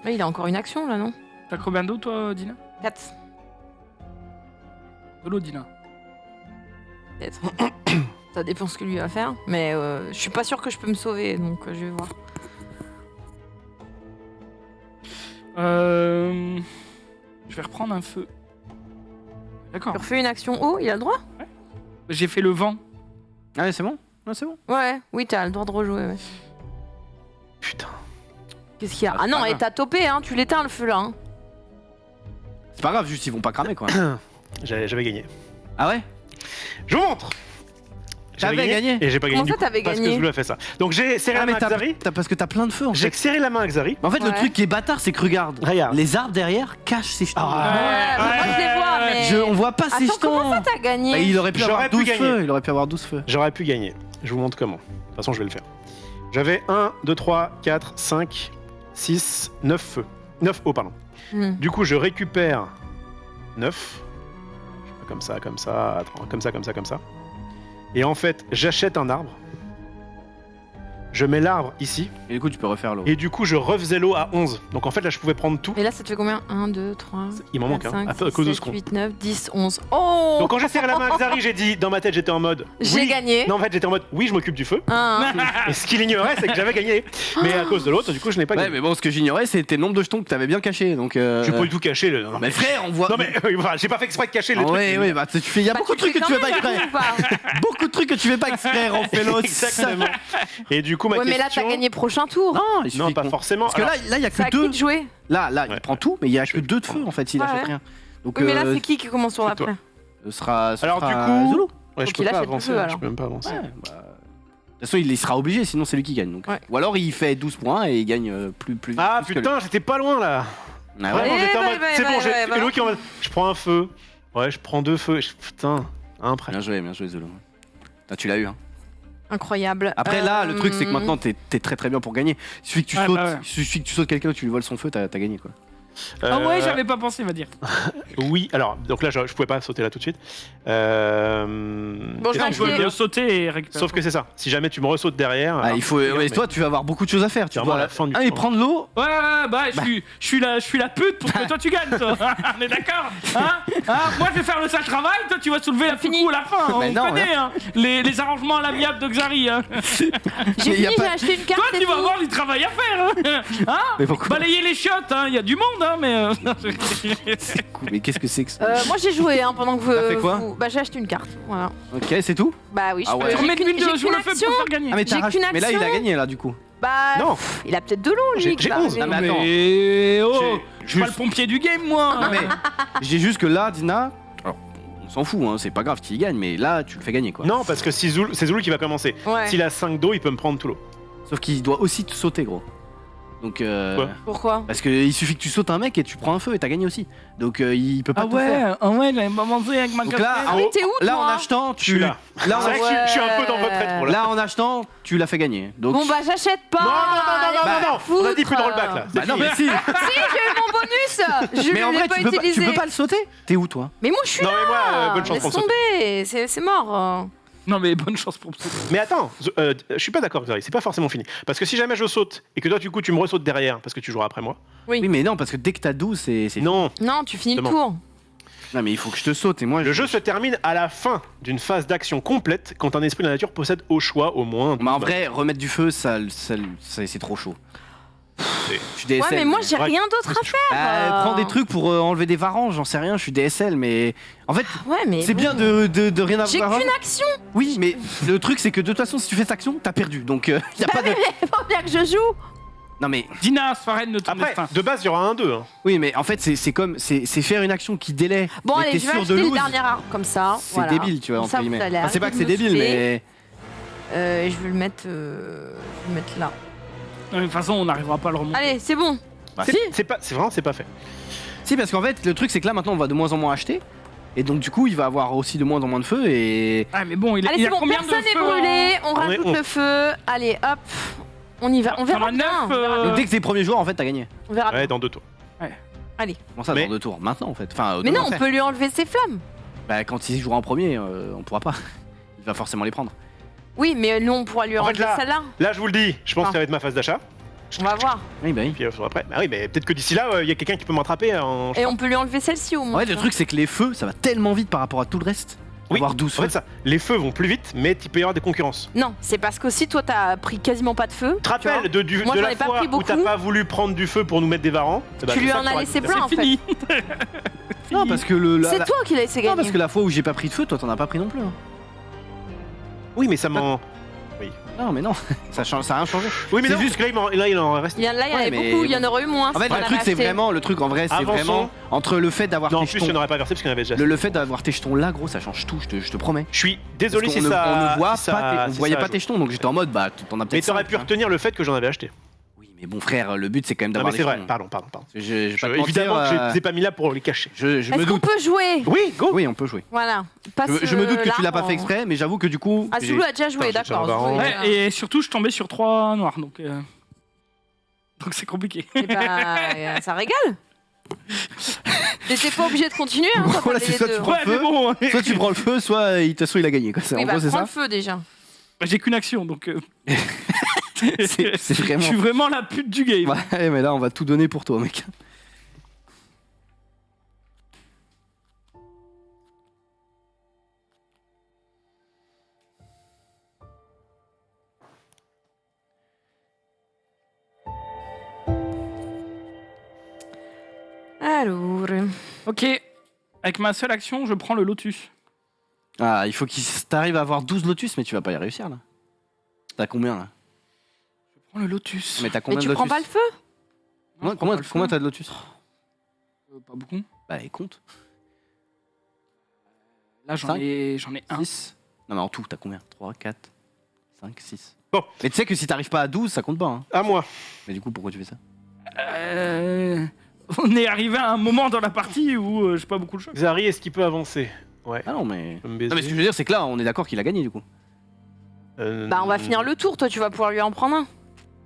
Là, il a encore une action là, non? T'as combien d'eau toi, Dina? 4. De l'eau, Dina. Peut-être. Ça dépend ce que lui va faire. Mais je suis pas sûr que je peux me sauver, donc je vais voir. Je vais reprendre un feu. D'accord. Tu refais une action haut, il a le droit? J'ai fait le vent. Ah, ouais, c'est bon? Ah, c'est bon. Ouais, oui, t'as le droit de rejouer. Ouais. Putain. Qu'est-ce qu'il y a? Ah, Ah c'est non, pas et grave. t'as topé, hein, tu l'éteins le feu là. Hein. C'est pas grave, juste ils vont pas cramer, quoi. J'avais gagné. Ah ouais? Je vous montre. T'avais gagné. Et j'ai pas gagné. Comment ça, du coup, t'avais parce gagné que Zulu a fait ça. Donc j'ai serré la main à Xari. parce que t'as plein de feu, en J'ai fait. serré la main à Xari. En fait, le Ouais. truc qui est bâtard, c'est que regarde. Regarde. Les arbres derrière cachent ses jetons. Ah. Ouais, moi je les vois, mais. On voit pas ses Attends, jetons. comment ça t'as gagné? Bah, il aurait pu J'aurais avoir pu 12 gagner. feux. Il aurait pu avoir 12 feux. J'aurais pu gagner. Je vous montre comment. De toute façon, je vais le faire. J'avais 1, 2, 3, 4, 5, 6, 9 feux. 9 eaux, pardon. Du coup, je récupère 9. Comme ça, comme ça, attends, comme ça, comme ça, comme ça. Et en fait, j'achète un arbre. Je mets l'arbre ici. Et du coup, tu peux refaire l'eau. Et du coup, je refaisais l'eau à 11. Donc en fait, là, je pouvais prendre tout. Et là, ça te fait combien? 1, 2, 3. Il m'en manque 4, un, 5, à cause de ce 7, con. 8, 9, 10, 11. Oh! Donc quand j'ai serré la main à Xari, j'ai dit, dans ma tête, j'étais en mode... J'ai oui. gagné. Non, en fait, j'étais en mode, oui, je m'occupe du feu. Un. Et ce qu'il ignorait, c'est que j'avais gagné. Mais à cause de l'autre, du coup, je n'ai pas Ouais, gagné. mais bon, ce que j'ignorais, c'était le nombre de jetons que t'avais bien cachés. Donc. Je peux pas du tout cacher le... Mais frère, on voit. Non mais enfin, j'ai pas fait exprès de cacher le Ah truc. ouais, ouais, bah tu fais. Il y a Bah, beaucoup de tu trucs que fais tu fais quand pas même exprès. un coup, ou pas? Beaucoup de trucs que tu fais pas exprès, Ramphélos. Exactement. Et du coup, ma Ouais, mais là, question... t'as gagné prochain tour. Non, il suffit Non, pas qu'on- forcément. Parce que Alors, là, il y a C'est à que qui deux. de jouer? Là, Ouais. il prend tout, mais il y a Je que vais deux de feu en fait. Il Ouais. achète rien. Donc, Oui, mais là, c'est qui commence sur c'est toi. l'après? ce sera Alors, Zulu. du coup... Ouais, Faut je qu'il peux pas achète le avancer, feu, je alors. peux même pas avancer. Ouais, bah, toute façon, il sera obligé, sinon c'est lui qui gagne. Donc. Ouais. Ou alors il fait 12 points et il gagne plus Ah plus que putain, j'étais pas loin là. lui. Ah ouais. Vraiment, j'étais en mode. C'est bon, ouais. Hello qui est en mode. Je prends un feu. Ouais, je prends 2 feux. Putain, après. Bien joué Zolo. Ah, tu l'as eu. Hein. Incroyable. Après là, le truc c'est que maintenant t'es très très bien pour gagner. Il suffit que tu Ouais, sautes, bah ouais. il suffit que tu sautes quelqu'un, tu lui voles son feu, t'as gagné quoi. Ah ouais, j'avais pas pensé, va dire. Oui, alors, donc là, je pouvais pas sauter là tout de suite. Bon, je qu'est-ce vais que Je veux acheter- bien sauter et récupérer. Sauf que c'est ça. Si jamais tu me ressautes derrière. Ah, alors, il faut. mais- Ouais, toi, tu vas avoir beaucoup de choses à faire. Tu C'est vraiment dois la fin du et tour. prendre l'eau. Ouais, je suis la pute pour que toi tu gagnes, toi. On est d'accord, moi je vais faire le sale travail, toi tu vas soulever la fini à la fin. Mais On non, connaît hein, les arrangements à l'amiable de Xari. Hein. J'ai Mais fini, y a j'ai pas- acheté une carte. Toi c'est tu vas tout. avoir du travail à faire. Hein Mais pourquoi Balayer les chiottes, il y a du monde, hein, mais. C'est cool. Mais qu'est-ce que c'est que ça Moi j'ai joué pendant que vous. T'as fait quoi Bah j'ai acheté une carte. Voilà. Ok, c'est tout. Bah oui, je Ah peux. ouais. Tu remets J'ai une qu'une- de j'ai jouer le qu'une feu action. pour faire gagner. Ah mais J'ai qu'une mais là il a action. gagné là du coup. Bah Non. il a peut-être de l'eau lui. J'ai bah, 11. mais- Ah, mais attends. Mais oh, je suis pas le Juste- pompier du game, moi. Non, mais je dis juste que là, Dina, alors on s'en fout, hein, c'est pas grave s'il gagne, mais là tu le fais gagner quoi. Non, parce que si c'est Zulu qui va commencer. Ouais. S'il a 5 d'eau, il peut me prendre tout l'eau. Sauf qu'il doit aussi te sauter gros. Donc Quoi Pourquoi? parce qu'il suffit que tu sautes un mec et tu prends un feu et t'as gagné aussi. Donc il peut pas Ah tout faire. ouais, j'avais pas mangé avec ma Donc là, Ah oui, t'es où là toi en achetant, Je suis tu là. là, C'est vrai que je suis un peu dans votre Ouais. tête pour là. là en achetant, tu l'as fait gagner. Donc Bon bah j'achète pas. Non, allez, non, foutre. on a dit plus de rollback là. bah non mais si. Si j'ai eu mon bonus. Je Mais en l'ai vrai pas tu peux utilisé. pas le sauter. T'es où toi? Mais moi je suis Non, là. mais moi, bonne chance Laisse pour le sauter. tomber. C'est mort. Non, mais bonne chance pour ça. Mais attends, je suis pas d'accord, Xari, c'est pas forcément fini. Parce que si jamais je saute et que toi, du coup, tu me ressautes derrière parce que tu joueras après moi. Oui. Oui mais non parce que dès que t'as 12 c'est Non, Non, tu finis le Justement. tour. Non mais il faut que je te saute et moi le jeu se termine à la fin d'une phase d'action complète quand un esprit de la nature possède au choix au moins. Mais en vrai, remettre du feu, c'est trop chaud. Je suis DSL. Ouais, mais moi j'ai Ouais. rien d'autre à faire. Prends des trucs pour enlever des varans, j'en sais rien, je suis DSL, mais en fait, Ouais, mais. c'est bon. bien de rien J'ai avoir. qu'une action. Oui, mais le truc, c'est que de toute façon, si tu fais cette action, t'as perdu. Donc, y a pas de. Faut bien que je joue. Non, mais Dina, Sfaren de ton Après, destin. de base, il y aura un 2. Hein. oui, mais en fait, c'est faire une action qui délai. Bon, mais allez, t'es je vais sûr acheter de les lose. dernières armes comme ça. C'est voilà. débile, tu vois, Comme entre ça, vous guillemets. allez Enfin, c'est pas que c'est arrêter de débile, moufler. mais. Je vais le mettre là. De toute façon, on n'arrivera pas à le remonter. Allez, c'est bon. Bah, C'est vraiment, c'est pas fait. Si, parce qu'en fait, le truc, c'est que là, maintenant, on va de moins en moins acheter. Et donc, du coup, il va avoir aussi de moins en moins de feu. Et. Ah, mais bon, il Allez, y c'est a bon, combien personne de n'est feux brûlé. On On est rajoute 11. le feu. Allez, hop. On y va. On verra T'en as bien. 9, On verra Donc, bien. dès que t'es premier joueur, en fait, t'as gagné. On verra bien. Ouais, dans 2 tours. Comment ça, Mais- dans 2 tours? Maintenant, en fait. Enfin, Mais demain, non, on après. peut lui enlever ses flammes. Bah, quand il jouera en premier, on pourra pas. Il va forcément les prendre. Oui, mais nous, on pourra lui En fait, enlever là- celle-là. Là, je vous le dis, je pense Ah. que ça va être ma phase d'achat. On va voir. Oui, bah oui. Puis après, bah oui, mais peut-être que d'ici là, il y a quelqu'un qui peut m'attraper en. Et on peut lui enlever celle-ci au En moins. fait, le truc, c'est que les feux, ça va tellement vite par rapport à tout le reste. Oui. Avoir 12 En feux. fait, ça, les feux vont plus vite, mais il peut y avoir des concurrences. Non, c'est parce qu'aussi, toi, t'as pris quasiment pas de feu. Tu te rappelles vois. de Moi, j'en la ai pas fois pris où t'as beaucoup. pas voulu prendre du feu pour nous mettre des varans? Eh ben, Tu c'est lui ça en que as t'auras laissé dû faire. plein, en C'est fait. fini. Non, parce que le. C'est toi qui l'as laissé Non, gagner. parce que la fois où j'ai pas pris de feu, toi, t'en as pas pris non plus. Hein. Oui, mais ça m'en. Non, mais non, ça a rien changé. Oui, mais C'est non, juste juste que là, il en reste. Là, il y en Ouais, avait mais beaucoup, il y en bon. aurait eu moins. En fait, si on le avait truc, c'est acheté. vraiment. Le truc, en vrai, c'est Avançons. vraiment. Entre le fait d'avoir Non, en tes plus, il n'y jetons. en aurait pas versé parce qu'il y en avait déjà. Le fait d'avoir tes jetons là, gros, ça change tout, je te promets. Je suis Parce désolé qu'on si ne- ça. on ne voit si ça- pas tes- on si voyait ça pas joue. tes jetons, donc j'étais en mode, bah, t'en as Mais peut-être. t'aurais 5, pu hein. retenir le fait que j'en avais acheté. Oui, mais bon, frère, le but, c'est quand même Non, d'avoir mais les c'est vrai, jetons. pardon. Je vais pas te Évidemment mentir, que je les ai pas mis là pour les cacher. je Est-ce me qu'on doute. peut jouer? Oui, go! Oui, on peut jouer. Voilà. Passe, Je me doute que tu l'as l'arme pas fait en- exprès, mais j'avoue que du coup. Ah, j'ai- Zulu a déjà joué, Putain, j'ai d'accord. déjà un Zulu, baron. déjà. Ouais, et surtout, je tombais sur 3 noirs, donc c'est compliqué. Eh ben, ça régale. T'étais pas obligé de continuer, hein, quand Voilà, t'avais c'est les soit deux. tu prends Ouais, le mais feu, bon, soit tu prends le feu, soit de toute façon il a gagné. Quoi. Oui, En bah, gros, c'est prends ça. le feu déjà. j'ai qu'une action, donc C'est je vraiment. suis vraiment la pute du game. Ouais, mais là, on va tout donner pour toi, mec. Alors. Ok, avec ma seule action, je prends le lotus. Ah, il faut qu'il t'arrive à avoir 12 lotus, mais tu vas pas y réussir là. T'as combien là? Je prends le lotus. Mais t'as Mais combien tu de prends lotus? pas le feu? Non, je prends Combien pas le feu. combien t'as de lotus? Pas beaucoup. Bah, et compte. Là, j'en Cinq ai un. 6. Non, mais en tout, t'as combien? 3, 4, 5, 5, 6. Bon. Mais tu sais que si t'arrives pas à 12, ça compte pas. Hein. À moi. Mais du coup, pourquoi tu fais ça? On est arrivé à un moment dans la partie où j'ai pas beaucoup de choix. Xari, est-ce qu'il peut avancer? Ouais. Ah non, mais. Je peux me baiser. Non, mais ce que je veux dire, c'est que là, on est d'accord qu'il a gagné du coup. Bah, on va finir le tour. Toi, tu vas pouvoir lui en prendre un.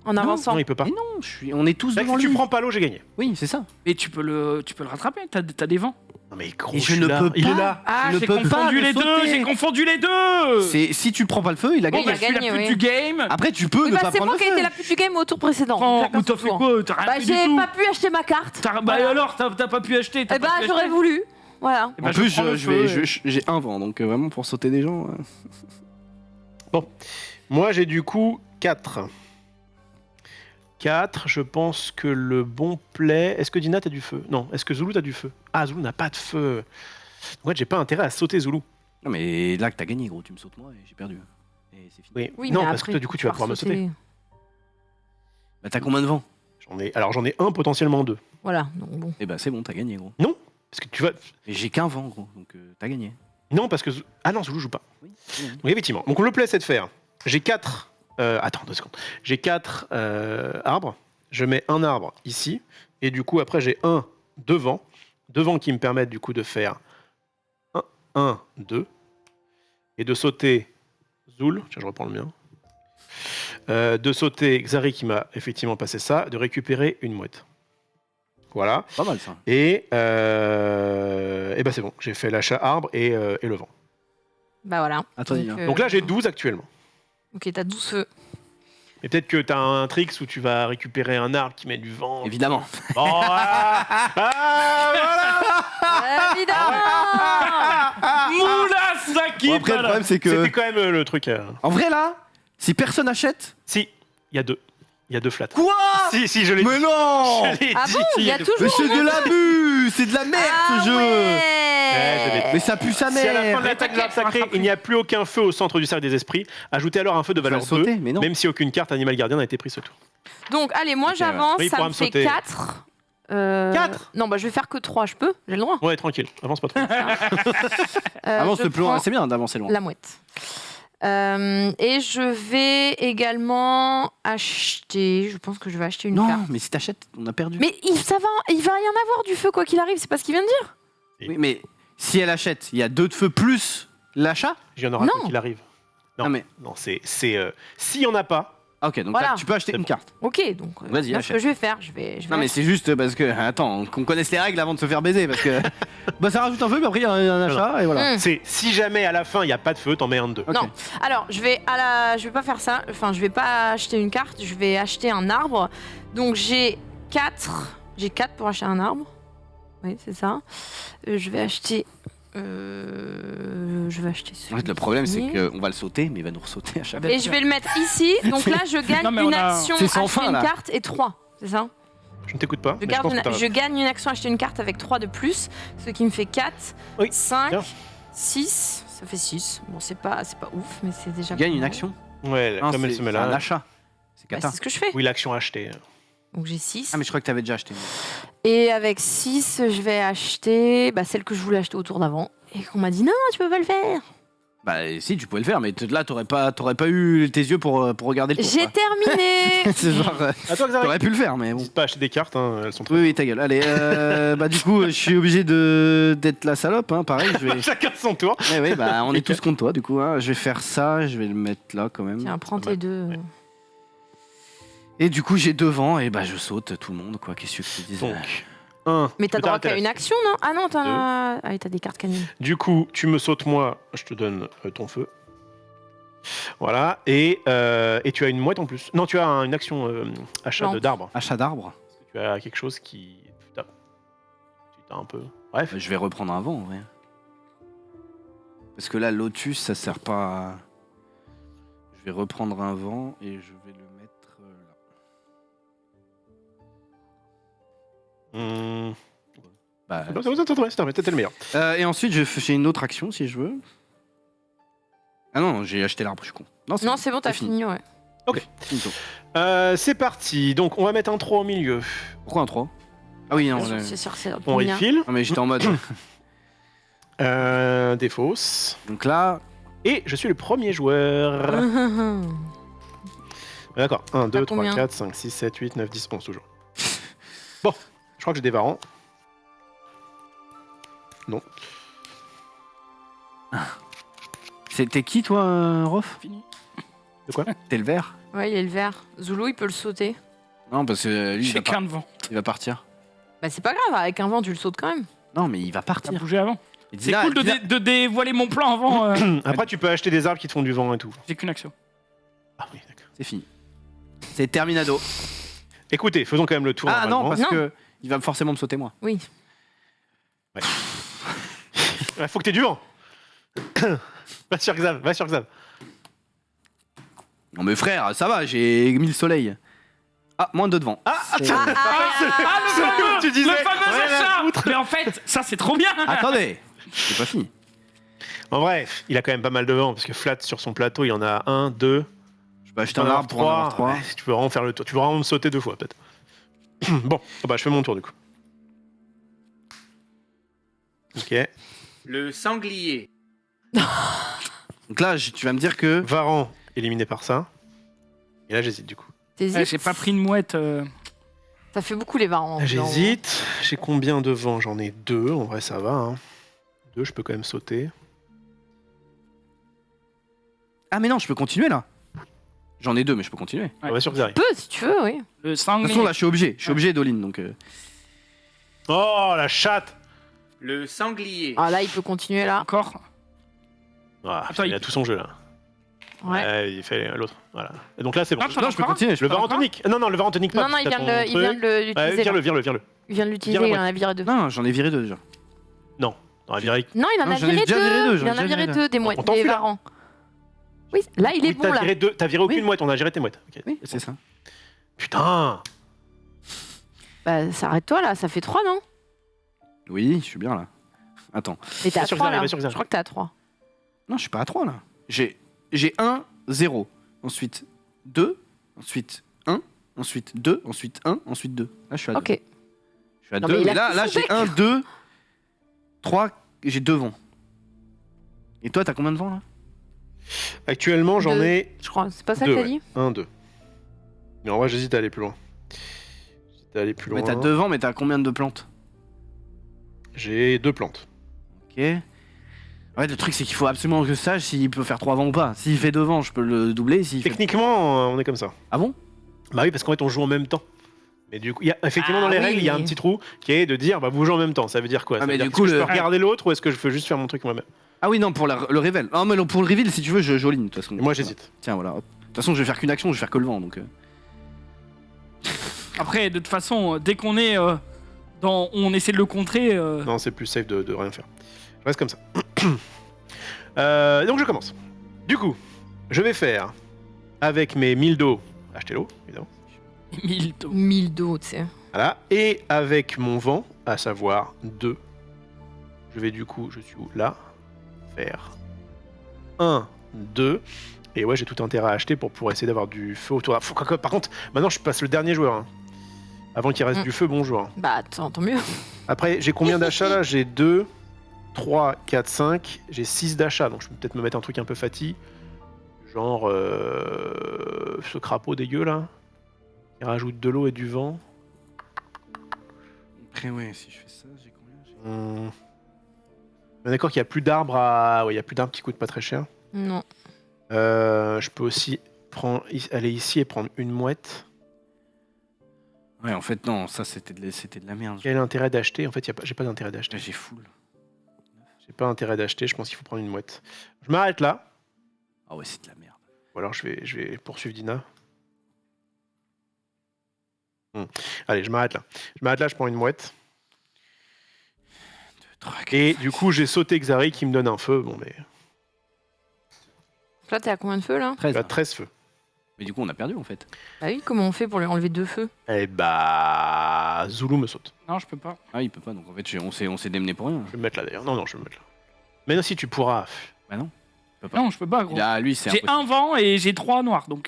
En avançant. Non, il peut pas. Mais non, on est tous Bah, devant si lui. tu prends pas l'eau, j'ai gagné. Oui, c'est ça. Et tu peux le rattraper, t'as des vents. Non mais gros, Et je suis ne là. peux Il est pas. là. Ah, Je ne j'ai peux pas confondu le les deux, sauter. j'ai confondu les deux. C'est si tu prends pas le feu, il a Bon, gagné. bah, a je suis la gagné, pute oui. du game. Après, tu peux Oui, ne bah, pas c'est prendre moi le qui ai été feu. la pute du game au tour précédent. Prends, Chacun ou t'as son fait tour. quoi? T'as rien Bah, fait du j'ai tout. pas pu acheter ma carte. Bah Voilà. alors, t'as pas pu acheter. Eh bah, j'aurais voulu. Voilà. Eh ben, En plus, prends le feu. j'ai un vent, donc vraiment pour sauter des gens. Moi, j'ai du coup 4. 4, je pense que le bon play... Est-ce que Dina, t'as du feu? Non. Est-ce que Zulu, t'as du feu? Ah, Zulu n'a pas de feu. En fait, j'ai pas intérêt à sauter Zulu. Non, mais là que t'as gagné, gros, tu me sautes moi et j'ai perdu. Et c'est fini. Oui. Non, parce que toi, du coup, tu vas pouvoir me sauter. Bah, t'as combien de vent? J'en ai un, potentiellement 2. Voilà. Donc, bon. Eh bah, c'est bon, t'as gagné, gros. Non, parce que tu vas... Mais j'ai qu'un vent, gros, donc t'as gagné. Non, parce que... Ah non, Zulu joue pas. Oui. Oui, effectivement. Donc le play, c'est de faire... J'ai 4... Attends, 2 secondes. J'ai 4 arbres. Je mets un arbre ici. Et du coup, après, j'ai 2 vents. 2 vents qui me permettent, du coup, de faire 1, 2. Et de sauter Zul. Tiens, je reprends le mien. De sauter Xari, qui m'a effectivement passé ça. De récupérer une mouette. Voilà. Pas mal, ça. Et bah c'est bon. J'ai fait l'achat arbre et le vent. Bah, voilà. Attendez, Donc là, j'ai 12 actuellement. Ok, t'as 12 feux. Et peut-être que tu as un trick où tu vas récupérer un arbre qui met du vent. Évidemment. Bon, voilà. Évidemment. Moula Bon, après, le problème, c'est que. C'était quand même le truc. En vrai, là, si personne achète. Si, il y a 2. Il y a 2 flats. Quoi? Si, je l'ai Mais dit. non! Je l'ai Ah dit, bon, il y a deux. toujours Mais c'est de l'abus! C'est de la merde, ce jeu! Ouais. Mais ça pue sa Si à la fin mère! de l'attaque de l'arbre sacré, il n'y a plus aucun feu au centre du cercle des esprits, ajoutez alors un feu de valeur le sauter, 2, mais non. même si aucune carte animal gardien n'a été prise ce tour. Donc, allez, moi Ok, j'avance, ouais. Oui, il ça pourra me me fait sauter. 4. 4? Non, bah je vais faire que 3, je peux? J'ai le droit. Ouais, tranquille, avance pas trop. Avance je le plus loin, prends c'est bien d'avancer loin. La mouette. Et je vais également acheter. Je pense que je vais acheter une Non, carte. mais si t'achètes, on a perdu. Mais ça va, il va rien avoir du feu quoi qu'il arrive, c'est pas ce qu'il vient de dire. Oui, mais si elle achète, il y a 2 de feu plus l'achat? Il y en aura Non. quoi qu'il arrive. Non, Non, mais. non s'il n'y en a pas, Ah, ok, donc Voilà. là, tu peux acheter C'est une bon. carte. Ok, donc Vas-y, là, ce achète. que je vais faire, je vais Non, mais c'est juste parce que. Attends, qu'on connaisse les règles avant de se faire baiser. Parce que. Bah, ça rajoute un feu, mais après, il y a un achat, et voilà. c'est si jamais à la fin il n'y a pas de feu, t'en mets un de 2. Ok. Non. Alors, je vais pas faire ça. Enfin, je vais pas acheter une carte, je vais acheter un arbre. Donc j'ai 4. J'ai 4 pour acheter un arbre. Oui, c'est ça. Je vais acheter En fait, le problème, c'est qu'on va le sauter, mais il va nous ressauter à chaque fois. Et je vais le mettre ici. Donc là, je gagne Non, mais une on a- action, C'est sans acheter fin, une là. carte et 3. C'est ça? Je ne t'écoute pas. Je, mais je pense que t'as je gagne une action, acheter une carte avec 3 de plus, ce qui me fait 4, Oui, 5, bien. 6. Ça fait 6. Bon, c'est pas ouf, mais c'est déjà. Tu gagnes pas une mal. action? Ouais, Non, comme elle c'est se met c'est un là. achat. C'est Bah, cata. c'est ce que je fais. Oui, l'action achetée. Donc j'ai 6. Ah, mais je crois que t'avais déjà acheté. Et avec 6, je vais acheter celle que je voulais acheter au tour d'avant. Et qu'on m'a dit non, tu peux pas le faire. Bah, si, tu pouvais le faire, mais là, t'aurais pas eu tes yeux pour regarder le tour. J'ai quoi. terminé. C'est genre. À toi, Xavier. T'aurais pu le faire, mais bon. N'hésite pas à acheter des cartes, hein, elles sont très. Oui, oui, ta gueule. Allez, bah du coup, je suis obligé d'être la salope, hein, pareil. Je vais... Chacun son tour. Ouais, bah on est tous contre toi, du coup. Hein. Je vais faire ça, je vais le mettre là quand même. Tiens, prends tes 2. Ouais. Et du coup, j'ai 2 vents et bah je saute tout le monde, quoi. Qu'est-ce que tu dis? Donc, 1. Mais t'as droit qu'à une action, non? Ah non, t'as ah, t'as des cartes canines. Du coup, tu me sautes moi, je te donne ton feu. Voilà, et tu as une mouette en plus. Non, tu as une action achat Plante. d'arbre. Achat d'arbre. Tu as quelque chose qui. Tu t'as un peu. Bref. Je vais reprendre un vent, en vrai. Parce que là, Lotus, ça sert pas à... Je vais reprendre un vent et je vais le mettre là. Bah, C'était le meilleur. et ensuite, je fais une autre action si je veux. Ah non, j'ai acheté l'arbre, je suis con. Non, c'est bon, t'as fini, ouais. Finito. C'est parti. Donc, on va mettre un 3 au milieu. Pourquoi un 3? Ah oui, non. C'est sûr, c'est On combien? refill. Non, mais j'étais en mode. Défausse. Donc là, Et je suis le premier joueur. D'accord, 1, 2, 3, combien 4, 5, 6, 7, 8, 9, 10, 11 toujours. Bon, je crois que j'ai des varans. Non. C'était qui toi, Rof? Fini. De quoi? T'es le vert? Ouais, il est le vert. Zulu, il peut le sauter. Non, parce que lui, J'ai qu'un de vent. il va partir. Bah, c'est pas grave, avec un vent, tu le sautes quand même. Non, mais il va T'as partir. bougé avant. Il dit C'est là, cool il dit là- de dévoiler mon plan avant. Après, tu peux acheter des arbres qui te font du vent et tout. J'ai qu'une action. Ah oui, d'accord. C'est fini. C'est terminado. Écoutez, faisons quand même le tour. Ah non, normalement. parce Non. que il va forcément me sauter moi. Oui. Ouais, faut que t'aies du vent. Va sur Xav, va sur Xav. Non mais frère, ça va, j'ai mis le soleil. Ah, moins 2 de vent. Ah, C'est- tiens. Ah, le C'est fameux, comme tu disais. le fameux Rien à achat. foutre. Mais en fait, ça c'est trop bien. Attendez, c'est pas fini. En vrai, il a quand même pas mal de vent parce que Flat sur son plateau, il y en a 1, 2, Je peux acheter un arbre pour en avoir 3. Tu peux vraiment faire le tour. Tu peux vraiment me sauter 2 fois peut-être. Bon, bah je fais mon tour du coup. Ok. Le sanglier. Donc là, tu vas me dire que... Varan éliminé par ça. Et là j'hésite du coup. T'hésites. J'ai pas pris une mouette. Ça fait beaucoup les varans. J'hésite. J'ai combien de vent? J'en ai 2. En vrai, ça va. Hein. 2, je peux quand même sauter. Ah mais non, je peux continuer là. J'en ai 2, mais je peux continuer. Ouais. On va sur Xari. Tu peux, si tu veux, oui. Le De toute sanglier. façon, là, je suis obligé. Je suis obligé d'all-in, donc... Oh la chatte. Le sanglier. Ah là, il peut continuer là. Encore. Ah, Attends, il a tout son jeu là. Ouais. Il fait l'autre. Voilà. Et donc là c'est bon. Attends, Non, je peux continuer. Le Varan tonique. Non, non, le Varan tonique pas. Non, non, il parce que vient t'as de ton le- il truc. vient de l'utiliser. Vire-le, là. vire-le, vire-le. Il vient de l'utiliser, Vire-le, il en a viré 2. Non, j'en ai viré 2 déjà. Non, on va virer. Non, il en Non, a j'en ai viré déjà viré 2. deux, j'en Il ai en a déjà viré viré 2 des On mouettes, t'en des fout, là. varans. Oui, là, il est Oui, bon t'as là. viré deux. T'as viré aucune Oui. mouette. On a géré tes mouettes. Ok. Oui, c'est ça. Putain. Bah, arrête-toi là, ça fait 3, non? Oui, je suis bien là. Attends. Mais t'es Va à sur 3 Xari, là. va sur Je Xari. crois que t'es à 3. Non, je suis pas à 3 là. J'ai 1, 0. Ensuite 2. Ensuite 1. Ensuite 2. Ensuite 1. Ensuite 2. Là, je suis à 2. Ok. Je suis à Non, 2. mais il a Et là, tout là son j'ai 1, 2, 3. J'ai 2 vents. Et toi, t'as combien de vents là? Actuellement, j'en Deux. ai Je crois. C'est pas ça deux. que t'as dit? 1, 2. Mais en vrai, j'hésite à aller plus loin. J'hésite à aller plus loin. Mais t'as 2 vents, mais t'as combien de plantes? J'ai 2 plantes. Ok. Ouais, le truc, c'est qu'il faut absolument que je sache s'il peut faire 3 vents ou pas. S'il fait 2 vents, je peux le doubler. S'il fait... Techniquement, on est comme ça. Ah bon? Bah oui, parce qu'en fait, on joue en même temps. Mais du coup, effectivement, Ah dans les oui. règles, il y a un petit trou qui est de dire, bah, vous jouez en même temps. Ça veut dire quoi? Ça mais veut dire du que coup, est-ce que je le- peux regarder l'autre ou est-ce que je peux juste faire mon truc moi-même? Ah oui, non, pour le reveal. Ah, mais pour le reveal, si tu veux, je joline de toute façon. Et moi, j'hésite. Tiens, voilà. hop. De toute façon, je vais faire qu'une action, je vais faire que le vent, donc... Après, de toute façon, dès qu'on est on essaie de le contrer. Non, c'est plus safe de rien faire. Je reste comme ça. Donc, je commence. Du coup, je vais faire avec mes 1000 d'eau, acheter l'eau, évidemment. 1000 taux. 1000 d'eau, tu sais. Voilà. Et avec mon vent, à savoir 2, je vais du coup, je suis où? Là. Faire 1, 2. Et ouais, j'ai tout intérêt à acheter pour essayer d'avoir du feu autour. Par contre, maintenant, je passe le dernier joueur. Hein. Avant qu'il reste du feu, bonjour. Bah, tant mieux. Après, j'ai combien d'achats là? J'ai 2, 3, 4, 5. J'ai 6 d'achats. Donc, je peux peut-être me mettre un truc un peu fatigué. Genre ce crapaud dégueu là. Il rajoute de l'eau et du vent. Après, ouais, si je fais ça, j'ai combien? On est d'accord qu'il n'y a plus d'arbres à... Ouais, il y a plus d'arbres qui coûtent pas très cher. Non. Je peux aussi aller ici et prendre une mouette. Ouais, en fait, non, ça, c'était de la merde. Quel est l'intérêt d'acheter? En fait, j'ai pas d'intérêt d'acheter. J'ai full. J'ai pas intérêt d'acheter, je pense qu'il faut prendre une mouette. Je m'arrête là. Ah ouais, c'est de la merde. Ou alors je vais poursuivre Dina. Allez, je m'arrête là. Je m'arrête là, je prends une mouette. 2, 3, 4, Et 5, du coup, j'ai sauté Xari qui me donne un feu. Bon, mais Là, t'es à combien de feux là? 13. tu as 13 feux. Mais du coup, on a perdu, en fait. Bah oui, comment on fait pour lui enlever 2 feux? Eh bah, Zulu me saute. Non, je peux pas. Ah, il peut pas, donc en fait, on s'est démené pour rien. Je vais me mettre là d'ailleurs. Non, je vais me mettre là. Mais non, si tu pourras. Bah non. Non, je peux pas, gros. Lui, c'est J'ai impossible. un vent et j'ai 3 noirs, donc.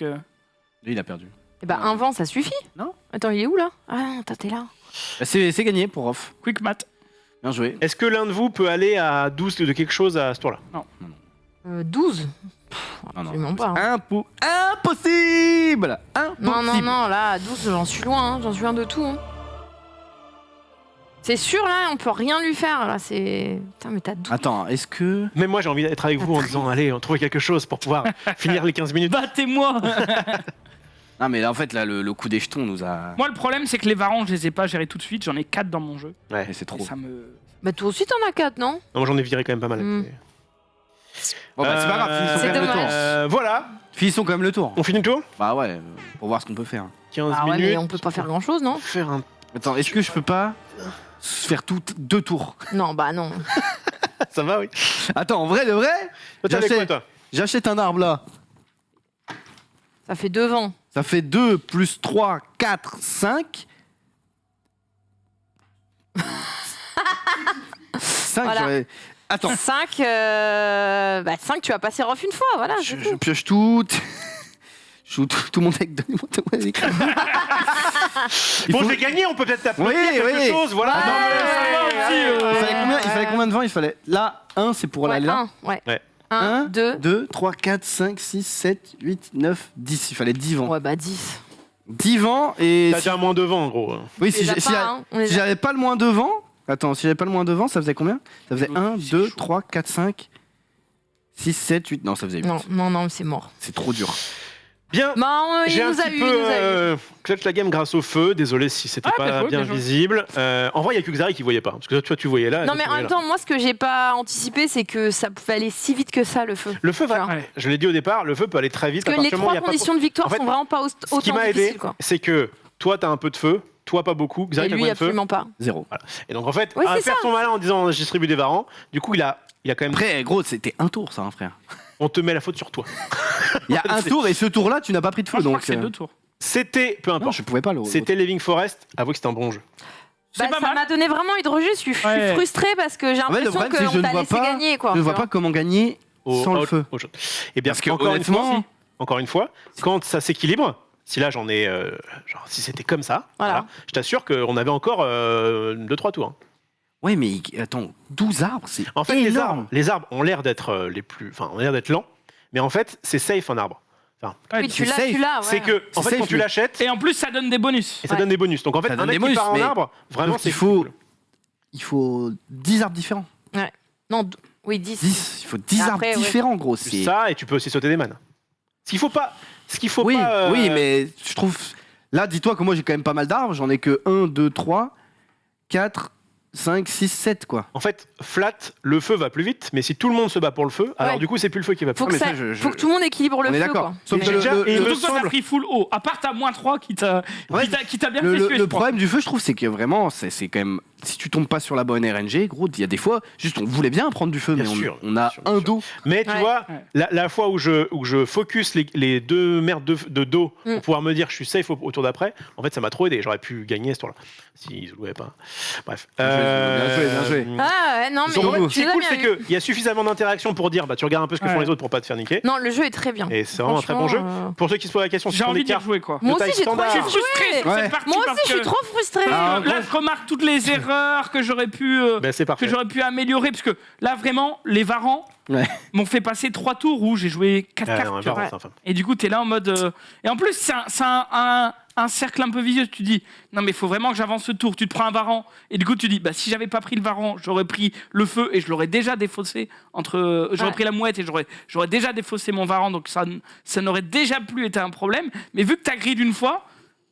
Lui, il a perdu. Eh bah, un vent, ça suffit? Non. Attends, il est où là? Ah non, t'es là. Bah, c'est gagné pour Off. Quick mat. Bien joué. Est-ce que l'un de vous peut aller à 12 de quelque chose à ce tour-là? Non. 12. Absolument pas. Hein. Impossible. Non, là, à 12, j'en suis loin. J'en suis loin de tout. C'est sûr, là, on peut rien lui faire. Là, c'est... Putain, mais t'as 12. Attends, est-ce que... Même moi, j'ai envie d'être avec vous en disant, allez, on trouve quelque chose pour pouvoir finir les 15 minutes. Battez-moi. Non, mais là, en fait, là, le coup des jetons nous a... Moi, le problème, c'est que les varans, je les ai pas gérés tout de suite. J'en ai 4 dans mon jeu. Ouais, c'est trop. Et ça me... Bah, toi aussi, t'en as 4, non? Non, moi, j'en ai viré quand même pas mal. Bon, bah, c'est pas grave, finissons C'est quand même le dommage. tour. Voilà, Finissons quand même le tour. on finit le tour. Bah ouais, pour voir ce qu'on peut faire. 15 Ah ouais, minutes. mais on peut pas faire grand-chose, non? Faire un... Attends, est-ce que je peux pas faire 2 tours? Non, bah non. Ça va, oui. Attends, en vrai de vrai, Toi, t'as avec quoi, toi? j'achète un arbre là. Ça fait 2 vents. Ça fait 2 plus 3, 4, 5. 5, Voilà. Attends, 5, bah 5, tu vas passer rough une fois, voilà. c'est je tout. pioche tout. Je joue tout mon deck. Donnez-moi tout mon deck. Bon, je vais gagner, on peut peut-être t'applaudir Oui, quelque oui. chose, voilà. Ouais. Non, mais ça va aussi, Il fallait combien de vents? Il fallait... Là, 1, c'est pour Ouais, aller là. 1, ouais. Ouais. 1, 2. 2, 3, 4, 5, 6, 7, 8, 9, 10. Il fallait 10 vents. Ouais, bah 10. 10 vents et... T'as déjà moins de vent, en gros. Oui, si Déjà j'ai- si pas, j'a- hein, on les si a- j'avais pas le moins de vent... Attends, si j'avais pas le moins de vent, ça faisait combien? Ça faisait 1, 2, 3, 4, 5, 6, 7, 8... Non, ça faisait 8. Non, c'est mort. C'est trop dur. Bien. Bah, il J'ai un nous a petit eu, peu il nous a eu. clutch la game grâce au feu. Désolé si c'était Ah, pas bien joué, bien bien joué. visible. En vrai, il y a que Xari qui voyait pas. Parce que toi, tu voyais là. Non, toi, mais tu en voyais même là. temps, moi, ce que j'ai pas anticipé, c'est que ça pouvait aller si vite que ça, le feu. Le feu va. Voilà. Ouais, je l'ai dit au départ, le feu peut aller très vite. Parce à que les partir du moment où il y 3 a pas conditions de victoire En fait, sont vraiment pas Ce qui autant m'a aidé, difficiles, quoi. c'est que toi, t'as un peu de feu. Toi, pas beaucoup. Et Xari, t'as lui, combien de feu absolument pas. 0. Et donc, en fait, Oui, à c'est faire ça. son malin en disant je distribue des varans, du coup, il a quand même. Après, gros, c'était un tour, ça, hein, frère. On te met la faute sur toi. Il y a un tour et ce tour-là, tu n'as pas pris de feu. Moi, je crois Donc, que c'est 2 tours. C'était. Peu non, importe. je pouvais pas le. C'était Living Forest. Avouez que c'était un bon jeu. C'est Bah, pas ça mal. m'a donné vraiment envie de rejouer. Je suis Ouais. frustrée parce que j'ai En fait, le l'impression problème, c'est que je qu'on ne t'a vois laissé pas. gagner, quoi. Je ne vois tu pas vois. comment gagner sans le feu. Et bien, Parce que encore une fois, honnêtement, encore une fois, quand ça s'équilibre, si là j'en ai, genre si c'était comme ça, Voilà. voilà, je t'assure qu'on avait encore 2-3 tours. Hein. ouais, mais attends, 12 arbres, c'est En fait, énorme. les arbres ont l'air d'être ont l'air d'être lents, mais en fait, c'est safe un arbre. Enfin, Ouais, Oui, tu c'est l'as, safe. tu l'as. c'est ouais. que, en C'est fait, quand safe, tu mais- l'achètes, Et en plus, ça donne des bonus. et ça Ouais. donne des bonus. Donc en fait, Ça un donne mec des qui bonus, part en mais- arbre, vraiment, Sauf c'est qu'il faut- cool. Il faut 10 arbres différents. Non, oui, 10. 10. Il faut 10 Après, arbres ouais. différents, gros. Plus C'est... ça, et tu peux aussi sauter des mannes. Ce qu'il faut pas, Oui, pas, oui, mais je trouve. Là, dis-toi que moi, j'ai quand même pas mal d'arbres. J'en ai que 1, 2, 3, 4, 5, 6, 7, quoi. En fait, flat, le feu va plus vite, mais si tout le monde se bat pour le feu, alors Ouais. du coup, c'est plus le feu qui va plus Faut vite. que, mais ça, ça, faut que tout le monde équilibre le On est feu, d'accord. quoi. Sauf Et que déjà- et il me Surtout que toi, t'as semble- pris full haut. À part t'as moins 3 qui t'a Ouais. qui t'a bien Le, fait le- suer, le je crois. problème du feu, je trouve, c'est que vraiment, c'est quand même. Si tu tombes pas sur la bonne RNG, gros, il y a des fois, juste on voulait bien prendre du feu, Bien mais sûr, on a bien sûr, un bien sûr. dos. Mais tu Ouais. vois, Ouais. la fois où je focus les deux merdes de dos Mm. pour pouvoir me dire je suis safe au tour d'après, en fait, ça m'a trop aidé. J'aurais pu gagner ce tour-là. S'ils ne jouaient pas. Bref. Bien joué. Ah ouais, non, mais Donc, en fait, tu ce qui est les as cool, bien c'est eu. qu'il y a suffisamment d'interactions pour dire bah, tu regardes un peu ce que font Ouais. les autres pour pas te faire niquer. Non, le jeu est très bien. Et c'est vraiment un très bon jeu. Franchement, Pour ceux qui se posent la question, J'ai sur envie des d'y cartes, rejouer, quoi. Moi taille aussi, j'ai trop standard. envie Je de suis frustré jouer. sur Ouais. cette partie Moi parce aussi, je suis que trop frustrée. Ah, là, je remarque toutes les erreurs que j'aurais pu ben, c'est parfait. améliorer parce que là vraiment les varans Ouais. m'ont fait passer 3 tours où j'ai joué 4 Ah, cartes. non, tu vois. vraiment, c'est enfin. Et du coup, t'es là en mode. Et en plus, c'est un cercle un peu vicieux. Tu dis, non, mais il faut vraiment que j'avance ce tour. Tu te prends un varan. Et du coup, tu dis, bah, si j'avais pas pris le varan, j'aurais pris le feu et je l'aurais déjà défaussé. J'aurais Ouais. pris la mouette et j'aurais déjà défaussé mon varan. Donc ça n'aurait déjà plus été un problème. Mais vu que t'as grid une fois,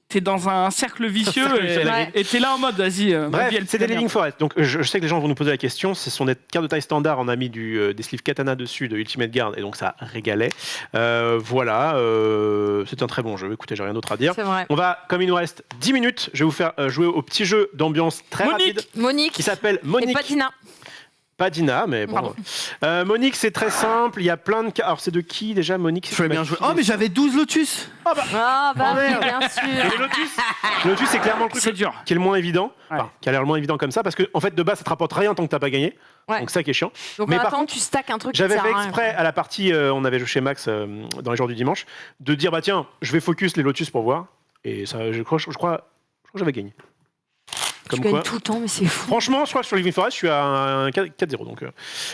t'es dans un cercle vicieux Ouais. et t'es là en mode, vas-y, ma Bref, vie, elle c'est des pue la Living merde. Forest. Donc je sais que les gens vont nous poser la question. Ce sont des cartes de taille standard. On a mis des sleeves katana dessus de Ultimate Guard et donc ça régalait. Voilà, c'est un très bon jeu. Écoutez, j'ai rien d'autre à dire. C'est vrai. On va, comme il nous reste 10 minutes, je vais vous faire jouer au petit jeu d'ambiance très Monique. rapide Monique qui s'appelle et Monique. Patina. Pas Dina, mais bon. Pardon. Monique, c'est très simple. Il y a plein de cartes. Alors, c'est de qui déjà Monique Je fais bien jouer. Oh, mais j'avais 12 lotus. Ah bah oui, merde. bien Et sûr. le Lotus, le Lotus, c'est clairement le truc C'est dur. qui est le moins évident. Ouais. Enfin, qui a l'air le moins évident comme ça, parce que en fait, de base, ça te rapporte rien tant que t'as pas gagné. Ouais. Donc, ça qui est chiant. Donc Mais en par attendant, contre, tu stacks un truc qui J'avais sert fait à rien, exprès à la partie, on avait joué chez Max dans les jours du dimanche, de dire bah tiens, je vais focus les Lotus pour voir. Et ça, je crois que j'avais gagné. Comme Je gagne quoi. tout le temps, mais c'est fou. Franchement, je crois que sur Living Forest, je suis à un 4-0, donc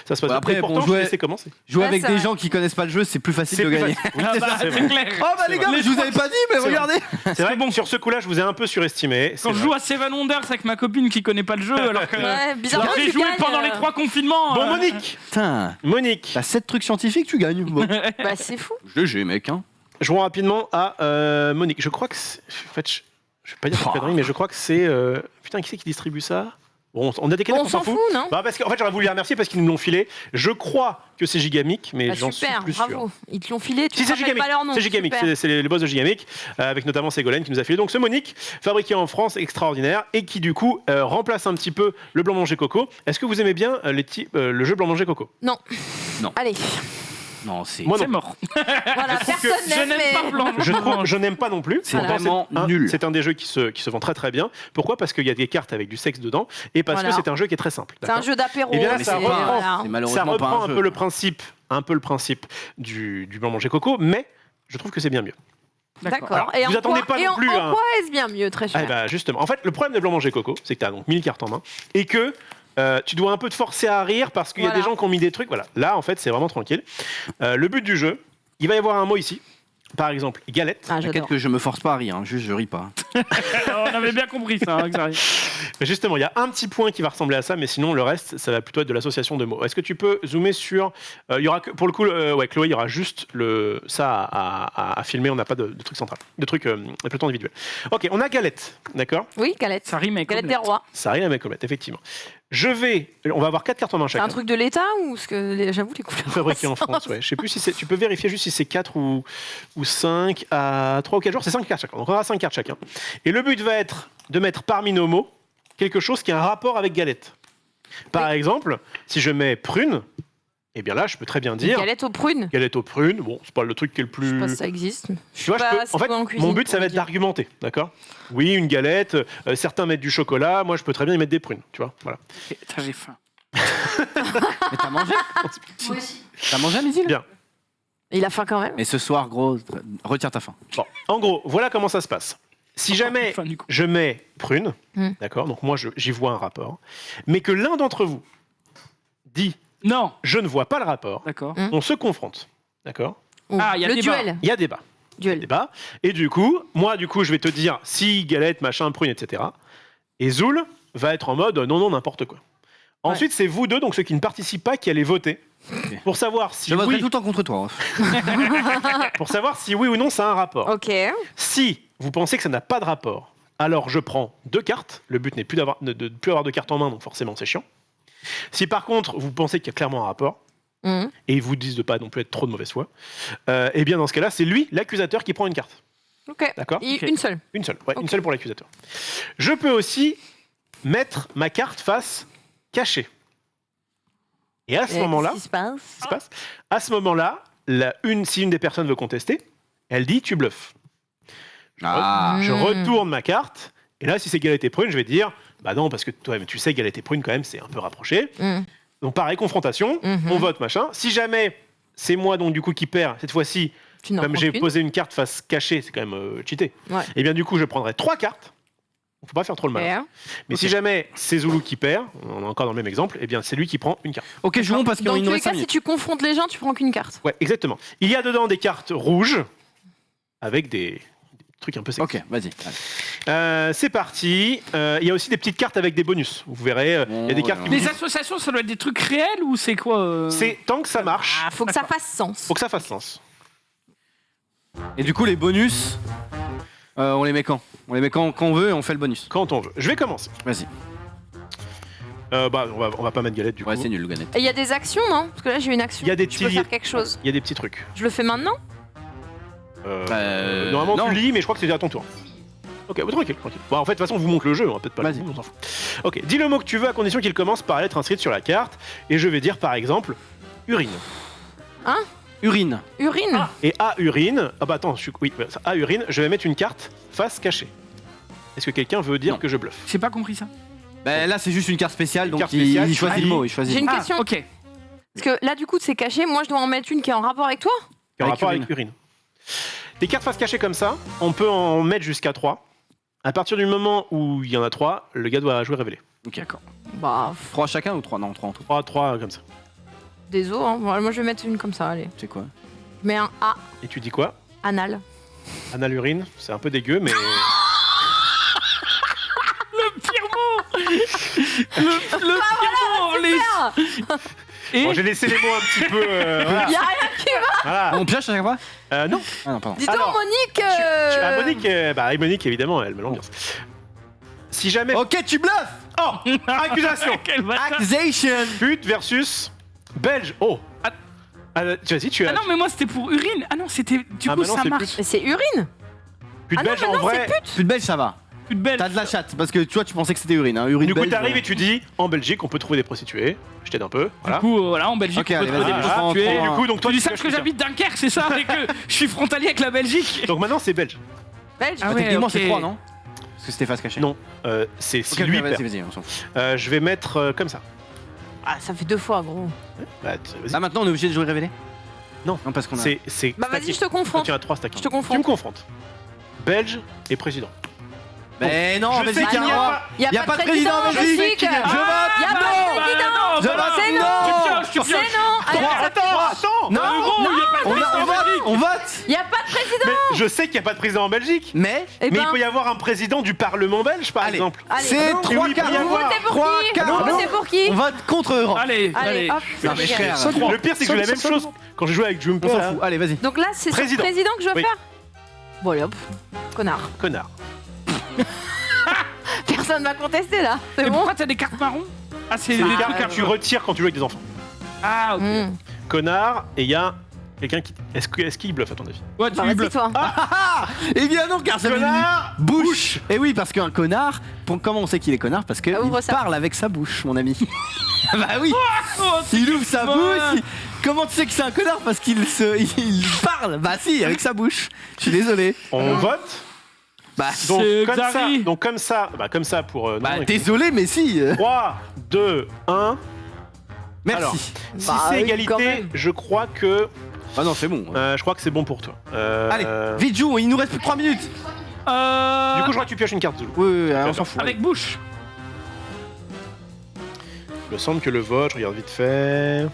ça se passe bien. Après, Et pourtant, bon, je jouer- vais laisser commencer. Jouer Ouais, avec c'est des vrai. gens qui connaissent pas le jeu, c'est plus facile de plus gagner. facile. Ah bah, c'est c'est vrai. clair. Oh bah les gars, mais je vous avais pas dit, mais C'est regardez. C'est vrai que sur ce coup-là, je vous ai un peu surestimé. Quand je joue à Seven Wonders avec ma copine qui connaît pas le jeu, alors que Ouais, je bizarrement, leur fais tu jouer gagnes, pendant les 3 confinements. Bon, Monique, Putain, Monique, t'as 7 trucs scientifiques, tu gagnes. Bon. Bah, c'est fou. GG mec, hein. jouons rapidement à Monique. Je crois que c'est... En fait, je vais pas dire de conneries, mais je crois que c'est... Putain, qui c'est qui distribue ça? Bon, on a des Bon, canets, on s'en fout, non? Bah parce qu'en fait, j'aurais voulu les remercier parce qu'ils nous l'ont filé. Je crois que c'est Gigamic, mais Bah, j'en suis super, plus sûr. bravo. Ils te l'ont filé, tu Si te c'est rappelles Gigamic, pas leur nom. c'est Gigamic, super. c'est les boss de Gigamic, avec notamment Ségolène qui nous a filé. Donc ce Monique, fabriqué en France, extraordinaire, et qui du coup remplace un petit peu le blanc manger coco. Est-ce que vous aimez bien le jeu blanc manger coco? Non. Non. Allez, Non, c'est Moi, C'est non. mort. voilà, personne Je n'aime, n'aime mais... pas Blanc. Je n'aime pas non plus. C'est Pourtant, vraiment c'est nul. C'est un des jeux qui se vend très très bien. Pourquoi? Parce qu'il y a des cartes avec du sexe dedans, et parce Voilà. que c'est un jeu qui est très simple. C'est un jeu d'apéro. Et bien là, mais ça c'est- reprend. voilà. C'est Ça malheureusement reprend pas un un peu le principe du blanc manger coco, mais je trouve que c'est bien mieux. D'accord. Alors, Et vous en attendez quoi, pas et non en- plus, en hein. quoi est-ce bien mieux, très cher? Ah, bah, justement. En fait, le problème de blanc manger coco, c'est que tu as donc 1000 cartes en main et que tu dois un peu te forcer à rire parce qu'il y a Voilà. des gens qui ont mis des trucs. Voilà. Là, en fait, c'est vraiment tranquille. Le but du jeu, il va y avoir un mot ici. Par exemple, galette. Ah, T'inquiète j'adore. que je me force pas à rire, hein, juste je ris pas. On avait bien compris ça, hein, Xavier. Mais justement, il y a un petit point qui va ressembler à ça, mais sinon, le reste, ça va plutôt être de l'association de mots. Est-ce que tu peux zoomer sur. Il y aura que, pour le coup, ouais, Chloé, il y aura juste ça à filmer. On n'a pas de truc central, de truc de plateau individuel. Ok, on a galette, d'accord? Oui, galette. Ça rime avec Galette des omelette. rois. Ça arrive avec omelette, effectivement. On va avoir 4 cartes en main C'est un chacun. truc de l'État ou ce que j'avoue les couleurs. Fabriqué en France, ouais. Je sais plus si c'est. Tu peux vérifier juste si c'est 4 ou 5 à 3 ou 4 jours. C'est 5 cartes chacun. Donc on aura 5 cartes chacun. Et le but va être de mettre parmi nos mots quelque chose qui a un rapport avec galette. Par exemple, si je mets prune, eh bien là, je peux très bien Une dire galette aux prunes. galette aux prunes. Bon, c'est pas le truc qui est le Je sais plus. pas si ça existe. Tu vois, pas assez en fait, douée en cuisine mon but, pour ça va le être dire. d'argumenter, d'accord? Oui, une galette. Certains mettent du chocolat. Moi, je peux très bien y mettre des prunes. Tu vois, voilà. T'avais faim. Mais t'as mangé? Moi aussi. T'as mangé à midi là? Bien. Il a faim quand même. Mais ce soir, gros, retire ta faim. Bon, en gros, voilà comment ça se passe. Si jamais Faim, du coup. je mets prune, Hmm. d'accord, donc moi j'y vois un rapport, mais que l'un d'entre vous dit Non, je ne vois pas le rapport, d'accord. Hmm. on se confronte, d'accord? Ouh, Ah, il y a le débat. duel. Il y a débat, Duel. et du coup, moi je vais te dire si galette, machin, prune, etc. Et Zoul va être en mode non, non, n'importe quoi. Ensuite, c'est vous deux, donc ceux qui ne participent pas, qui allez voter pour savoir si Je voterai oui, tout le temps contre toi. pour savoir si oui ou non ça a un rapport. Ok. Si vous pensez que ça n'a pas de rapport, alors je prends 2 cartes. Le but n'est plus de plus avoir de cartes en main, donc forcément c'est chiant. Si par contre vous pensez qu'il y a clairement un rapport, Mhm. et ils vous disent de pas non plus être trop de mauvaise foi, eh bien dans ce cas-là, c'est lui, l'accusateur, qui prend une carte. Ok. D'accord? Et Ok. une seule. Une seule, ouais, Ok. une seule pour l'accusateur. Je peux aussi mettre ma carte face cachée. Et à ce moment-là, Qu'est-ce qui se passe? qu'est-ce qui se passe? À ce moment-là, si une des personnes veut contester, elle dit tu bluffes. Ah. Je Hmm. retourne ma carte, et là, si c'est galette et prune, je vais dire bah non, parce que toi, mais tu sais, galette et prune, quand même, c'est un peu rapproché. Mhm. Donc, pareil, confrontation, Mhm. on vote, machin. Si jamais c'est moi, donc, du coup, qui perds, cette fois-ci, Tu n'en comme prends j'ai qu'une. posé une carte face cachée, c'est quand même cheaté. Ouais. Et bien, du coup, je prendrai 3 cartes. Faut pas faire trop le mal. Ok. Mais si jamais c'est Zoulou qui perd, on est encore dans le même exemple, et bien, c'est lui qui prend une carte. Ok, jouons parce qu'il Dans nous tous les reste cas, 5 si minutes. tu confrontes les gens, tu prends qu'une carte. Ouais, exactement. Il y a dedans des cartes rouges avec des trucs un peu sexy. Ok, vas-y. allez. C'est parti. Il y a aussi des petites cartes avec des bonus. Vous verrez, il y a des cartes qui vous Les disent- associations, ça doit être des trucs réels ou c'est quoi C'est tant que ça marche, Ah, faut que ça fasse sens. faut que ça fasse sens. Et du coup, les bonus, on les met quand? On les met quand on veut et on fait le bonus. Quand on veut. Je vais commencer. Vas-y. On va pas mettre galette du coup. Ouais, c'est nul, le Gannet. Et il y a des actions, non? Parce que là, j'ai une action. Il y a des Je peux petits- faire quelque chose. Il y a des petits trucs. Je le fais maintenant? Normalement, non. tu lis, mais je crois que c'est à ton tour. Ok, tranquille, tranquille. Bon, en fait, de toute façon, vous montre le jeu, on va peut-être pas Vas-y. le on s'en fout. Ok, dis le mot que tu veux à condition qu'il commence par la lettre inscrite sur la carte. Et je vais dire par exemple urine. Urine. Urine. Et à urine. Ah bah attends, oui, à urine, je vais mettre une carte face cachée. Est-ce que quelqu'un veut dire Non. que je bluffe? J'ai pas compris ça. Bah, là, c'est juste une carte spéciale, donc carte spéciale, il choisit ah, le mot. Il choisit. J'ai une Ah, question. ok. Parce que là, du coup, c'est caché. Moi, je dois en mettre une qui est en rapport avec toi? En Avec rapport avec urine. Des cartes face cachée comme ça, on peut en mettre jusqu'à 3. À partir du moment où il y en a 3, le gars doit jouer révélé. Ok. D'accord. Bah, 3 chacun ou 3? Non, 3 en tout. 3 comme ça. des os, hein. Moi je vais mettre une comme ça, allez. C'est quoi? Je mets un A, Et tu dis quoi? anal. Analurine, c'est un peu dégueu, mais. Le pire mot Le pire mot en lice. Ah, Et Bon, j'ai laissé les mots un petit peu. Voilà. y a rien qui va. Voilà. On pioche à chaque fois? Non. Ah non, pardon. Dis donc, Alors, Monique. Ah, Monique, bah, Monique, évidemment, elle me l'ambiance. Si jamais. Ok, tu bluffes! Oh, accusation. Quel bâtard. Accusation! Pute versus belge. Oh. Vas-y, tu as. Ah non, mais moi c'était pour urine. Ah non, c'était. Du Ah, coup, maintenant, ça c'est marche. plus. Mais c'est urine. Pute Ah non, belge en maintenant c'est vrai. pute. Plus de belge, ça va. Plus de belle. T'as de la chatte, parce que tu vois, tu pensais que c'était urine. Hein. Urine Du coup, belge, t'arrives et tu dis en Belgique, on peut trouver des prostituées. Je t'aide un peu. Du Voilà. coup, voilà, en Belgique, Ok, on peut allez, trouver vas-y, des je prends- prostituées. prends Du coup, donc toi, Tu dis ça tu parce que pioches j'habite Dunkerque, c'est ça? Et que je suis frontalier avec la Belgique. Donc maintenant, c'est belge. Belge. Ah ouais, techniquement, ok. c'est 3, non? Parce que c'était face cachée. Non, c'est si Ok, lui vas-y, perd. vas-y, on s'en fout. Je vais mettre comme ça. Ah, ça fait 2 fois, gros. Bah, vas-y. Là, maintenant, on est obligé de jouer révélé? Non. Non, parce qu'on a. C'est. Bah vas-y, je te Quand confronte. tu as 3 stacks. Je te Tu me confronte. confrontes. Belge et président. Mais non, Je en sais Belgique, qu'il il y y a a un roi. pas- Y a pas de président en Belgique! Belgique. Je vote! Y a pas de président. Je vote! C'est non! non. Tu pioches. C'est non. Allez, Attends. Non! Gros, il y a pas de On président en vote! Belgique. On vote! y a pas de président. Mais je sais qu'il n'y a pas de président en Belgique. Mais. Eh Mais ben, il peut y avoir un président du Parlement belge, par Allez. exemple. allez. C'est non, 3 mais oui, il peut y quarts. Vous avoir. votez pour 3 qui quarts. Vous votez pour qui On vote contre Europe. Allez, Allez, allez. hop. Non, mais c'est frère. gagné. Le pire, c'est que j'ai la même chose quand je jouais avec On Jumper. s'en fout. Allez, vas-y. Donc là, c'est sur Président. président que je dois Oui. faire. Bon, allez, hop. Connard. Connard. Personne va contester là. Et C'est bon. pourquoi t'as des cartes marron? Ah, c'est C'est des une trucs carte à que tu retires quand tu joues avec des enfants. Ah, ok. Mmh. Connard, et il y a quelqu'un qui. Est-ce qu'il bluffe à ton avis? Ouais, tu Bah, lui vas-y, bluffes. toi. Eh bien non, car ça veut dire Connard. bouche. Et oui, parce qu'un connard, comment on sait qu'il est connard? Parce qu'il Ouvre ça. parle avec sa bouche, mon ami. Bah oui, Oh, il ouvre sa Ouais. bouche. Comment tu sais que c'est un connard? Parce qu'il il parle. Bah si, avec sa bouche. Je suis désolé. On vote. Bah, Donc C'est comme ça, Xari. comme ça pour. bah non, désolé, mais si. 3, 2, 1. Merci. Alors. Si Bah, c'est oui, quand égalité, même. je crois que Ah non, c'est bon. je crois que c'est bon pour toi. Allez, vite joue, il nous reste plus que 3 minutes. Du coup, je crois que tu pioches une carte Zulu. Oui, on s'en fout. Avec bouche. Il me semble que le vote, je regarde vite fait.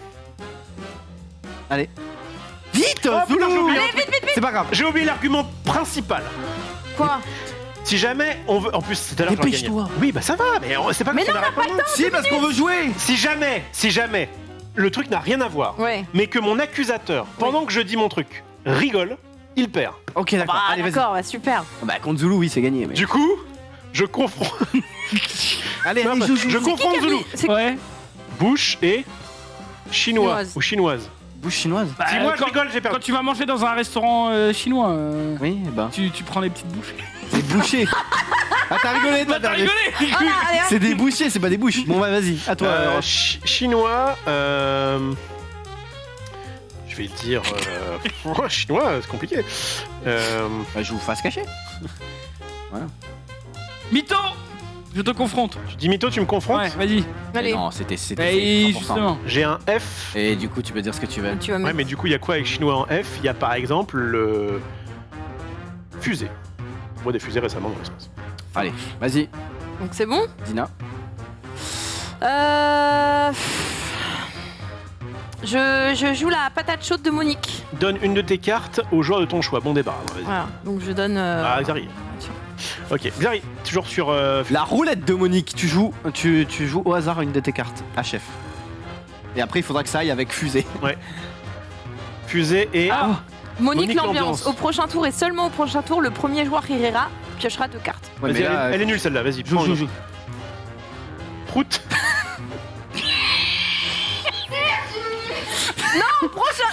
Allez. Vite, Oh, Zulu. putain, j'ai oublié un Allez, truc. vite, vite. C'est pas grave. J'ai oublié l'argument principal. Quoi Si jamais on veut. En plus, c'est à l'heure j'aurais gagné. Dépêche-toi. Oui, bah ça va, mais c'est pas Mais comme si on n'arrête pas, non. Si, parce qu'on veut jouer. Si jamais, le truc n'a rien à voir, Ouais. mais que mon accusateur, pendant que je dis mon truc, rigole, il perd. Ok, d'accord. Bah, Allez, vas-y. d'accord, bah, super. Bah contre Zulu, oui, c'est gagné. Mais... Du coup, je confronte. Allez, Non, allez, bah, joue. je confronte Zulu. C'est Ouais. Bouche et chinois Chinoise. ou chinoise. Bouche chinoise. Bah, Si moi je quand, rigole, j'ai quand perdu. tu vas manger dans un restaurant chinois, Oui, bah. tu prends les petites bouches. C'est bouché. Ah, t'as rigolé, toi, T'as rigolé. Voilà, allez, hop. C'est des bouchées, c'est pas des bouches. Bon, bah, vas-y, à toi. Chinois. Je vais dire. Chinois, c'est compliqué. Bah, joue face cachée. Mytho. Je te confronte. Tu dis mytho, tu me confrontes. Ouais, vas-y. Allez, Non, c'était Et 100%. justement. J'ai un F. Et du coup, tu peux dire ce que tu veux. tu vas Ouais, mettre. mais du coup, il y a quoi avec chinois en F? Il y a par exemple le. Fusée. On voit des fusées récemment dans l'espace. Allez, vas-y, Donc c'est bon Dina. Je joue la patate chaude de Monique. Donne une de tes cartes au joueur de ton choix. Bon débat. Vas-y. Voilà, donc je donne. Ah, Xari. Ok, Xari, toujours sur. La roulette de Monique, tu joues au hasard une de tes cartes, à chef. Et après, il faudra que ça aille avec fusée. Fusée et. Ah. Monique Monique l'ambiance. l'ambiance. Au prochain tour et seulement au prochain tour, le premier joueur qui rira piochera 2 cartes. Ouais, Vas-y, mais là, elle est nulle celle-là, vas-y. joue, prends joue, une. joue. Prout.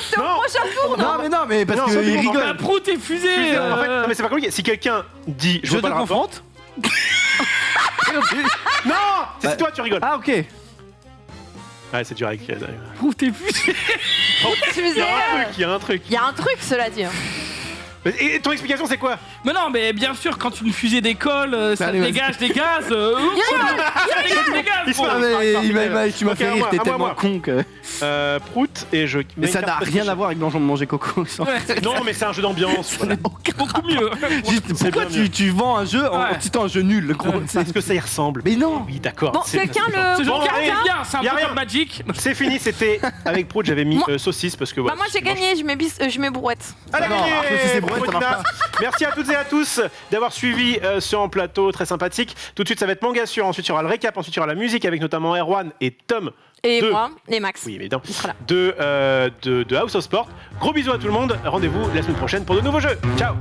C'est au Non. prochain tour, non Non, mais parce Non, qu'il ça dépend. rigole. La prout est fusée. Fusée, en fait, non, mais c'est pas compliqué. Si quelqu'un dit. Je vois te pas le rapport. confronte. Non Bah- C'est toi, tu rigoles. Ah, ok. Ouais, c'est dur avec. Prout est fusée. Il y a un truc, il y a un truc. Il y a un truc, cela dit. hein. Et ton explication, c'est quoi? Mais non, mais bien sûr, quand une fusée décolle, ça Allez, vas-y. dégage des gaz. Ça dégage des gaz. Il se gros. Ah, mais tu m'as Ok, fait à rire, moi, t'es à moi, tellement moi. con que. Prout et je. Mais ça n'a rien à voir avec manger coco. Ouais, Non, mais c'est un jeu d'ambiance. Voilà. beaucoup mieux. Juste, pourquoi bien mieux. tu vends un jeu en Ouais. citant un jeu nul, gros? Parce que ça y ressemble. Mais non. Oui, d'accord. Bon, c'est- quelqu'un c'est- le. Ce genre Bon, de allez, c'est bien, c'est un y a peu rien. comme Magic. C'est fini, c'était avec Prout, j'avais mis Moi- saucisse parce que. Bah, moi j'ai gagné, je mets brouette. Allez, Non, saucisse et brouette, ça marche pas. Merci à toutes et à tous d'avoir suivi ce en plateau très sympathique. Tout de suite, ça va être Mangassure. Ensuite, il y aura le récap. Ensuite, il y aura la musique avec notamment Erwan et Tom. Et Deux. moi, et Max. Oui, évidemment. Il sera là. De House of Sport. Gros bisous à tout le monde. Rendez-vous la semaine prochaine pour de nouveaux jeux. Ciao.